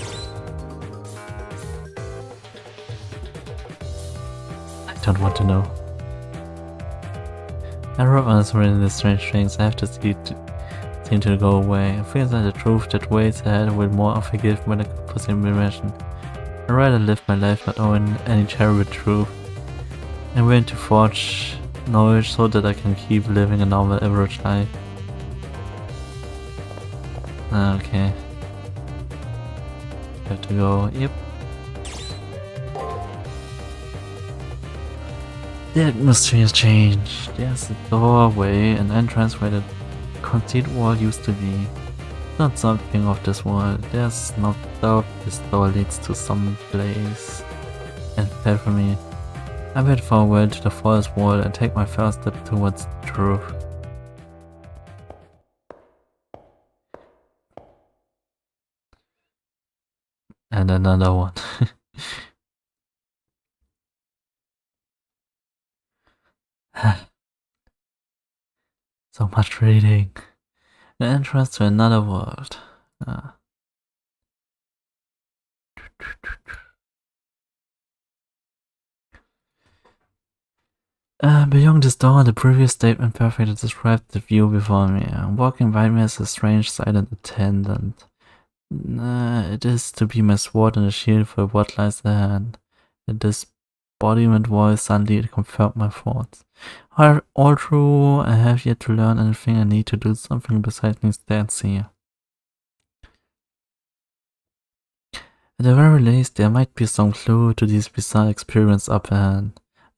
I don't want to know. I wrote answering the strange things I have to seem to go away. It feels like the truth that waits ahead will more unforgiving than I could possibly imagine. I'd rather live my life not knowing any terrible truth. I'm willing to forge knowledge so that I can keep living a normal average life. Okay. Have to go, yep. The atmosphere has changed. There's a doorway, an entrance where the concrete wall used to be. Not something of this world. There's no doubt this door leads to some place. And prepare for me. I wait forward to the forest wall and take my first step towards the truth. And another one. So much reading. The entrance to another world. Beyond this door, the previous statement perfectly described the view before me. Walking by me is a strange, silent attendant. It is to be my sword and a shield for what lies ahead. This embodiment voice suddenly confirmed my thoughts. All true, I have yet to learn anything. I need to do something besides me stand here. At the very least, there might be some clue to this bizarre experience up ahead.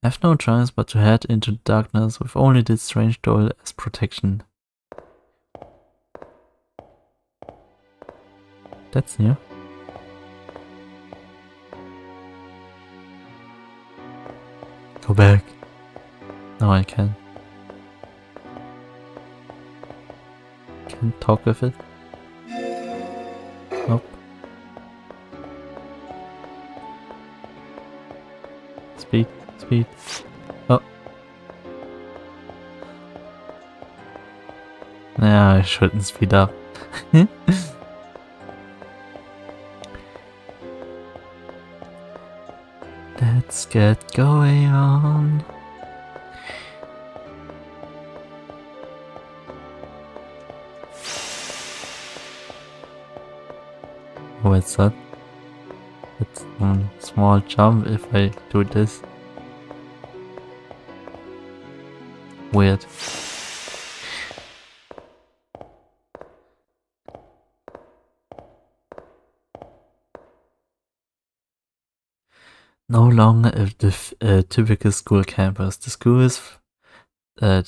I have no choice but to head into the darkness with only this strange doll as protection. That's new. Go back. No, I can. Can't talk with it. Nope. Speed. Speed. Oh. Nah, I shouldn't speed up. Let's get going on. What's that? It's a small jump if I do this. Weird. No longer a typical school campus. The school is the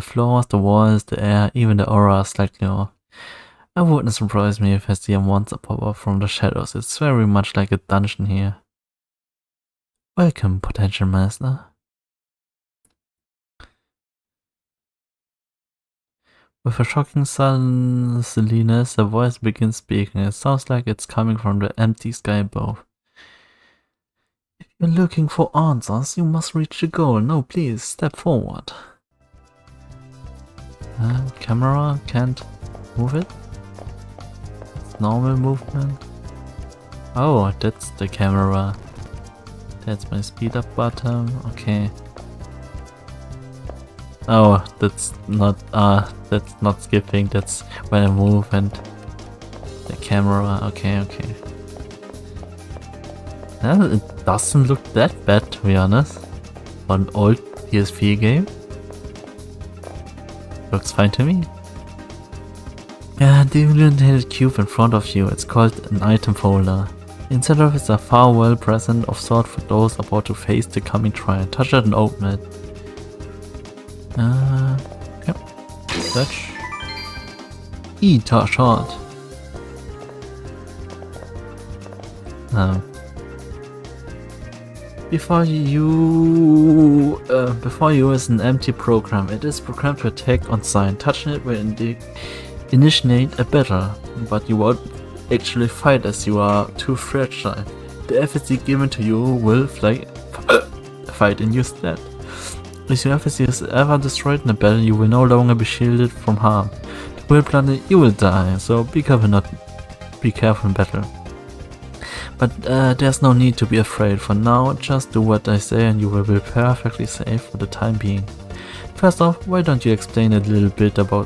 floors, the walls, the air, even the aura are slightly off. It wouldn't surprise me if I see a monster pop up from the shadows. It's very much like a dungeon here. Welcome, potential master. With a shocking silliness, a voice begins speaking. It sounds like it's coming from the empty sky above. If you're looking for answers, you must reach the goal. No, please, step forward. Camera, can't move it. It's normal movement. Oh, that's the camera. That's my speed up button. Okay. Oh, that's not skipping. That's when I move and the camera. Okay, okay. Well, it doesn't look that bad, to be honest. For an old PSP game. Looks fine to me. Yeah, the illuminated cube in front of you, it's called an item folder. Inside of it is a farewell present of sort for those about to face the coming trial. Touch it and open it. Yep. Search. Eat a shot. Before you is an empty program. It is programmed to attack on sign. Touching it will initiate a battle, but you won't actually fight as you are too fragile. The FSC given to you will fight in your stead. If your FSC is ever destroyed in a battle, you will no longer be shielded from harm. The will planet, you will die, so be careful in battle. But there's no need to be afraid. For now, just do what I say and you will be perfectly safe for the time being. First off, why don't you explain a little bit about,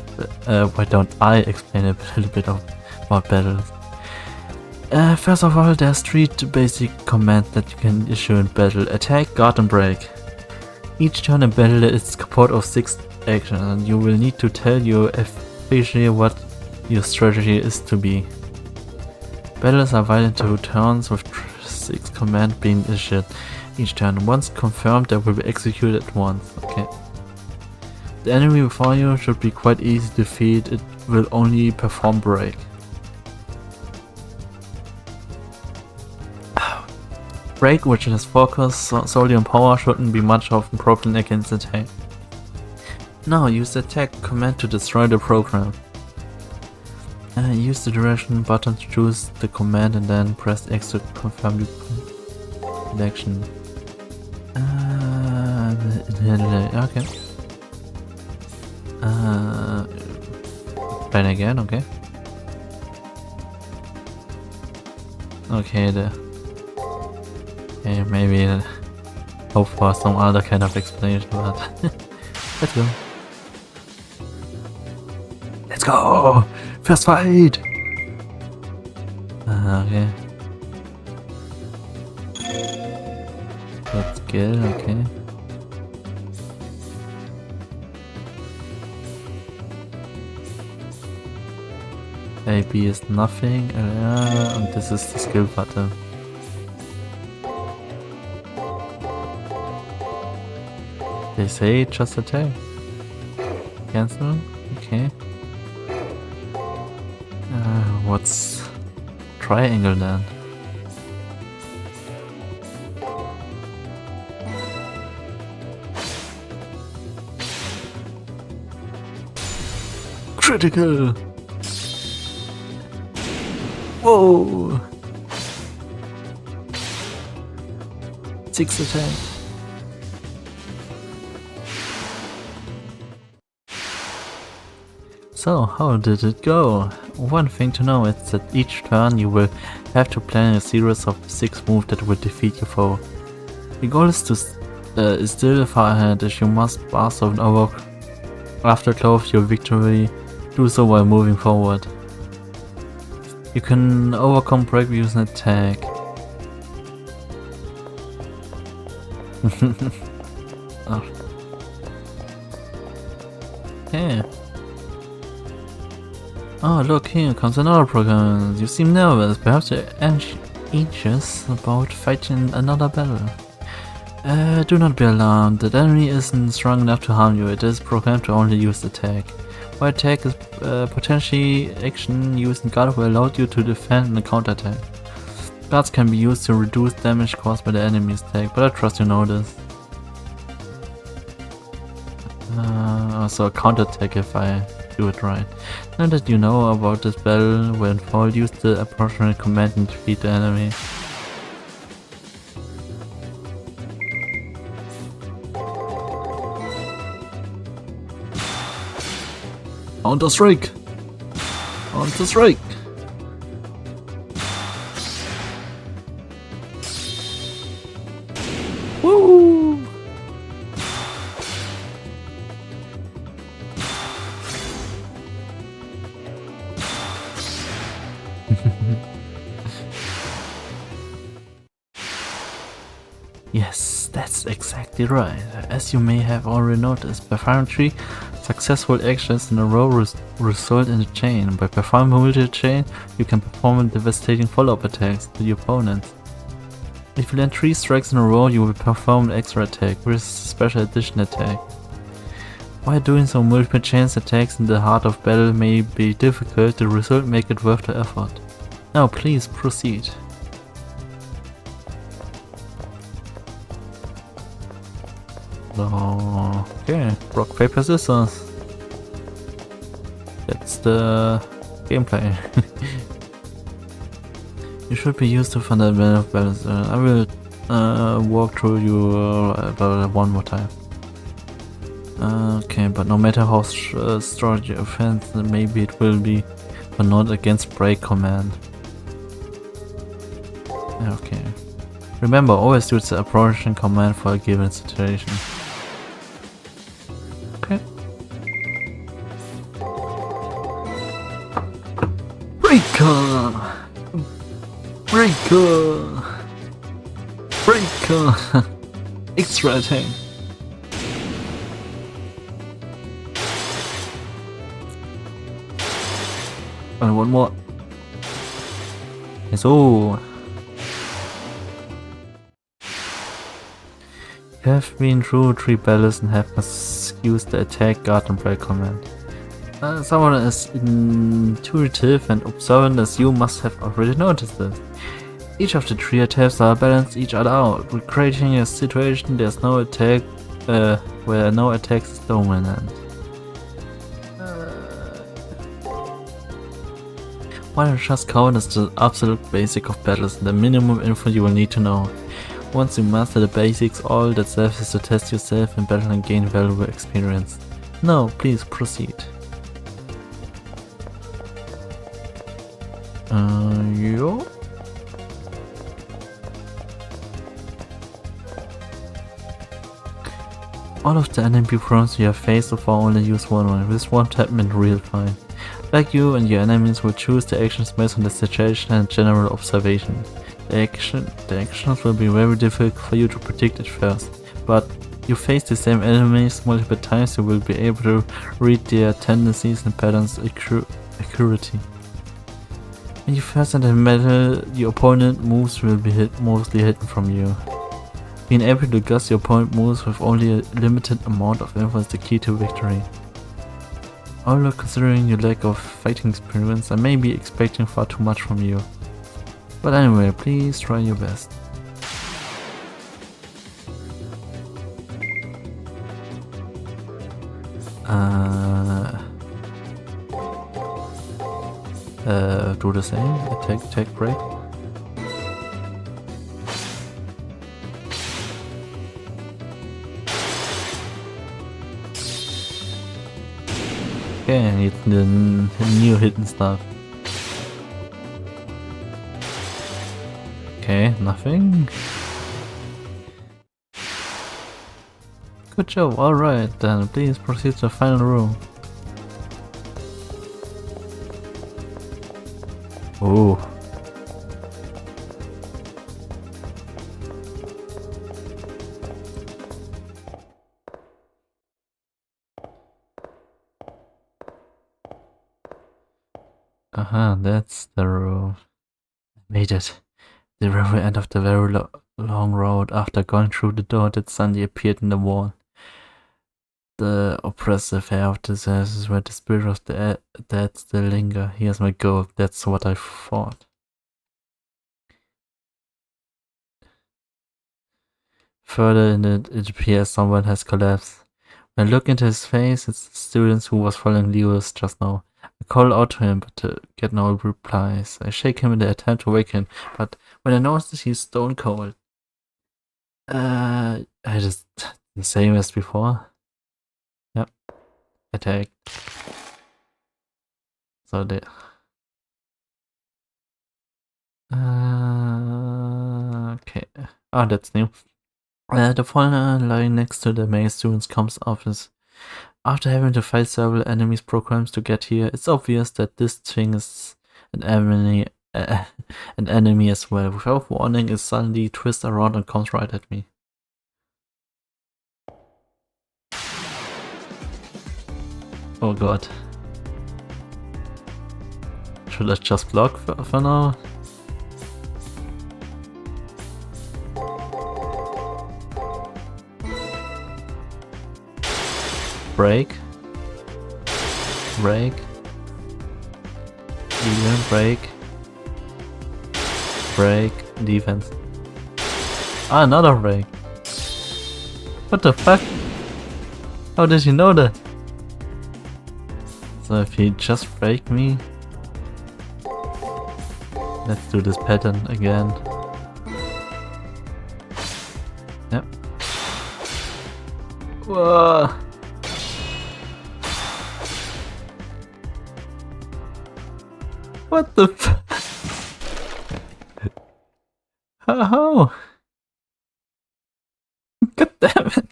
why don't I explain a little bit about battles? First of all, there's 3 basic commands that you can issue in battle: attack, guard and break. Each turn in battle is composed of 6 actions, and you will need to tell your official what your strategy is to be. Battles are divided into turns with 6 commands being issued each turn. Once confirmed, they will be executed at once. Okay. The enemy before you should be quite easy to defeat. It will only perform break. Break, which is focused solely on power, shouldn't be much of a problem against attack. Now use the attack command to destroy the program. Use the direction button to choose the command and then press X to confirm the selection. Okay. Try again, okay. Okay, maybe hope for some other kind of explanation, but let's go. Let's go! First fight! Okay. Good skill, okay. A, B is nothing, and this is the skill button. They say just attack. Cancel, okay. What's triangle then? Critical! Whoa! 6 attack. So, how did it go? One thing to know is that each turn you will have to plan a series of 6 moves that will defeat your foe. The goal is to still far ahead. If you must pass on over after close your victory, do so while moving forward. You can overcome break using attack. Oh. Okay. Oh, look, here comes another program. You seem nervous, perhaps you're anxious about fighting another battle. Do not be alarmed, the enemy isn't strong enough to harm you. It is programmed to only use attack. While attack is potentially action, using guard will allow you to defend and counterattack. Guards can be used to reduce damage caused by the enemy's attack, but I trust you know this. Also a counterattack if I do it right. Now that you know about this battle, when fall, use the appropriate command and defeat the enemy. Counter strike! Counter strike! Woo! Yes, that's exactly right. As you may have already noticed, performing 3 successful actions in a row result in a chain. By performing multi-chain, you can perform devastating follow-up attacks to your opponents. If you land 3 strikes in a row, you will perform an extra attack, which is a special addition attack. While doing some multiple chains attacks in the heart of battle may be difficult, the result make it worth the effort. Now please proceed. Okay, rock, paper, scissors. That's the gameplay. You should be used to fundamental balance. I will walk through you one more time. Okay, but no matter how strong your offense, maybe it will be, but not against break command. Okay. Remember, always use the approaching command for a given situation. Okay. Breaker! Breaker! Extra attack! And one more. So. You have been through 3 battles and have used the attack, guard and break command. Someone as intuitive and observant as you must have already noticed this. Each of the 3 attacks are balanced each other out, creating a situation there's no attack where no attack is dominant. Why don't just count as the absolute basic of battles, the minimum info you will need to know. Once you master the basics, all that's left is to test yourself in battle and gain valuable experience. Now, please proceed. Yo? All of the enemy problems you have faced so far only use one way. This won't happen in real time. Like you and your enemies will choose the actions based on the situation and general observation. The actions will be very difficult for you to predict at first, but you face the same enemies multiple times, you will be able to read their tendencies and patterns accurately. When you first enter battle, your opponent's moves will be mostly hidden from you. Being able to guess your opponent's moves with only a limited amount of info is the key to victory. Although considering your lack of fighting experience, I may be expecting far too much from you. But anyway, please try your best. Do the same. Attack, break. Okay, I need the new hidden stuff. Okay, nothing. Good job, alright then, please proceed to the final room. Oh. That's the room. I made it. The very end of the very long road. After going through the door that suddenly appeared in the wall. The oppressive air of this house is where the spirit of the dead still linger. Here's my goal. That's what I thought. Further in it appears someone has collapsed. When I look into his face, it's the student who was following Lewis just now. I call out to him, but get no replies. I shake him in the attempt to wake him, but when I notice he's stone cold. I just the same as before. Yep. Attack. So the okay. Oh, that's new. The foreigner lying next to the main student's comms office. After having to fight several enemies programs to get here, it's obvious that this thing is an enemy as well. Without warning, it suddenly twists around and comes right at me. Oh god. Should I just block for now? Break. Break. Even break. Break. Defense. Ah, another break. What the fuck? How did he know that? So if he just break me... Let's do this pattern again. Yep. Whoa. What the f- How? God damn it.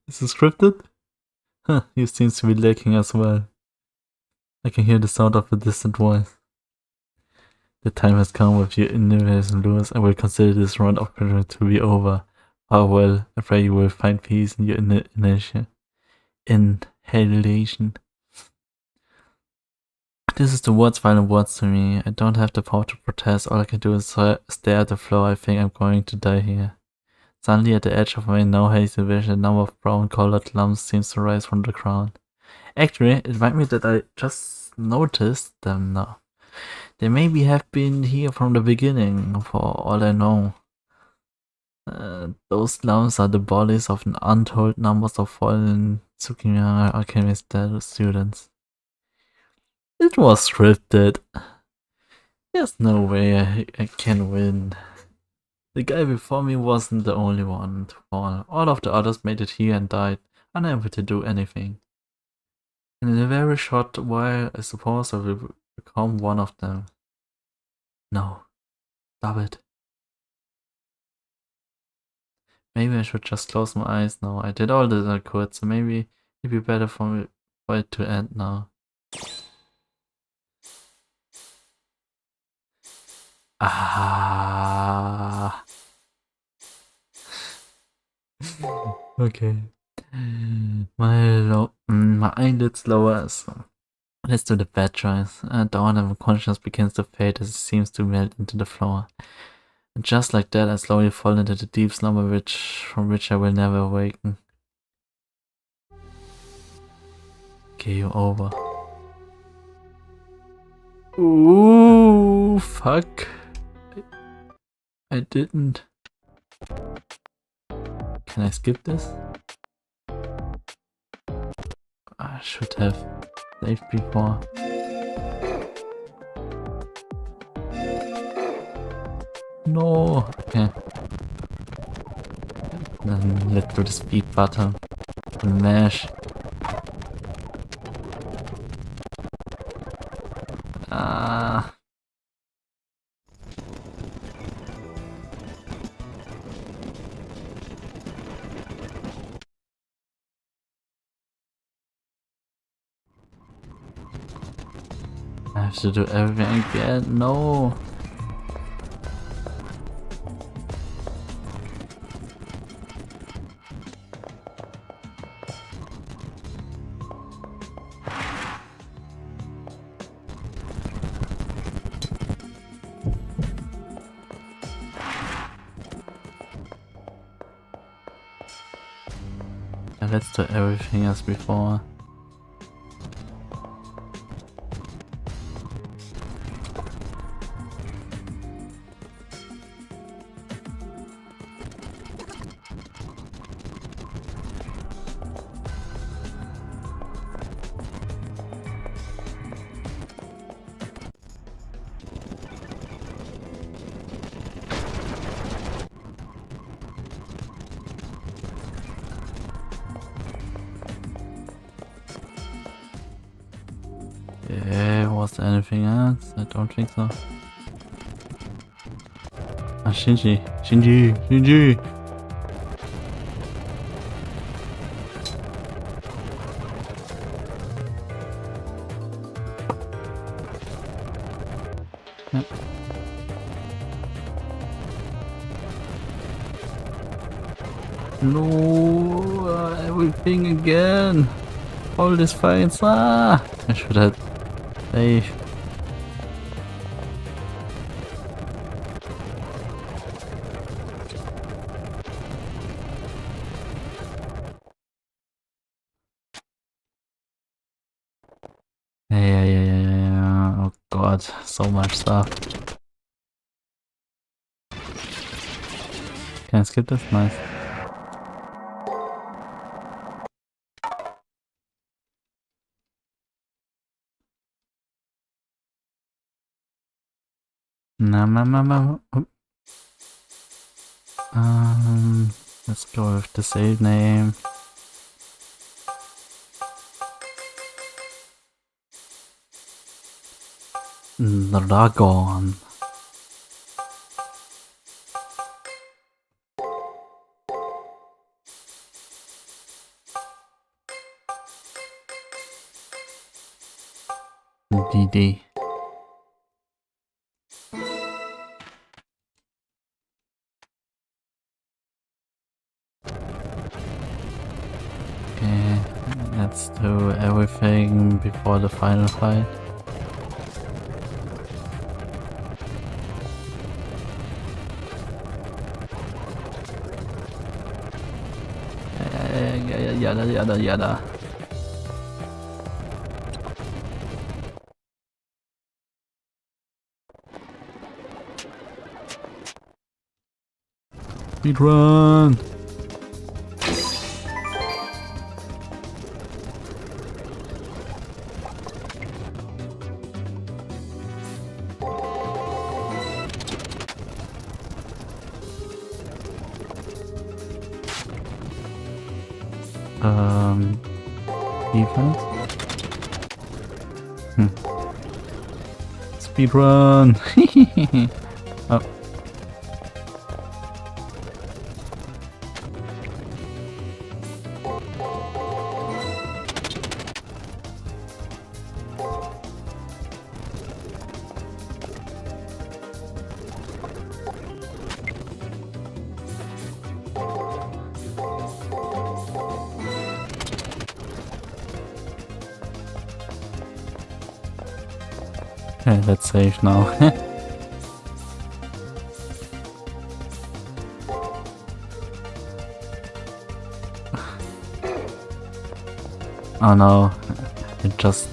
Is this scripted? Huh, he seems to be lacking as well. I can hear the sound of a distant voice. The time has come with your innovators and lures. I will consider this round of pressure to be over. Farewell. I pray you will find peace in your inhalation. This is the words, final words to me. I don't have the power to protest. All I can do is stare at the floor. I think I'm going to die here. Suddenly, at the edge of my now hazy vision, a number of brown-colored lumps seems to rise from the ground. Actually, it reminds me that I just noticed them now. They maybe have been here from the beginning, for all I know. Those lumps are the bodies of an untold numbers of fallen Tsukimura Alchemy students. It was scripted. There's no way I can win. The guy before me wasn't the only one to fall. All of the others made it here and died, unable to do anything. And in a very short while, I suppose I will become one of them. No. Stop it. Maybe I should just close my eyes now. I did all that I could, so maybe it'd be better for it to end now. Ah. Okay. My eyelids lower, so let's do the bad choice. Dawn of consciousness begins to fade as it seems to melt into the floor. And just like that, I slowly fall into the deep slumber from which I will never awaken. Game over. Ooh, fuck. I didn't. Can I skip this? I should have saved before. No. Okay. Then let's do the speed button. The mash. I have to do everything again. No. Let's do everything as before. Was there anything else? I don't think so. Ah, Shinji. Yep. No, everything again. All these fights. I should have saved. Yeah. Oh god, so much stuff. Can I skip this? Nice. Let's go with the save name. Dragon. DD. Let's do everything before the final fight. Yada yada yada. Speedrun! Defense? Speedrun! Oh. Okay, let's save now. Oh no, it just...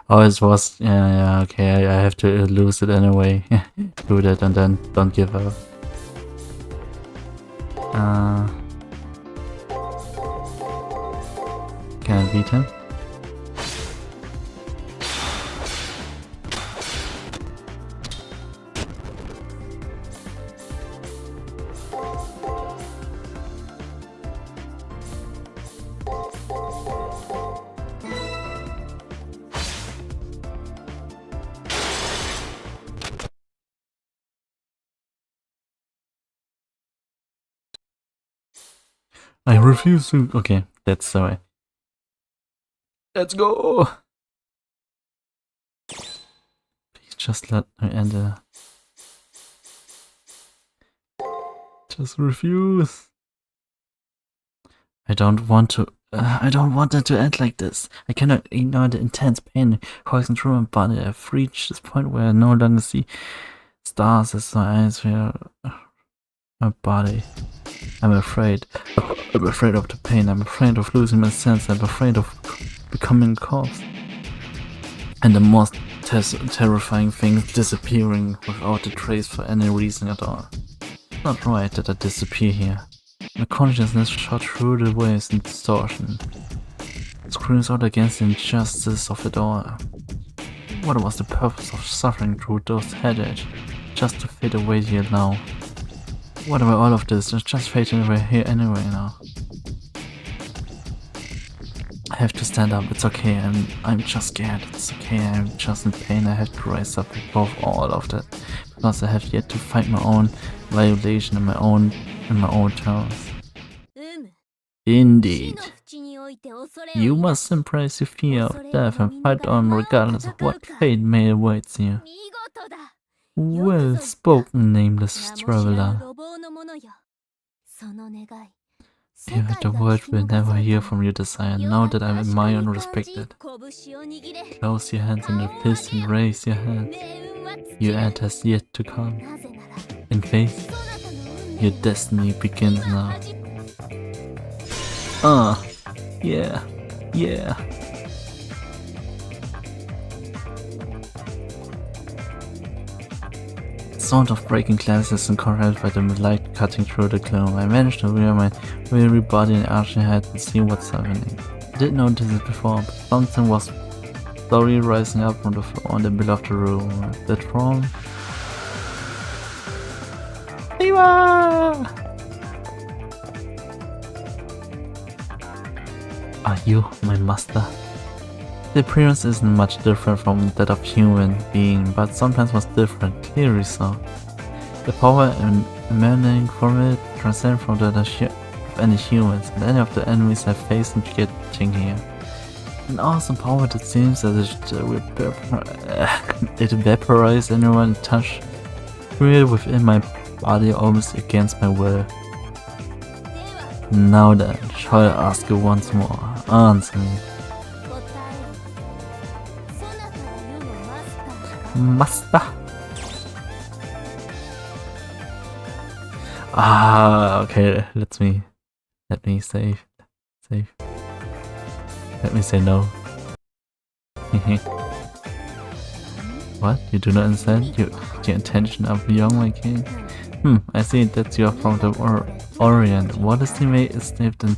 Oh, it was... Yeah, okay, I have to lose it anyway. Do that and then don't give up. Can I beat him? I refuse to... Okay, that's the way. Let's go! Please just let me enter. Just refuse. I don't want to... I don't want it to end like this. I cannot ignore the intense pain coursing through my body. I've reached this point where I no longer see stars as my eyes feel my body. I'm afraid. I'm afraid of the pain. I'm afraid of losing my sense. I'm afraid of becoming a corpse. And the most terrifying thing is disappearing without a trace for any reason at all. It's not right that I disappear here. My consciousness shot through the waves in distortion. It screams out against the injustice of it all. What was the purpose of suffering through those headaches? Just to fade away here now. What about all of this? It's just fading away here anyway now. I have to stand up. It's okay. I'm just scared. It's okay. I'm just in pain. I have to rise up above all of that because I have yet to fight my own violation in my own terms. Indeed. You must embrace your fear of death and fight on regardless of what fate may await you. Well spoken, nameless traveler. Even the world will never hear from your desire. Now that I am admired and respected. Close your hands in the fist and raise your hands. Your end has yet to come. In faith, your destiny begins now. Yeah. Sound of breaking glasses and corralled by the light cutting through the gloom. I managed to rear my weary body and arch my head and see what's happening. I didn't notice it before, but something was slowly rising up from the floor in the middle of the room. That from... Viva! Are you my master? The appearance isn't much different from that of human being, but sometimes was different, clearly so. The power emanating from it transcends from that of any humans and any of the enemies I've faced in getting here. An awesome power that seems as it evaporates anyone touched, created within my body almost against my will. Now then, shall I ask you once more? Answer me. Master. Ah, okay. Let me save. Let me say no. What? You do not understand? Your intention of young my king? I see that you are from the Orient. What is the mate is snipped in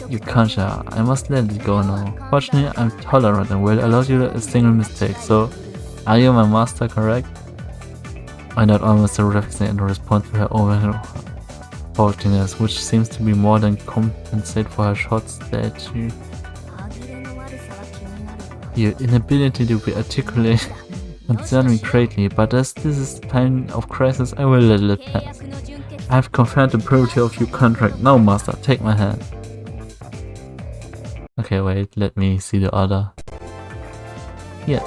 your conscience? I must let it go now. Fortunately, I'm tolerant and will allow you a single mistake. So, are you my master, correct? I not almost relaxing in response to her own faultiness, which seems to be more than compensate for her short stature. Your inability to be articulate concerns me greatly, but as this is the time of crisis, I will let it pass. I have confirmed the purity of your contract. Now, master, take my hand. Okay, wait, let me see the order. Yes.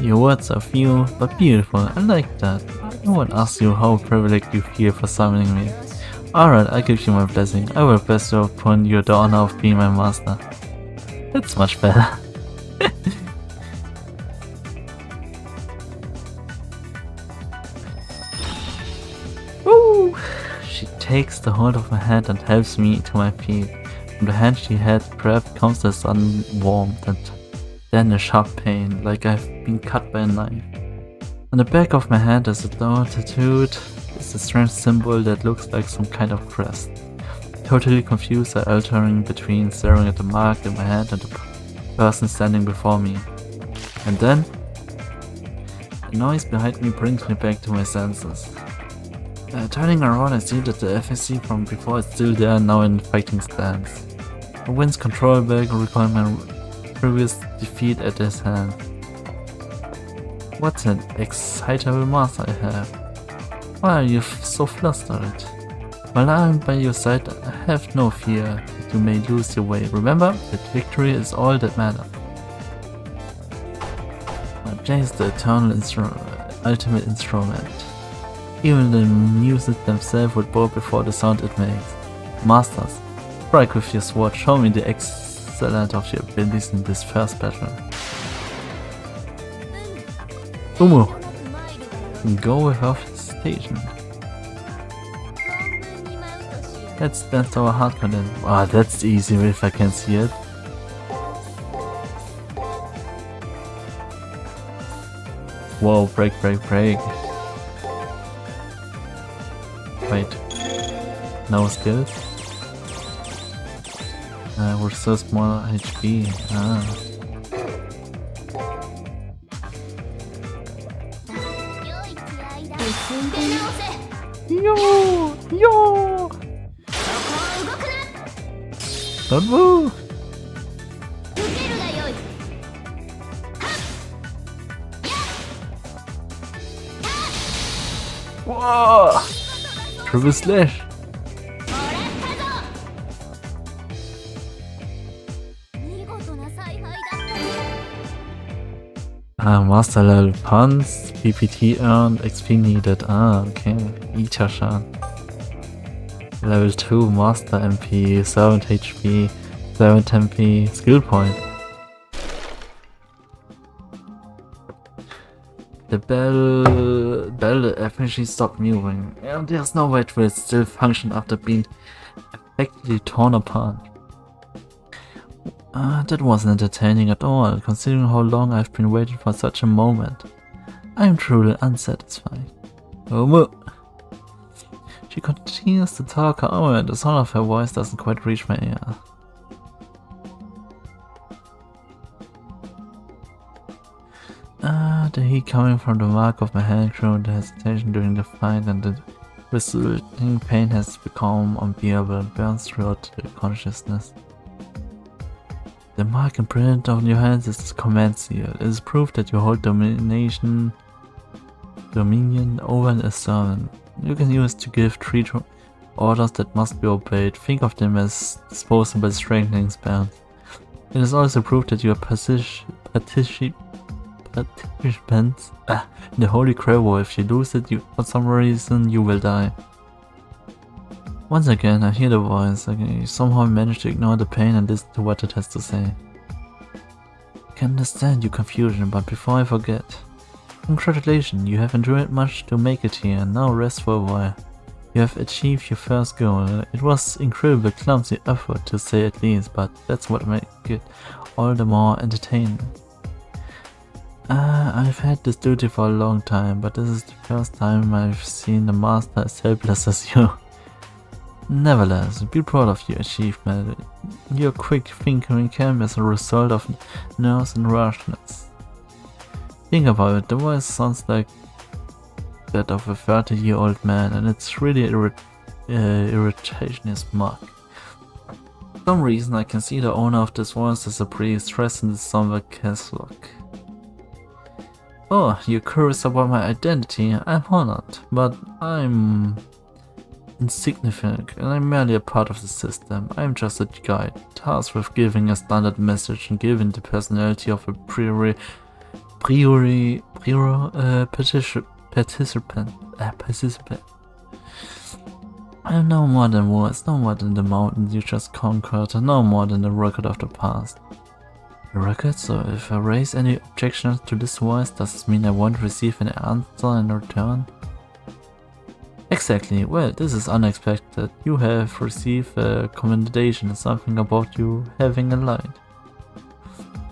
Your words are few, but beautiful. I like that. I won't ask you how privileged you feel for summoning me. Alright, I give you my blessing. I will bestow upon you the honor of being my master. That's much better. Woo! She takes the hold of my hand and helps me to my feet. From the hand she had grabbed comes the sudden warmth and then a sharp pain, like I've been cut by a knife. On the back of my hand is a tattooed. It's a strange symbol that looks like some kind of crest. Totally confused, I altering between staring at the mark in my hand and the person standing before me. And then, a noise behind me brings me back to my senses. Turning around, I see that the FSC from before is still there, now in fighting stance. I wince control back and recall my previous defeat at his hand. What an excitable master I have. Why are you so flustered? While I am by your side, I have no fear that you may lose your way. Remember that victory is all that matters. I plays the ultimate instrument. Even the music themselves would bow before the sound it makes. Masters, strike with your sword, show me the excellence of your abilities in this first battle. Umu, go without hesitation. Let's dance our heart content. Ah, that's easy if I can see it. Whoa, break. Wait. No skills? We're so small HP. Yo! Don't move! Whoa! Triple slash! Master level puns, PPT earned, XP needed. Okay. Itashan. Level 2 Master MP, 7 HP, 7 MP, skill point. The bell eventually stopped moving, and there's no way it will still function after being effectively torn apart. That wasn't entertaining at all, considering how long I've been waiting for such a moment. I'm truly unsatisfied. She continues to talk, however, and the sound of her voice doesn't quite reach my ear. The heat coming from the mark of my hand grew the hesitation during the fight, and the resulting pain has become unbearable and burns throughout the consciousness. The mark imprinted on your hands is the command seal. It is proof that you hold dominion over a servant. You can use to give 3 orders that must be obeyed. Think of them as disposable strengthening spells. It is also proof that you are participants in the Holy Grail War. If you lose it, for some reason, you will die. Once again, I hear the voice. I somehow manage to ignore the pain and listen to what it has to say. I can understand your confusion, but before I forget, congratulations, you have endured much to make it here. Now rest for a while. You have achieved your first goal. It was incredible clumsy effort to say at least, but that's what makes it all the more entertaining. I've had this duty for a long time, but this is the first time I've seen the master as helpless as you. Nevertheless, be proud of your achievement. Your quick thinking came as a result of nerves and rashness. Think about it, the voice sounds like that of a 30-year-old man, and it's really irritation is mock. For some reason I can see the owner of this voice as a priest dressed in the somber cassock. Oh, you're curious about my identity? I'm honored, but I'm insignificant and I'm merely a part of the system. I'm just a guide, tasked with giving a standard message and giving the personality of a participant. I'm no more than words, no more than the mountains you just conquered, no more than the record of the past. A record? So if I raise any objections to this voice, does this mean I won't receive an answer in return? Exactly, well, this is unexpected. You have received a commendation, something about you having a light.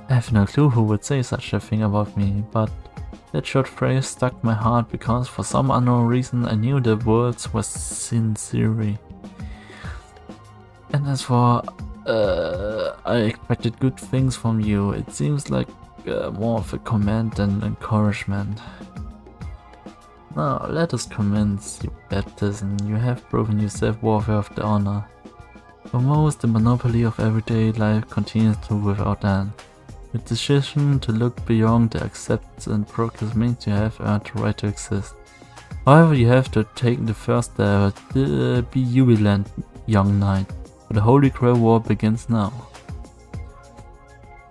I have no clue who would say such a thing about me, but that short phrase stuck my heart because for some unknown reason I knew the words were sincere. And as for I expected good things from you, it seems like more of a command than encouragement. Now let us commence your baptism. You have proven yourself worthy of the honor. For most, the monopoly of everyday life continues to without end. The decision to look beyond the acceptance and progress means you have earned the right to exist. However, you have to take the first step. Be jubilant, young knight, for the Holy Grail War begins now.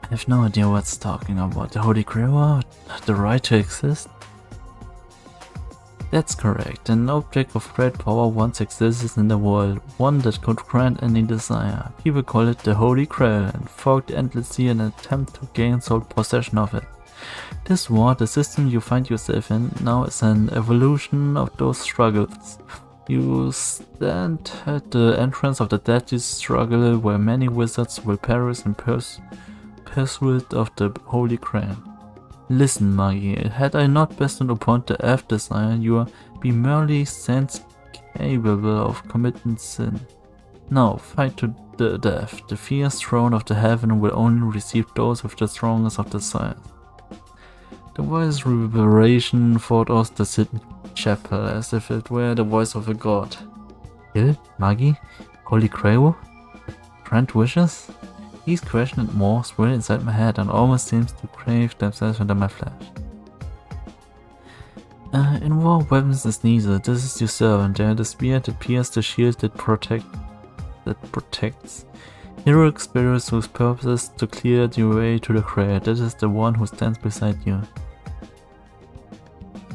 I have no idea what's talking about. The Holy Grail War? The right to exist? That's correct. An object of great power once existed in the world, one that could grant any desire. People call it the Holy Grail and fought endlessly in an attempt to gain sole possession of it. This war, the system you find yourself in now, is an evolution of those struggles. You stand at the entrance of the deadly struggle where many wizards will perish in pursuit of the Holy Grail. Listen, Maggie, had I not bestowed upon the F desire, you would be merely saints capable of committing sin. Now, fight to the death. The fierce throne of the heaven will only receive those with the strongest of desires. The voice reverberation thought of the Sydney Chapel as if it were the voice of a god. Kill? Maggie? Holy Grail? Grant wishes? These questions and more swirl inside my head and almost seems to crave themselves into my flesh. In war, weapons is neither. This is your servant. They are the spear that pierces, the shield that protects. Heroic spirits whose purpose is to clear the way to the grail. That is the one who stands beside you.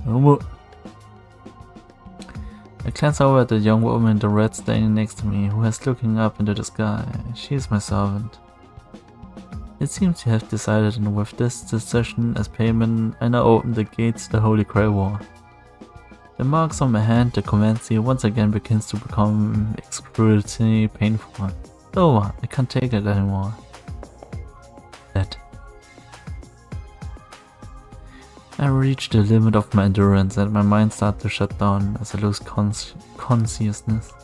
I glance over at the young woman in the red standing next to me, who is looking up into the sky. She is my servant. It seems you have decided, and with this decision as payment, I now open the gates to the Holy Grail War. The marks on my hand, the command seal, once again begins to become excruciatingly painful. Oh, I can't take it anymore. That. I reach the limit of my endurance and my mind starts to shut down as I lose consciousness. I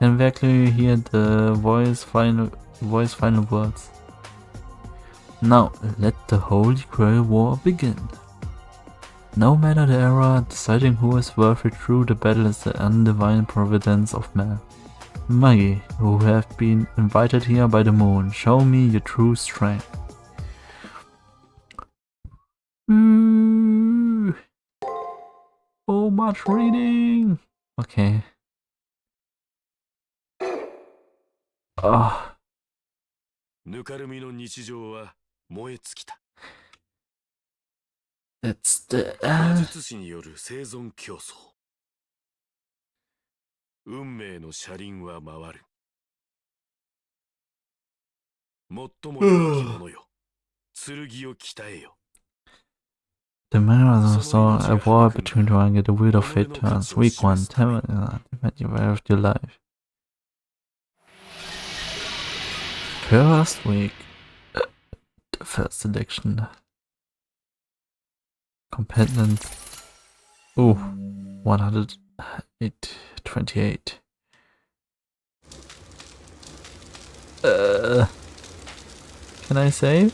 can vaguely hear the voice final words. Now, let the Holy Grail War begin. No matter the era, deciding who is worthy through the battle is the undivine providence of man. Maggie, who have been invited here by the moon, show me your true strength. So much reading! Okay. Ah. That's the 魔術師による生存競争。運命の車輪は回る。最も良きものよ。剣を鍛えよ。 The Mirror saw a war between trying the wheel of fate turns. Week 1, defend your way of your life. First week. The first selection. Companions. Ooh, 128. Can I save?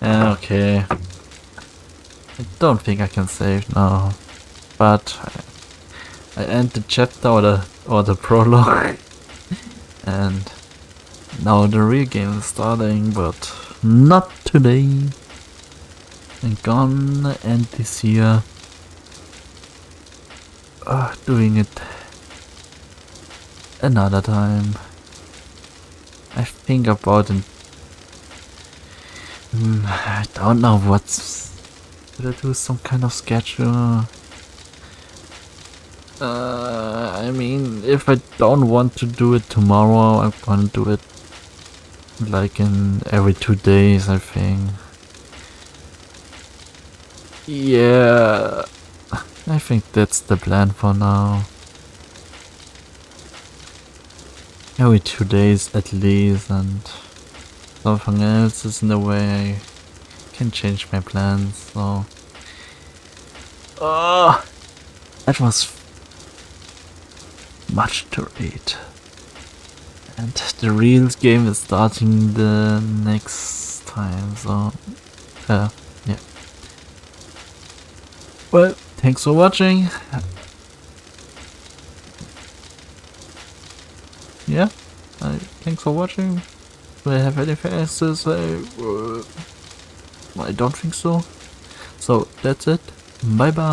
Okay. I don't think I can save now. But I end the chapter or the prologue. And now the real game is starting, but not today. I'm gonna end this here. Doing it another time. I think about it. I don't know what's... Should I do some kind of schedule? I mean, if I don't want to do it tomorrow, I'm gonna do it like in every 2 days, I think. Yeah, I think that's the plan for now. Every 2 days at least, and something else is in the way. I can change my plans, so... that was much to read. And the real game is starting the next time, so... yeah. Well, thanks for watching. Yeah, thanks for watching. Do I have anything else to say? I don't think so. So, that's it. Bye bye.